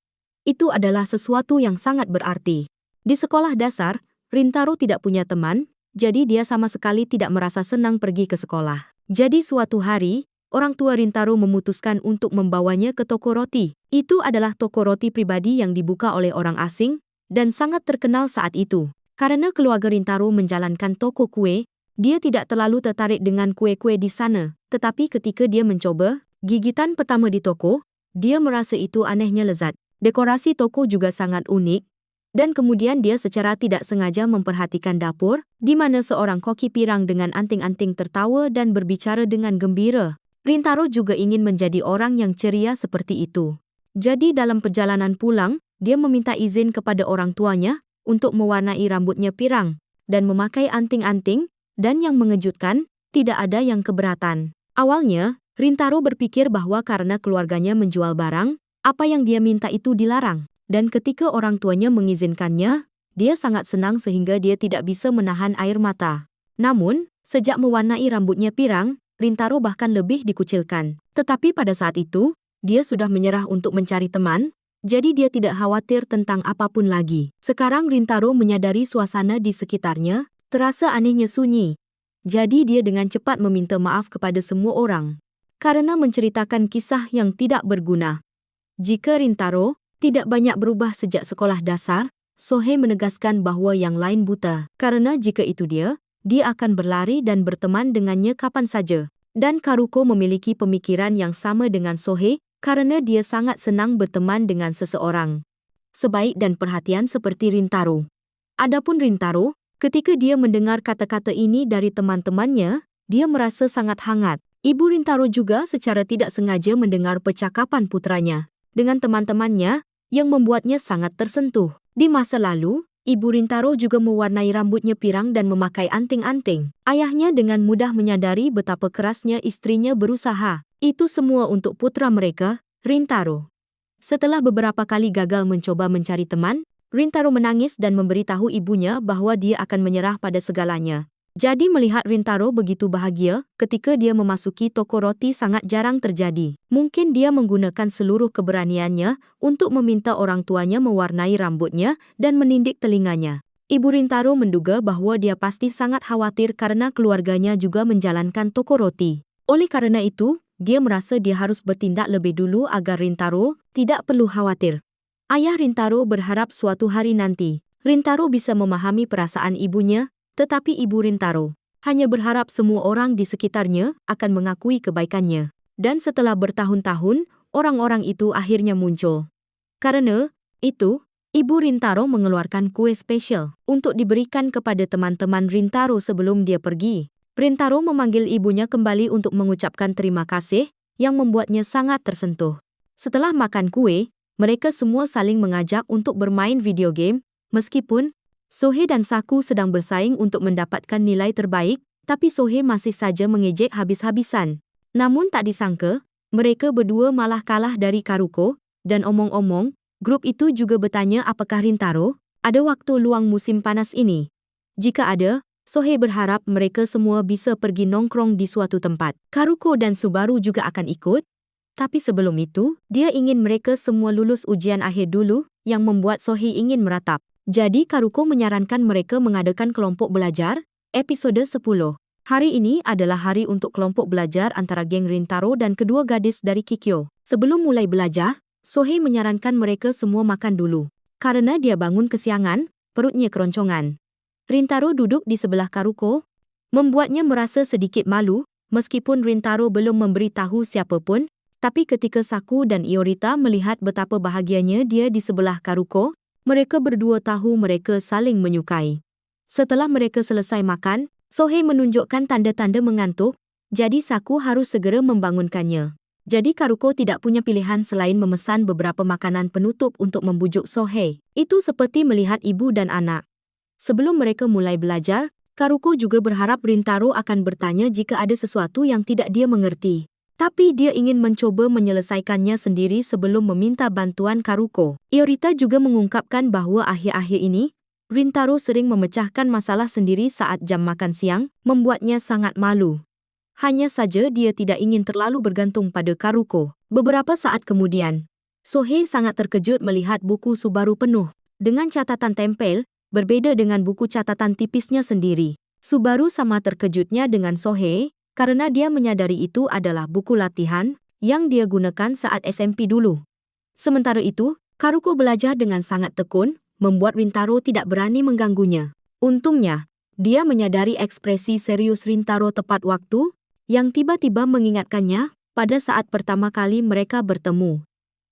itu adalah sesuatu yang sangat berarti. Di sekolah dasar, Rintaro tidak punya teman, jadi dia sama sekali tidak merasa senang pergi ke sekolah. Jadi suatu hari, orang tua Rintaro memutuskan untuk membawanya ke toko roti. Itu adalah toko roti pribadi yang dibuka oleh orang asing dan sangat terkenal saat itu. Karena keluarga Rintaro menjalankan toko kue, dia tidak terlalu tertarik dengan kue-kue di sana. Tetapi ketika dia mencoba gigitan pertama di toko, dia merasa itu anehnya lezat. Dekorasi toko juga sangat unik. Dan kemudian dia secara tidak sengaja memperhatikan dapur, di mana seorang koki pirang dengan anting-anting tertawa dan berbicara dengan gembira. Rintaro juga ingin menjadi orang yang ceria seperti itu. Jadi dalam perjalanan pulang, dia meminta izin kepada orang tuanya untuk mewarnai rambutnya pirang dan memakai anting-anting, dan yang mengejutkan, tidak ada yang keberatan. Awalnya, Rintaro berpikir bahwa karena keluarganya menjual barang, apa yang dia minta itu dilarang. Dan ketika orang tuanya mengizinkannya, dia sangat senang sehingga dia tidak bisa menahan air mata. Namun, sejak mewarnai rambutnya pirang, Rintaro bahkan lebih dikucilkan. Tetapi pada saat itu, dia sudah menyerah untuk mencari teman, jadi dia tidak khawatir tentang apapun lagi. Sekarang Rintaro menyadari suasana di sekitarnya, terasa anehnya sunyi. Jadi dia dengan cepat meminta maaf kepada semua orang, karena menceritakan kisah yang tidak berguna. Jika Rintaro tidak banyak berubah sejak sekolah dasar, Sohei menegaskan bahwa yang lain buta. Karena jika itu dia akan berlari dan berteman dengannya kapan saja. Dan Karuko memiliki pemikiran yang sama dengan Sohei, karena dia sangat senang berteman dengan seseorang sebaik dan perhatian seperti Rintaro. Adapun Rintaro, ketika dia mendengar kata-kata ini dari teman-temannya, dia merasa sangat hangat. Ibu Rintaro juga secara tidak sengaja mendengar percakapan putranya dengan teman-temannya, yang membuatnya sangat tersentuh. Di masa lalu, Ibu Rintaro juga mewarnai rambutnya pirang dan memakai anting-anting. Ayahnya dengan mudah menyadari betapa kerasnya istrinya berusaha. Itu semua untuk putra mereka, Rintaro. Setelah beberapa kali gagal mencoba mencari teman, Rintaro menangis dan memberitahu ibunya bahwa dia akan menyerah pada segalanya. Jadi melihat Rintaro begitu bahagia ketika dia memasuki toko roti sangat jarang terjadi. Mungkin dia menggunakan seluruh keberaniannya untuk meminta orang tuanya mewarnai rambutnya dan menindik telinganya. Ibu Rintaro menduga bahwa dia pasti sangat khawatir karena keluarganya juga menjalankan toko roti. Oleh karena itu, dia merasa dia harus bertindak lebih dulu agar Rintaro tidak perlu khawatir. Ayah Rintaro berharap suatu hari nanti, Rintaro bisa memahami perasaan ibunya, tetapi Ibu Rintaro hanya berharap semua orang di sekitarnya akan mengakui kebaikannya. Dan setelah bertahun-tahun, orang-orang itu akhirnya muncul. Karena itu, Ibu Rintaro mengeluarkan kue spesial untuk diberikan kepada teman-teman Rintaro sebelum dia pergi. Rintaro memanggil ibunya kembali untuk mengucapkan terima kasih, yang membuatnya sangat tersentuh. Setelah makan kue, mereka semua saling mengajak untuk bermain video game, meskipun Sohei dan Saku sedang bersaing untuk mendapatkan nilai terbaik, tapi Sohei masih saja mengejek habis-habisan. Namun tak disangka, mereka berdua malah kalah dari Karuko, dan omong-omong, grup itu juga bertanya apakah Rintaro ada waktu luang musim panas ini. Jika ada, Sohei berharap mereka semua bisa pergi nongkrong di suatu tempat. Karuko dan Subaru juga akan ikut, tapi sebelum itu, dia ingin mereka semua lulus ujian akhir dulu, yang membuat Sohei ingin meratap. Jadi Karuko menyarankan mereka mengadakan kelompok belajar, episode 10. Hari ini adalah hari untuk kelompok belajar antara geng Rintaro dan kedua gadis dari Kikyo. Sebelum mulai belajar, Sohei menyarankan mereka semua makan dulu. Karena dia bangun kesiangan, perutnya keroncongan. Rintaro duduk di sebelah Karuko, membuatnya merasa sedikit malu, meskipun Rintaro belum memberitahu siapapun, tapi ketika Saku dan Iorita melihat betapa bahagianya dia di sebelah Karuko, mereka berdua tahu mereka saling menyukai. Setelah mereka selesai makan, Sohei menunjukkan tanda-tanda mengantuk, jadi Saku harus segera membangunkannya. Jadi Karuko tidak punya pilihan selain memesan beberapa makanan penutup untuk membujuk Sohei. Itu seperti melihat ibu dan anak. Sebelum mereka mulai belajar, Karuko juga berharap Rintaro akan bertanya jika ada sesuatu yang tidak dia mengerti. Tapi dia ingin mencoba menyelesaikannya sendiri sebelum meminta bantuan Karuko. Iorita juga mengungkapkan bahwa akhir-akhir ini, Rintaro sering memecahkan masalah sendiri saat jam makan siang, membuatnya sangat malu. Hanya saja dia tidak ingin terlalu bergantung pada Karuko. Beberapa saat kemudian, Sohei sangat terkejut melihat buku Subaru penuh dengan catatan tempel, berbeda dengan buku catatan tipisnya sendiri. Subaru sama terkejutnya dengan Sohei, karena dia menyadari itu adalah buku latihan yang dia gunakan saat SMP dulu. Sementara itu, Karuko belajar dengan sangat tekun, membuat Rintaro tidak berani mengganggunya. Untungnya, dia menyadari ekspresi serius Rintaro tepat waktu, yang tiba-tiba mengingatkannya pada saat pertama kali mereka bertemu.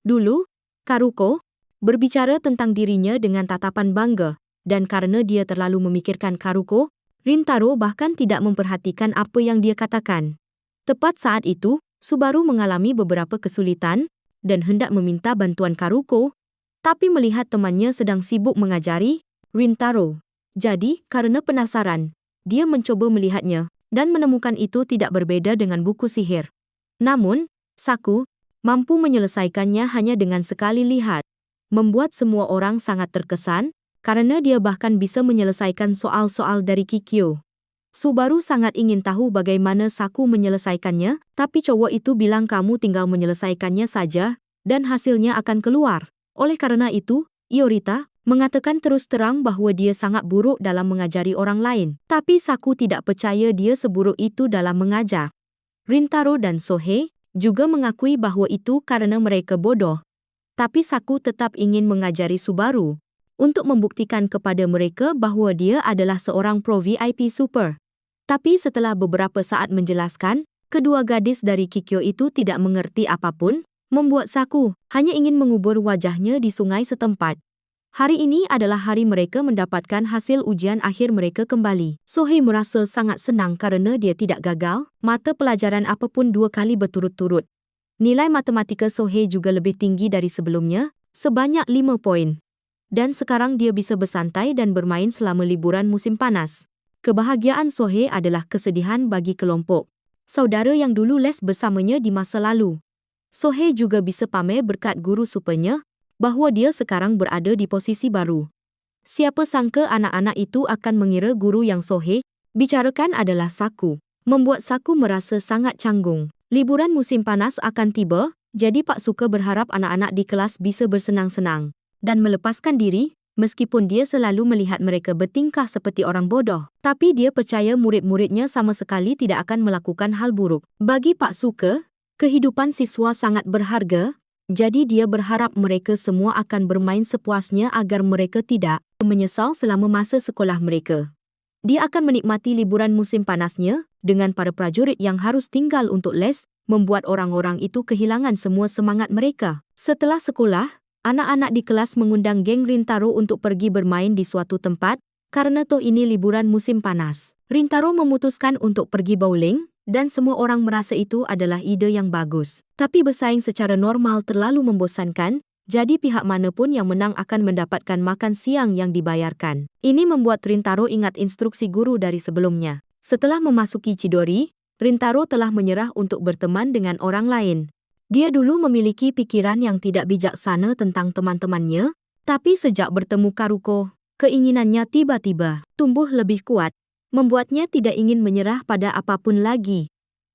Dulu, Karuko berbicara tentang dirinya dengan tatapan bangga, dan karena dia terlalu memikirkan Karuko, Rintaro bahkan tidak memperhatikan apa yang dia katakan. Tepat saat itu, Subaru mengalami beberapa kesulitan dan hendak meminta bantuan Karuko, tapi melihat temannya sedang sibuk mengajari Rintaro. Jadi, karena penasaran, dia mencoba melihatnya dan menemukan itu tidak berbeda dengan buku sihir. Namun, Saku mampu menyelesaikannya hanya dengan sekali lihat, membuat semua orang sangat terkesan, karena dia bahkan bisa menyelesaikan soal-soal dari Kikyo. Subaru sangat ingin tahu bagaimana Saku menyelesaikannya, tapi cowok itu bilang kamu tinggal menyelesaikannya saja, dan hasilnya akan keluar. Oleh karena itu, Iorita mengatakan terus terang bahwa dia sangat buruk dalam mengajari orang lain. Tapi Saku tidak percaya dia seburuk itu dalam mengajar. Rintaro dan Sohei juga mengakui bahwa itu karena mereka bodoh. Tapi Saku tetap ingin mengajari Subaru untuk membuktikan kepada mereka bahwa dia adalah seorang pro VIP super. Tapi setelah beberapa saat menjelaskan, kedua gadis dari Kikyo itu tidak mengerti apapun, membuat Saku hanya ingin mengubur wajahnya di sungai setempat. Hari ini adalah hari mereka mendapatkan hasil ujian akhir mereka kembali. Sohei merasa sangat senang karena dia tidak gagal mata pelajaran apapun 2 kali berturut-turut. Nilai matematika Sohei juga lebih tinggi dari sebelumnya, sebanyak 5 poin. Dan sekarang dia bisa bersantai dan bermain selama liburan musim panas. Kebahagiaan Sohei adalah kesedihan bagi kelompok saudara yang dulu les bersamanya di masa lalu. Sohei juga bisa pamer berkat guru supernya bahwa dia sekarang berada di posisi baru. Siapa sangka anak-anak itu akan mengira guru yang Sohei bicarakan adalah Saku. Membuat Saku merasa sangat canggung. Liburan musim panas akan tiba, jadi Pak Suka berharap anak-anak di kelas bisa bersenang-senang dan melepaskan diri, meskipun dia selalu melihat mereka bertingkah seperti orang bodoh. Tapi dia percaya murid-muridnya sama sekali tidak akan melakukan hal buruk. Bagi Pak Suka, kehidupan siswa sangat berharga, jadi dia berharap mereka semua akan bermain sepuasnya agar mereka tidak menyesal selama masa sekolah mereka. Dia akan menikmati liburan musim panasnya dengan para prajurit yang harus tinggal untuk les, membuat orang-orang itu kehilangan semua semangat mereka. Setelah sekolah, anak-anak di kelas mengundang geng Rintaro untuk pergi bermain di suatu tempat, karena toh ini liburan musim panas. Rintaro memutuskan untuk pergi bowling, dan semua orang merasa itu adalah ide yang bagus. Tapi bersaing secara normal terlalu membosankan, jadi pihak manapun yang menang akan mendapatkan makan siang yang dibayarkan. Ini membuat Rintaro ingat instruksi guru dari sebelumnya. Setelah memasuki Chidori, Rintaro telah menyerah untuk berteman dengan orang lain. Dia dulu memiliki pikiran yang tidak bijaksana tentang teman-temannya, tapi sejak bertemu Karuko, keinginannya tiba-tiba tumbuh lebih kuat, membuatnya tidak ingin menyerah pada apapun lagi.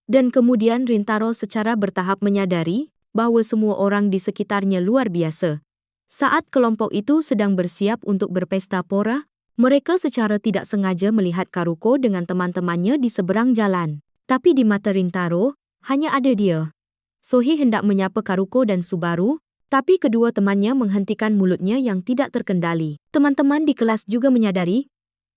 Dan kemudian Rintaro secara bertahap menyadari bahwa semua orang di sekitarnya luar biasa. Saat kelompok itu sedang bersiap untuk berpesta pora, mereka secara tidak sengaja melihat Karuko dengan teman-temannya di seberang jalan. Tapi di mata Rintaro, hanya ada dia. Sohei hendak menyapa Karuko dan Subaru, tapi kedua temannya menghentikan mulutnya yang tidak terkendali. Teman-teman di kelas juga menyadari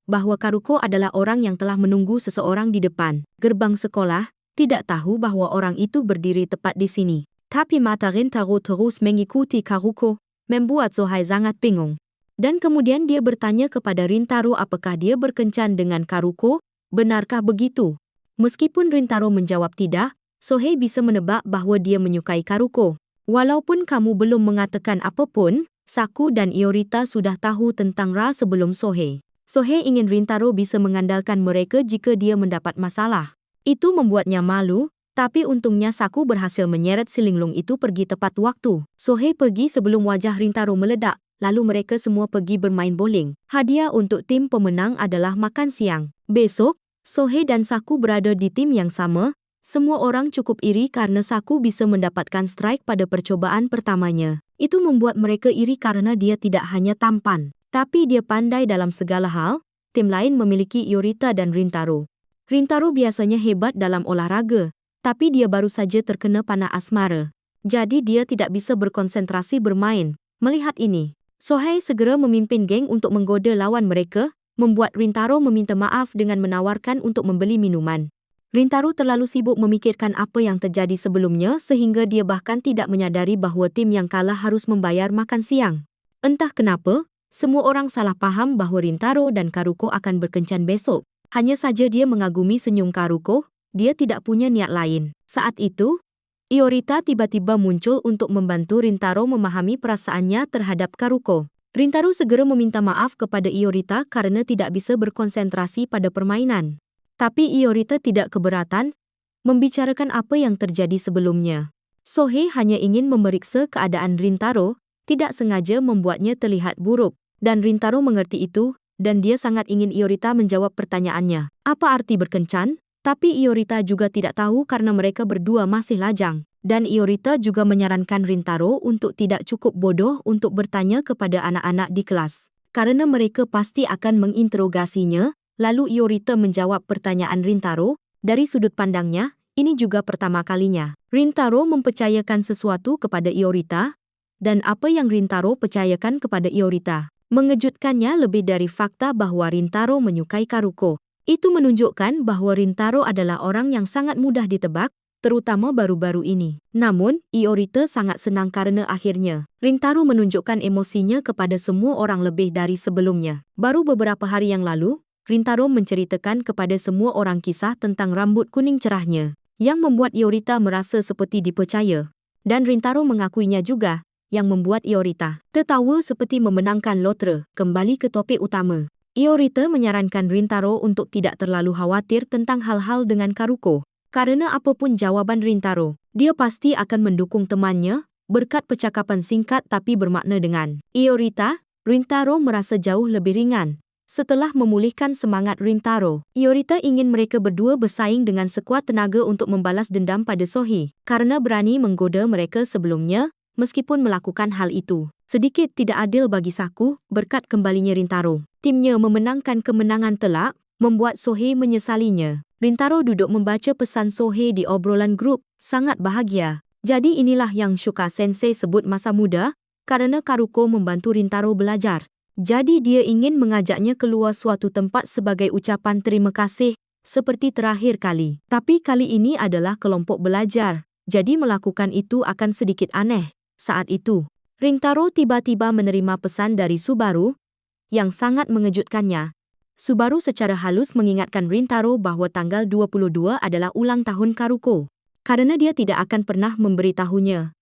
bahwa Karuko adalah orang yang telah menunggu seseorang di depan gerbang sekolah, tidak tahu bahwa orang itu berdiri tepat di sini. Tapi mata Rintaro terus mengikuti Karuko, membuat Sohei sangat bingung. Dan kemudian dia bertanya kepada Rintaro apakah dia berkencan dengan Karuko, benarkah begitu? Meskipun Rintaro menjawab tidak, Sohei bisa menebak bahwa dia menyukai Karuko. Walaupun kamu belum mengatakan apapun, Saku dan Iorita sudah tahu tentang Ra sebelum Sohei. Sohei ingin Rintaro bisa mengandalkan mereka jika dia mendapat masalah. Itu membuatnya malu, tapi untungnya Saku berhasil menyeret si linglung itu pergi tepat waktu. Sohei pergi sebelum wajah Rintaro meledak, lalu mereka semua pergi bermain bowling. Hadiah untuk tim pemenang adalah makan siang. Besok, Sohei dan Saku berada di tim yang sama. Semua orang cukup iri karena Saku bisa mendapatkan strike pada percobaan pertamanya. Itu membuat mereka iri karena dia tidak hanya tampan, tapi dia pandai dalam segala hal. Tim lain memiliki Iorita dan Rintaro. Rintaro biasanya hebat dalam olahraga, tapi dia baru saja terkena panah asmara. Jadi dia tidak bisa berkonsentrasi bermain. Melihat ini, Sohei segera memimpin geng untuk menggoda lawan mereka, membuat Rintaro meminta maaf dengan menawarkan untuk membeli minuman. Rintaro terlalu sibuk memikirkan apa yang terjadi sebelumnya sehingga dia bahkan tidak menyadari bahwa tim yang kalah harus membayar makan siang. Entah kenapa, semua orang salah paham bahwa Rintaro dan Karuko akan berkencan besok. Hanya saja dia mengagumi senyum Karuko, dia tidak punya niat lain. Saat itu, Iorita tiba-tiba muncul untuk membantu Rintaro memahami perasaannya terhadap Karuko. Rintaro segera meminta maaf kepada Iorita karena tidak bisa berkonsentrasi pada permainan. Tapi Iorita tidak keberatan membicarakan apa yang terjadi sebelumnya. Sohei hanya ingin memeriksa keadaan Rintaro, tidak sengaja membuatnya terlihat buruk, dan Rintaro mengerti itu, dan dia sangat ingin Iorita menjawab pertanyaannya. Apa arti berkencan? Tapi Iorita juga tidak tahu karena mereka berdua masih lajang, dan Iorita juga menyarankan Rintaro untuk tidak cukup bodoh untuk bertanya kepada anak-anak di kelas, karena mereka pasti akan menginterogasinya. Lalu Iorita menjawab pertanyaan Rintaro, dari sudut pandangnya, ini juga pertama kalinya. Rintaro mempercayakan sesuatu kepada Iorita, dan apa yang Rintaro percayakan kepada Iorita mengejutkannya lebih dari fakta bahwa Rintaro menyukai Karuko. Itu menunjukkan bahwa Rintaro adalah orang yang sangat mudah ditebak, terutama baru-baru ini. Namun, Iorita sangat senang karena akhirnya Rintaro menunjukkan emosinya kepada semua orang lebih dari sebelumnya. Baru beberapa hari yang lalu, Rintaro menceritakan kepada semua orang kisah tentang rambut kuning cerahnya, yang membuat Iorita merasa seperti dipercaya. Dan Rintaro mengakuinya juga, yang membuat Iorita tertawa seperti memenangkan lotre. Kembali ke topik utama. Iorita menyarankan Rintaro untuk tidak terlalu khawatir tentang hal-hal dengan Karuko. Karena apapun jawaban Rintaro, dia pasti akan mendukung temannya, berkat percakapan singkat tapi bermakna dengan Iorita. Rintaro merasa jauh lebih ringan. Setelah memulihkan semangat Rintaro, Iorita ingin mereka berdua bersaing dengan sekuat tenaga untuk membalas dendam pada Sohei, karena berani menggoda mereka sebelumnya, meskipun melakukan hal itu sedikit tidak adil bagi Saku, berkat kembalinya Rintaro. Timnya memenangkan kemenangan telak, membuat Sohei menyesalinya. Rintaro duduk membaca pesan Sohei di obrolan grup, sangat bahagia. Jadi inilah yang Shuka Sensei sebut masa muda, karena Karuko membantu Rintaro belajar. Jadi dia ingin mengajaknya keluar suatu tempat sebagai ucapan terima kasih, seperti terakhir kali. Tapi kali ini adalah kelompok belajar, jadi melakukan itu akan sedikit aneh. Saat itu, Rintaro tiba-tiba menerima pesan dari Subaru, yang sangat mengejutkannya. Subaru secara halus mengingatkan Rintaro bahwa tanggal 22 adalah ulang tahun Karuko, karena dia tidak akan pernah memberitahunya.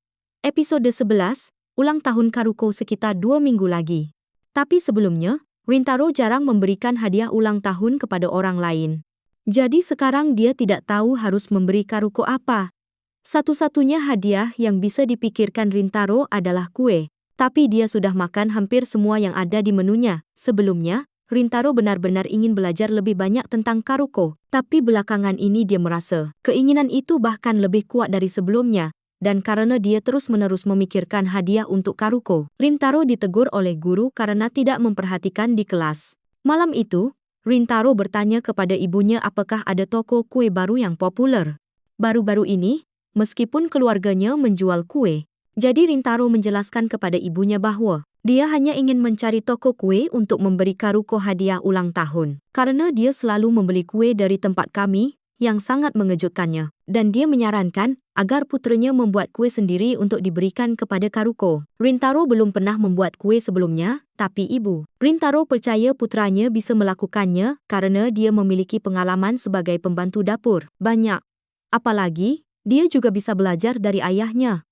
Episode 11, ulang tahun Karuko sekitar 2 minggu lagi. Tapi sebelumnya, Rintaro jarang memberikan hadiah ulang tahun kepada orang lain. Jadi sekarang dia tidak tahu harus memberi Karuko apa. Satu-satunya hadiah yang bisa dipikirkan Rintaro adalah kue. Tapi dia sudah makan hampir semua yang ada di menunya. Sebelumnya, Rintaro benar-benar ingin belajar lebih banyak tentang Karuko. Tapi belakangan ini dia merasa keinginan itu bahkan lebih kuat dari sebelumnya. Dan karena dia terus-menerus memikirkan hadiah untuk Karuko, Rintaro ditegur oleh guru karena tidak memperhatikan di kelas. Malam itu, Rintaro bertanya kepada ibunya apakah ada toko kue baru yang populer. Baru-baru ini, meskipun keluarganya menjual kue, jadi Rintaro menjelaskan kepada ibunya bahwa dia hanya ingin mencari toko kue untuk memberi Karuko hadiah ulang tahun. Karena dia selalu membeli kue dari tempat kami, yang sangat mengejutkannya, dan dia menyarankan agar putranya membuat kue sendiri untuk diberikan kepada Karuko. Rintaro belum pernah membuat kue sebelumnya, tapi ibu Rintaro percaya putranya bisa melakukannya karena dia memiliki pengalaman sebagai pembantu dapur banyak. Apalagi, dia juga bisa belajar dari ayahnya.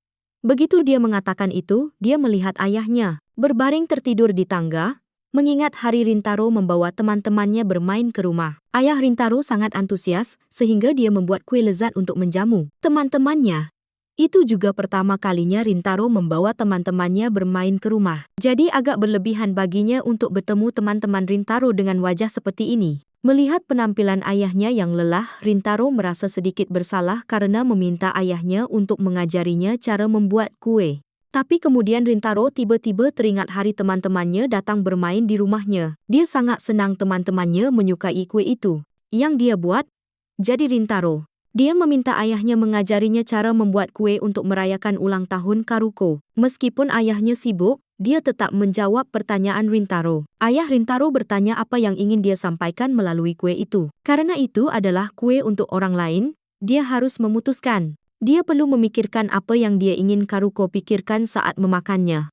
Begitu dia mengatakan itu, dia melihat ayahnya berbaring tertidur di tangga, mengingat hari Rintaro membawa teman-temannya bermain ke rumah. Ayah Rintaro sangat antusias sehingga dia membuat kue lezat untuk menjamu teman-temannya. Itu juga pertama kalinya Rintaro membawa teman-temannya bermain ke rumah. Jadi agak berlebihan baginya untuk bertemu teman-teman Rintaro dengan wajah seperti ini. Melihat penampilan ayahnya yang lelah, Rintaro merasa sedikit bersalah karena meminta ayahnya untuk mengajarinya cara membuat kue. Tapi kemudian Rintaro tiba-tiba teringat hari teman-temannya datang bermain di rumahnya. Dia sangat senang teman-temannya menyukai kue itu yang dia buat. Jadi Rintaro, dia meminta ayahnya mengajarinya cara membuat kue untuk merayakan ulang tahun Karuko. Meskipun ayahnya sibuk, dia tetap menjawab pertanyaan Rintaro. Ayah Rintaro bertanya apa yang ingin dia sampaikan melalui kue itu. Karena itu adalah kue untuk orang lain, dia harus memutuskan. Dia perlu memikirkan apa yang dia ingin Karuko pikirkan saat memakannya.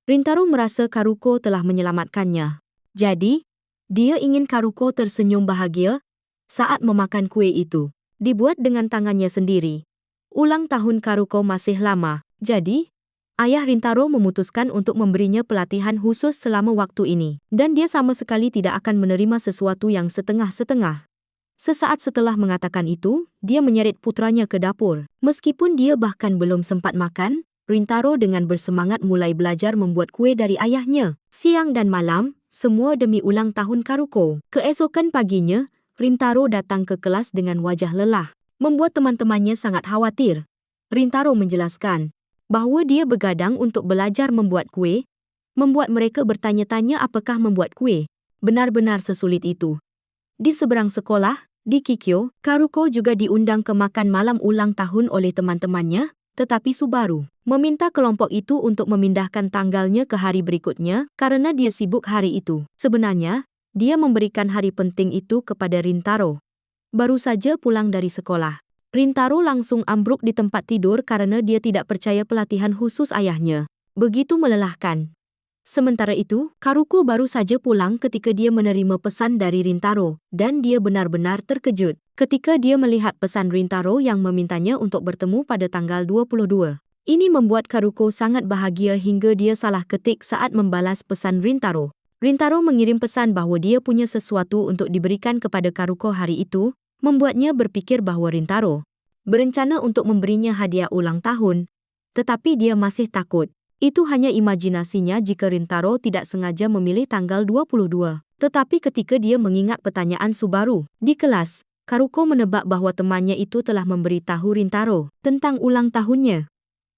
Rintaro merasa Karuko telah menyelamatkannya. Jadi, dia ingin Karuko tersenyum bahagia saat memakan kue itu. Dibuat dengan tangannya sendiri. Ulang tahun Karuko masih lama, jadi ayah Rintaro memutuskan untuk memberinya pelatihan khusus selama waktu ini. Dan dia sama sekali tidak akan menerima sesuatu yang setengah-setengah. Sesaat setelah mengatakan itu, dia menyeret putranya ke dapur. Meskipun dia bahkan belum sempat makan, Rintaro dengan bersemangat mulai belajar membuat kue dari ayahnya. Siang dan malam, semua demi ulang tahun Karuko. Keesokan paginya, Rintaro datang ke kelas dengan wajah lelah, membuat teman-temannya sangat khawatir. Rintaro menjelaskan bahwa dia begadang untuk belajar membuat kue, membuat mereka bertanya-tanya apakah membuat kue benar-benar sesulit itu. Di seberang sekolah, di Kikyo, Karuko juga diundang ke makan malam ulang tahun oleh teman-temannya, tetapi Subaru meminta kelompok itu untuk memindahkan tanggalnya ke hari berikutnya karena dia sibuk hari itu. Sebenarnya, dia memberikan hari penting itu kepada Rintaro. Baru saja pulang dari sekolah, Rintaro langsung ambruk di tempat tidur karena dia tidak percaya pelatihan khusus ayahnya. Begitu melelahkan. Sementara itu, Karuko baru saja pulang ketika dia menerima pesan dari Rintaro, dan dia benar-benar terkejut ketika dia melihat pesan Rintaro yang memintanya untuk bertemu pada tanggal 22. Ini membuat Karuko sangat bahagia hingga dia salah ketik saat membalas pesan Rintaro. Rintaro mengirim pesan bahwa dia punya sesuatu untuk diberikan kepada Karuko hari itu, membuatnya berpikir bahwa Rintaro berencana untuk memberinya hadiah ulang tahun. Tetapi dia masih takut. Itu hanya imajinasinya jika Rintaro tidak sengaja memilih tanggal 22. Tetapi ketika dia mengingat pertanyaan Subaru di kelas, Karuko menebak bahwa temannya itu telah memberitahu Rintaro tentang ulang tahunnya.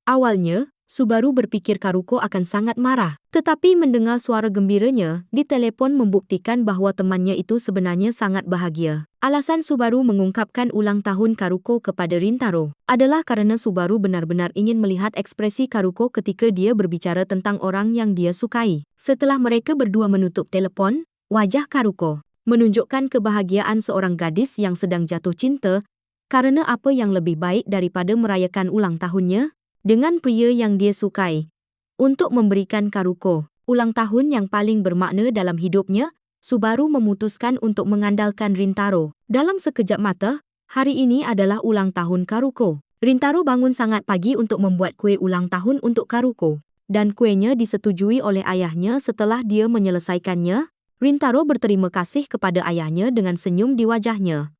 Awalnya, Subaru berpikir Karuko akan sangat marah, tetapi mendengar suara gembiranya di telepon membuktikan bahwa temannya itu sebenarnya sangat bahagia. Alasan Subaru mengungkapkan ulang tahun Karuko kepada Rintaro adalah karena Subaru benar-benar ingin melihat ekspresi Karuko ketika dia berbicara tentang orang yang dia sukai. Setelah mereka berdua menutup telepon, wajah Karuko menunjukkan kebahagiaan seorang gadis yang sedang jatuh cinta karena apa yang lebih baik daripada merayakan ulang tahunnya dengan pria yang dia sukai. Untuk memberikan Karuko ulang tahun yang paling bermakna dalam hidupnya, Subaru memutuskan untuk mengandalkan Rintaro. Dalam sekejap mata, hari ini adalah ulang tahun Karuko. Rintaro bangun sangat pagi untuk membuat kue ulang tahun untuk Karuko. Dan kuenya disetujui oleh ayahnya setelah dia menyelesaikannya. Rintaro berterima kasih kepada ayahnya dengan senyum di wajahnya.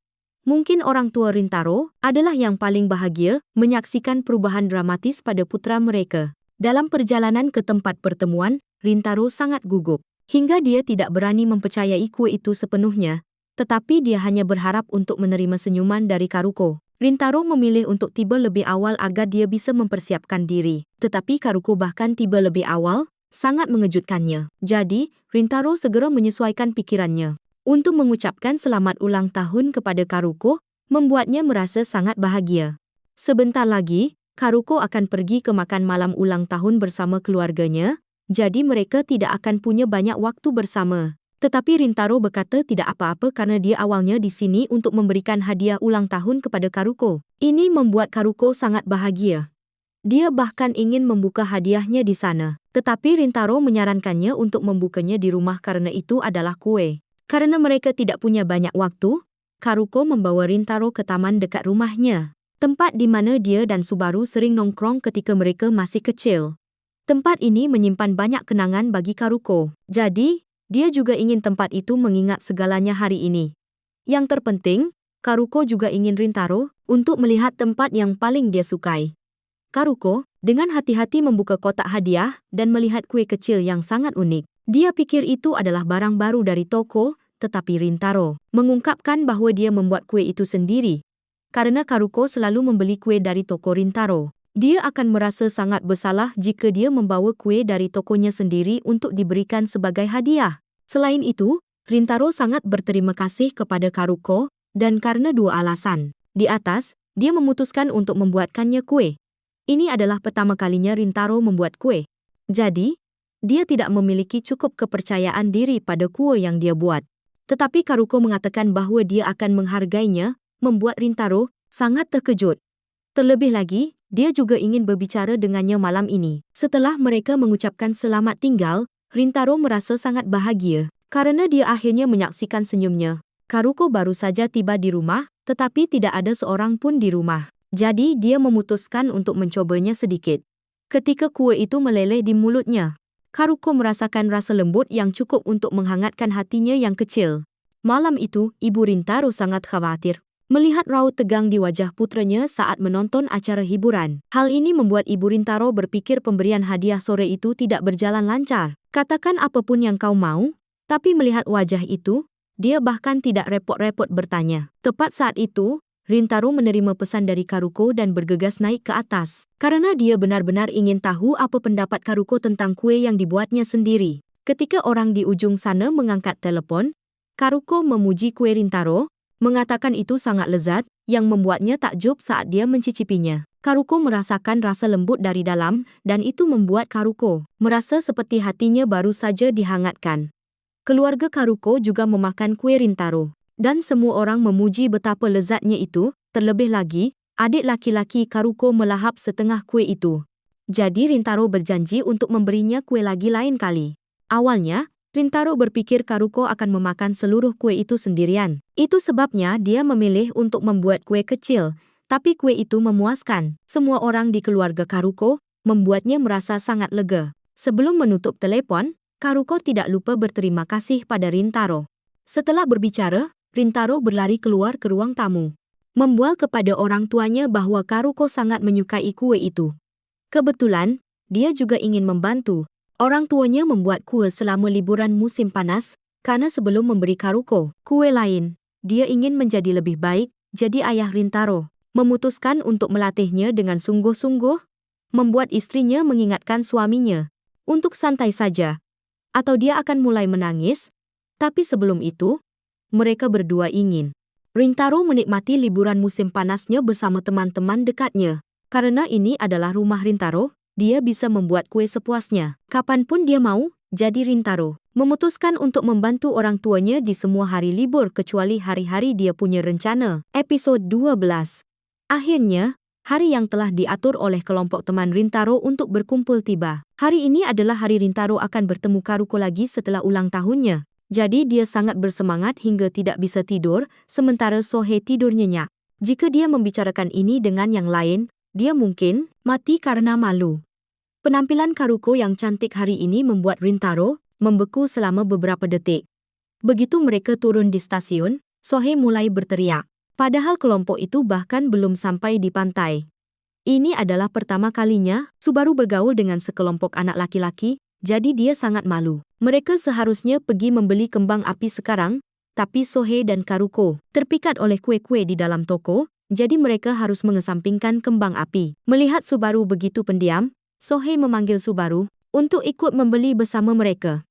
Mungkin orang tua Rintaro adalah yang paling bahagia menyaksikan perubahan dramatis pada putra mereka. Dalam perjalanan ke tempat pertemuan, Rintaro sangat gugup, hingga dia tidak berani mempercayai kue itu sepenuhnya, tetapi dia hanya berharap untuk menerima senyuman dari Karuko. Rintaro memilih untuk tiba lebih awal agar dia bisa mempersiapkan diri, tetapi Karuko bahkan tiba lebih awal, sangat mengejutkannya. Jadi, Rintaro segera menyesuaikan pikirannya. Untuk mengucapkan selamat ulang tahun kepada Karuko, membuatnya merasa sangat bahagia. Sebentar lagi, Karuko akan pergi ke makan malam ulang tahun bersama keluarganya, jadi mereka tidak akan punya banyak waktu bersama. Tetapi Rintaro berkata tidak apa-apa karena dia awalnya di sini untuk memberikan hadiah ulang tahun kepada Karuko. Ini membuat Karuko sangat bahagia. Dia bahkan ingin membuka hadiahnya di sana. Tetapi Rintaro menyarankannya untuk membukanya di rumah karena itu adalah kue. Karena mereka tidak punya banyak waktu, Karuko membawa Rintaro ke taman dekat rumahnya. Tempat di mana dia dan Subaru sering nongkrong ketika mereka masih kecil. Tempat ini menyimpan banyak kenangan bagi Karuko. Jadi, dia juga ingin tempat itu mengingat segalanya hari ini. Yang terpenting, Karuko juga ingin Rintaro untuk melihat tempat yang paling dia sukai. Karuko, dengan hati-hati membuka kotak hadiah dan melihat kue kecil yang sangat unik. Dia pikir itu adalah barang baru dari toko, tetapi Rintaro mengungkapkan bahwa dia membuat kue itu sendiri. Karena Karuko selalu membeli kue dari toko Rintaro. Dia akan merasa sangat bersalah jika dia membawa kue dari tokonya sendiri untuk diberikan sebagai hadiah. Selain itu, Rintaro sangat berterima kasih kepada Karuko, dan karena dua alasan. Di atas, dia memutuskan untuk membuatkannya kue. Ini adalah pertama kalinya Rintaro membuat kue. Jadi, dia tidak memiliki cukup kepercayaan diri pada kue yang dia buat. Tetapi Karuko mengatakan bahwa dia akan menghargainya, membuat Rintaro sangat terkejut. Terlebih lagi, dia juga ingin berbicara dengannya malam ini. Setelah mereka mengucapkan selamat tinggal, Rintaro merasa sangat bahagia karena dia akhirnya menyaksikan senyumnya. Karuko baru saja tiba di rumah, tetapi tidak ada seorang pun di rumah. Jadi dia memutuskan untuk mencobanya sedikit. Ketika kue itu meleleh di mulutnya, Karuko merasakan rasa lembut yang cukup untuk menghangatkan hatinya yang kecil. Malam itu, Ibu Rintaro sangat khawatir melihat raut tegang di wajah putranya saat menonton acara hiburan. Hal ini membuat Ibu Rintaro berpikir pemberian hadiah sore itu tidak berjalan lancar. Katakan apapun yang kau mau, tapi melihat wajah itu, dia bahkan tidak repot-repot bertanya. Tepat saat itu, Rintaro menerima pesan dari Karuko dan bergegas naik ke atas. Karena dia benar-benar ingin tahu apa pendapat Karuko tentang kue yang dibuatnya sendiri. Ketika orang di ujung sana mengangkat telepon, Karuko memuji kue Rintaro, mengatakan itu sangat lezat, yang membuatnya takjub saat dia mencicipinya. Karuko merasakan rasa lembut dari dalam, dan itu membuat Karuko merasa seperti hatinya baru saja dihangatkan. Keluarga Karuko juga memakan kue Rintaro, dan semua orang memuji betapa lezatnya itu. Terlebih lagi, adik laki-laki Karuko melahap setengah kue itu. Jadi Rintaro berjanji untuk memberinya kue lagi lain kali. Awalnya, Rintaro berpikir Karuko akan memakan seluruh kue itu sendirian. Itu sebabnya dia memilih untuk membuat kue kecil, tapi kue itu memuaskan. Semua orang di keluarga Karuko membuatnya merasa sangat lega. Sebelum menutup telepon, Karuko tidak lupa berterima kasih pada Rintaro. Setelah berbicara, Rintaro berlari keluar ke ruang tamu, membual kepada orang tuanya bahwa Karuko sangat menyukai kue itu. Kebetulan, dia juga ingin membantu orang tuanya membuat kue selama liburan musim panas, karena sebelum memberi Karuko kue lain, dia ingin menjadi lebih baik. Jadi ayah Rintaro memutuskan untuk melatihnya dengan sungguh-sungguh, membuat istrinya mengingatkan suaminya untuk santai saja, atau dia akan mulai menangis. Tapi sebelum itu, mereka berdua ingin Rintaro menikmati liburan musim panasnya bersama teman-teman dekatnya. Karena ini adalah rumah Rintaro, dia bisa membuat kue sepuasnya, kapanpun dia mau. Jadi Rintaro memutuskan untuk membantu orang tuanya di semua hari libur kecuali hari-hari dia punya rencana. Episode 12. Akhirnya, hari yang telah diatur oleh kelompok teman Rintaro untuk berkumpul tiba. Hari ini adalah hari Rintaro akan bertemu Karuko lagi setelah ulang tahunnya. Jadi dia sangat bersemangat hingga tidak bisa tidur, sementara Sohei tidur nyenyak. Jika dia membicarakan ini dengan yang lain, dia mungkin mati karena malu. Penampilan Karuko yang cantik hari ini membuat Rintaro membeku selama beberapa detik. Begitu mereka turun di stasiun, Sohei mulai berteriak. Padahal kelompok itu bahkan belum sampai di pantai. Ini adalah pertama kalinya Subaru bergaul dengan sekelompok anak laki-laki, jadi dia sangat malu. Mereka seharusnya pergi membeli kembang api sekarang, tapi Sohei dan Karuko terpikat oleh kue-kue di dalam toko, jadi mereka harus mengesampingkan kembang api. Melihat Subaru begitu pendiam, Sohei memanggil Subaru untuk ikut membeli bersama mereka.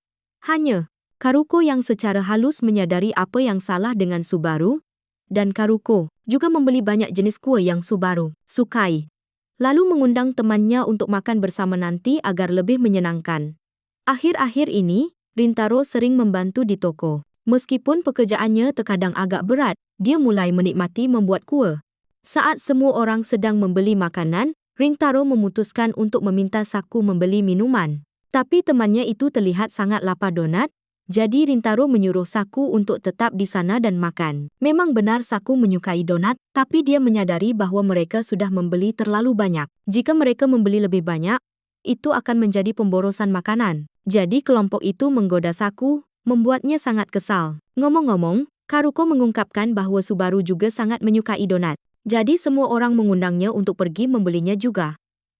Hanya Karuko yang secara halus menyadari apa yang salah dengan Subaru, dan Karuko juga membeli banyak jenis kue yang Subaru sukai, lalu mengundang temannya untuk makan bersama nanti agar lebih menyenangkan. Akhir-akhir ini, Rintaro sering membantu di toko. Meskipun pekerjaannya terkadang agak berat, dia mulai menikmati membuat kuah. Saat semua orang sedang membeli makanan, Rintaro memutuskan untuk meminta Saku membeli minuman. Tapi temannya itu terlihat sangat lapar donat, jadi Rintaro menyuruh Saku untuk tetap di sana dan makan. Memang benar Saku menyukai donat, tapi dia menyadari bahwa mereka sudah membeli terlalu banyak. Jika mereka membeli lebih banyak, itu akan menjadi pemborosan makanan. Jadi kelompok itu menggoda Saku, membuatnya sangat kesal. Ngomong-ngomong, Karuko mengungkapkan bahwa Subaru juga sangat menyukai donat. Jadi semua orang mengundangnya untuk pergi membelinya juga.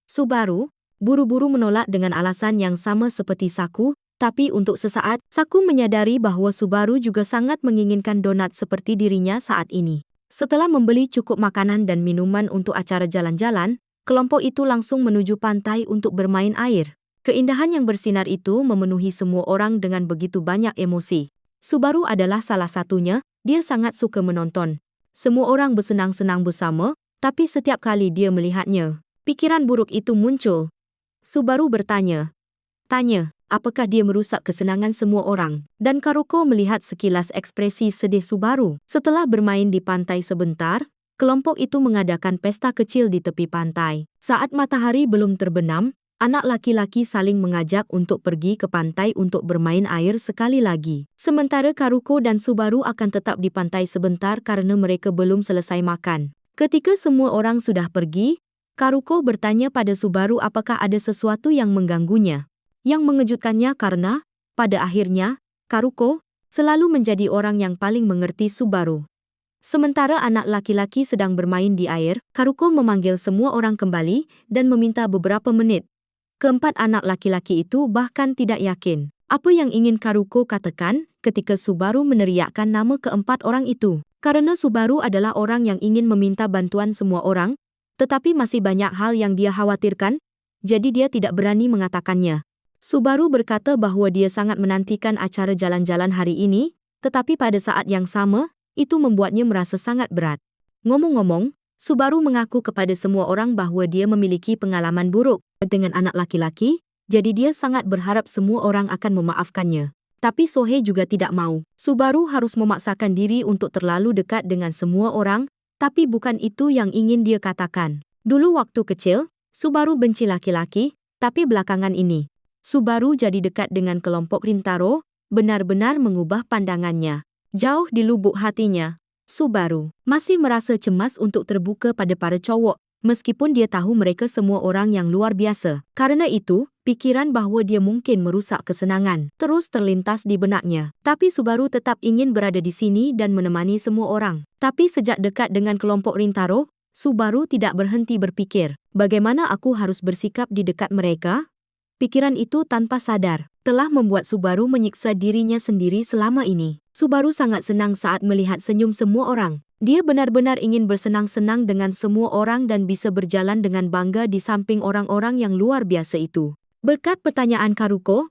Subaru buru-buru menolak dengan alasan yang sama seperti Saku, tapi untuk sesaat, Saku menyadari bahwa Subaru juga sangat menginginkan donat seperti dirinya saat ini. Setelah membeli cukup makanan dan minuman untuk acara jalan-jalan, kelompok itu langsung menuju pantai untuk bermain air. Keindahan yang bersinar itu memenuhi semua orang dengan begitu banyak emosi. Subaru adalah salah satunya, dia sangat suka menonton. Semua orang bersenang-senang bersama, tapi setiap kali dia melihatnya, pikiran buruk itu muncul. Subaru bertanya, apakah dia merusak kesenangan semua orang? Dan Karuko melihat sekilas ekspresi sedih Subaru. Setelah bermain di pantai sebentar, kelompok itu mengadakan pesta kecil di tepi pantai. Saat matahari belum terbenam, anak laki-laki saling mengajak untuk pergi ke pantai untuk bermain air sekali lagi. Sementara Karuko dan Subaru akan tetap di pantai sebentar karena mereka belum selesai makan. Ketika semua orang sudah pergi, Karuko bertanya pada Subaru apakah ada sesuatu yang mengganggunya. Yang mengejutkannya karena, pada akhirnya, Karuko selalu menjadi orang yang paling mengerti Subaru. Sementara anak laki-laki sedang bermain di air, Karuko memanggil semua orang kembali dan meminta beberapa menit. Keempat anak laki-laki itu bahkan tidak yakin apa yang ingin Karuko katakan ketika Subaru meneriakkan nama keempat orang itu. Karena Subaru adalah orang yang ingin meminta bantuan semua orang, tetapi masih banyak hal yang dia khawatirkan, jadi dia tidak berani mengatakannya. Subaru berkata bahwa dia sangat menantikan acara jalan-jalan hari ini, tetapi pada saat yang sama, itu membuatnya merasa sangat berat. Ngomong-ngomong, Subaru mengaku kepada semua orang bahwa dia memiliki pengalaman buruk dengan anak laki-laki, jadi dia sangat berharap semua orang akan memaafkannya. Tapi Sohei juga tidak mau. Subaru harus memaksakan diri untuk terlalu dekat dengan semua orang, tapi bukan itu yang ingin dia katakan. Dulu waktu kecil, Subaru benci laki-laki, tapi belakangan ini, Subaru jadi dekat dengan kelompok Rintaro, benar-benar mengubah pandangannya. Jauh di lubuk hatinya, Subaru masih merasa cemas untuk terbuka pada para cowok, meskipun dia tahu mereka semua orang yang luar biasa. Karena itu, pikiran bahwa dia mungkin merusak kesenangan terus terlintas di benaknya. Tapi Subaru tetap ingin berada di sini dan menemani semua orang. Tapi sejak dekat dengan kelompok Rintaro, Subaru tidak berhenti berpikir, bagaimana aku harus bersikap di dekat mereka? Pikiran itu tanpa sadar telah membuat Subaru menyiksa dirinya sendiri selama ini. Subaru sangat senang saat melihat senyum semua orang. Dia benar-benar ingin bersenang-senang dengan semua orang dan bisa berjalan dengan bangga di samping orang-orang yang luar biasa itu. Berkat pertanyaan Karuko,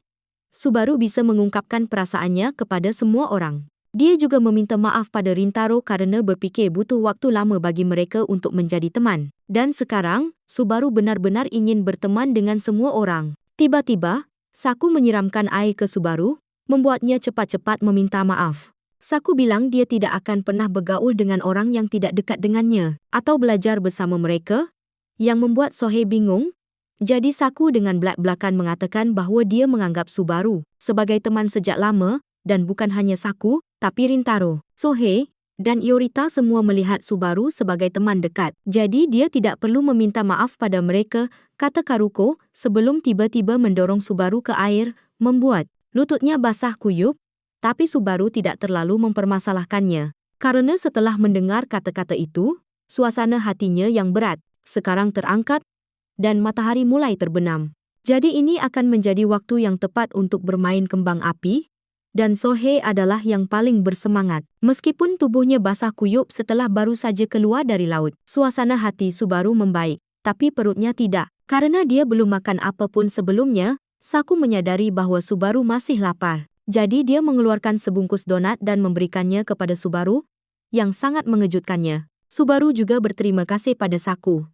Subaru bisa mengungkapkan perasaannya kepada semua orang. Dia juga meminta maaf pada Rintaro karena berpikir butuh waktu lama bagi mereka untuk menjadi teman. Dan sekarang, Subaru benar-benar ingin berteman dengan semua orang. Tiba-tiba, Saku menyiramkan air ke Subaru, membuatnya cepat-cepat meminta maaf. Saku bilang dia tidak akan pernah bergaul dengan orang yang tidak dekat dengannya, atau belajar bersama mereka, yang membuat Sohei bingung. Jadi Saku dengan belak-belakan mengatakan bahwa dia menganggap Subaru sebagai teman sejak lama, dan bukan hanya Saku, tapi Rintaro, Sohei, dan Yorita semua melihat Subaru sebagai teman dekat. Jadi dia tidak perlu meminta maaf pada mereka, kata Karuko, sebelum tiba-tiba mendorong Subaru ke air, membuat lututnya basah kuyup, tapi Subaru tidak terlalu mempermasalahkannya. Karena setelah mendengar kata-kata itu, suasana hatinya yang berat sekarang terangkat, dan matahari mulai terbenam. Jadi ini akan menjadi waktu yang tepat untuk bermain kembang api, dan Sohei adalah yang paling bersemangat. Meskipun tubuhnya basah kuyup setelah baru saja keluar dari laut, suasana hati Subaru membaik, tapi perutnya tidak. Karena dia belum makan apapun sebelumnya, Saku menyadari bahwa Subaru masih lapar. Jadi dia mengeluarkan sebungkus donat dan memberikannya kepada Subaru, yang sangat mengejutkannya. Subaru juga berterima kasih pada Saku.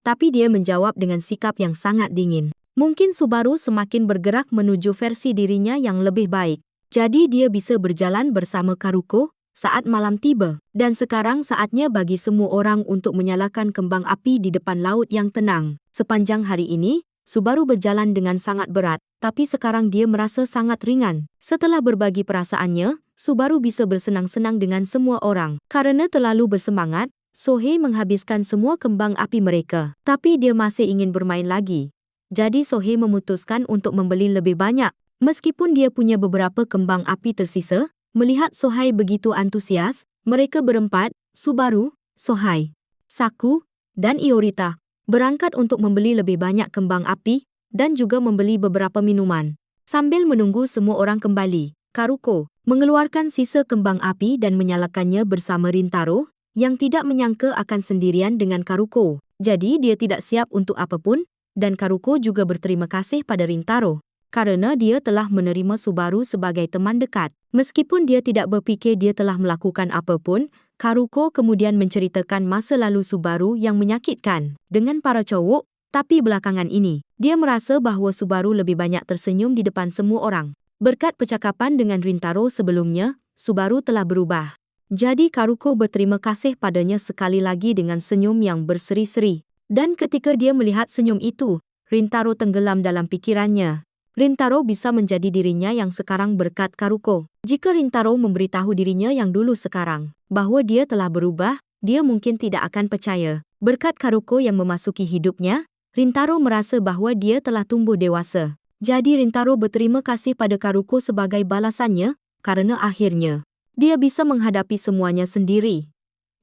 Tapi dia menjawab dengan sikap yang sangat dingin. Mungkin Subaru semakin bergerak menuju versi dirinya yang lebih baik. Jadi dia bisa berjalan bersama Karuko saat malam tiba. Dan sekarang saatnya bagi semua orang untuk menyalakan kembang api di depan laut yang tenang. Sepanjang hari ini, Subaru berjalan dengan sangat berat, tapi sekarang dia merasa sangat ringan. Setelah berbagi perasaannya, Subaru bisa bersenang-senang dengan semua orang. Karena terlalu bersemangat, Sohei menghabiskan semua kembang api mereka. Tapi dia masih ingin bermain lagi. Jadi Sohei memutuskan untuk membeli lebih banyak. Meskipun dia punya beberapa kembang api tersisa, melihat Sohei begitu antusias, mereka berempat, Subaru, Sohei, Saku, dan Iorita, berangkat untuk membeli lebih banyak kembang api dan juga membeli beberapa minuman. Sambil menunggu semua orang kembali, Karuko mengeluarkan sisa kembang api dan menyalakannya bersama Rintaro, yang tidak menyangka akan sendirian dengan Karuko. Jadi dia tidak siap untuk apapun, dan Karuko juga berterima kasih pada Rintaro karena dia telah menerima Subaru sebagai teman dekat. Meskipun dia tidak berfikir dia telah melakukan apapun, Karuko kemudian menceritakan masa lalu Subaru yang menyakitkan dengan para cowok, tapi belakangan ini, dia merasa bahawa Subaru lebih banyak tersenyum di depan semua orang. Berkat percakapan dengan Rintaro sebelumnya, Subaru telah berubah. Jadi Karuko berterima kasih padanya sekali lagi dengan senyum yang berseri-seri. Dan ketika dia melihat senyum itu, Rintaro tenggelam dalam pikirannya. Rintaro bisa menjadi dirinya yang sekarang berkat Karuko. Jika Rintaro memberitahu dirinya yang dulu sekarang, bahwa dia telah berubah, dia mungkin tidak akan percaya. Berkat Karuko yang memasuki hidupnya, Rintaro merasa bahwa dia telah tumbuh dewasa. Jadi Rintaro berterima kasih pada Karuko sebagai balasannya, karena akhirnya, dia bisa menghadapi semuanya sendiri.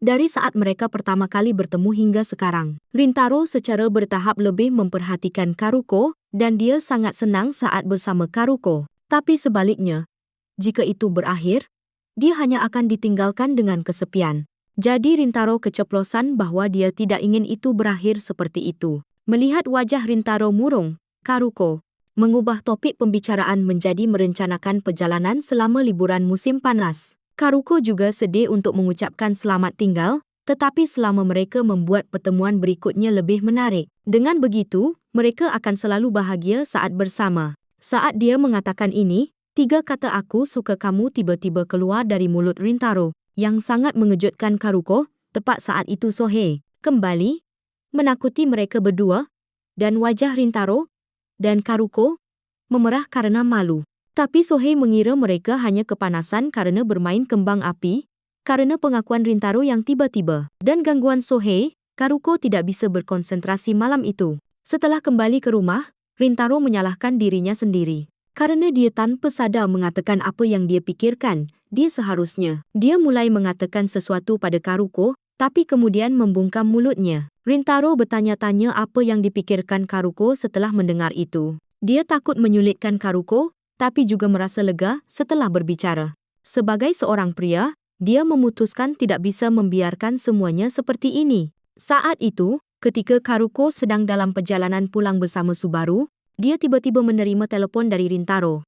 Dari saat mereka pertama kali bertemu hingga sekarang, Rintaro secara bertahap lebih memperhatikan Karuko dan dia sangat senang saat bersama Karuko. Tapi sebaliknya, jika itu berakhir, dia hanya akan ditinggalkan dengan kesepian. Jadi Rintaro keceplosan bahwa dia tidak ingin itu berakhir seperti itu. Melihat wajah Rintaro murung, Karuko mengubah topik pembicaraan menjadi merencanakan perjalanan selama liburan musim panas. Karuko juga sedih untuk mengucapkan selamat tinggal, tetapi selama mereka membuat pertemuan berikutnya lebih menarik. Dengan begitu, mereka akan selalu bahagia saat bersama. Saat dia mengatakan ini, 3 kata "aku suka kamu" tiba-tiba keluar dari mulut Rintaro, yang sangat mengejutkan Karuko. Tepat saat itu Sohei kembali, menakuti mereka berdua, dan wajah Rintaro dan Karuko memerah karena malu. Tapi Sohei mengira mereka hanya kepanasan karena bermain kembang api, karena pengakuan Rintaro yang tiba-tiba dan gangguan Sohei, Karuko tidak bisa berkonsentrasi malam itu. Setelah kembali ke rumah, Rintaro menyalahkan dirinya sendiri. Karena dia tanpa sadar mengatakan apa yang dia pikirkan, dia seharusnya. Dia mulai mengatakan sesuatu pada Karuko, tapi kemudian membungkam mulutnya. Rintaro bertanya-tanya apa yang dipikirkan Karuko setelah mendengar itu. Dia takut menyulitkan Karuko, tapi juga merasa lega setelah berbicara. Sebagai seorang pria, dia memutuskan tidak bisa membiarkan semuanya seperti ini. Saat itu, ketika Karuko sedang dalam perjalanan pulang bersama Subaru, dia tiba-tiba menerima telepon dari Rintaro.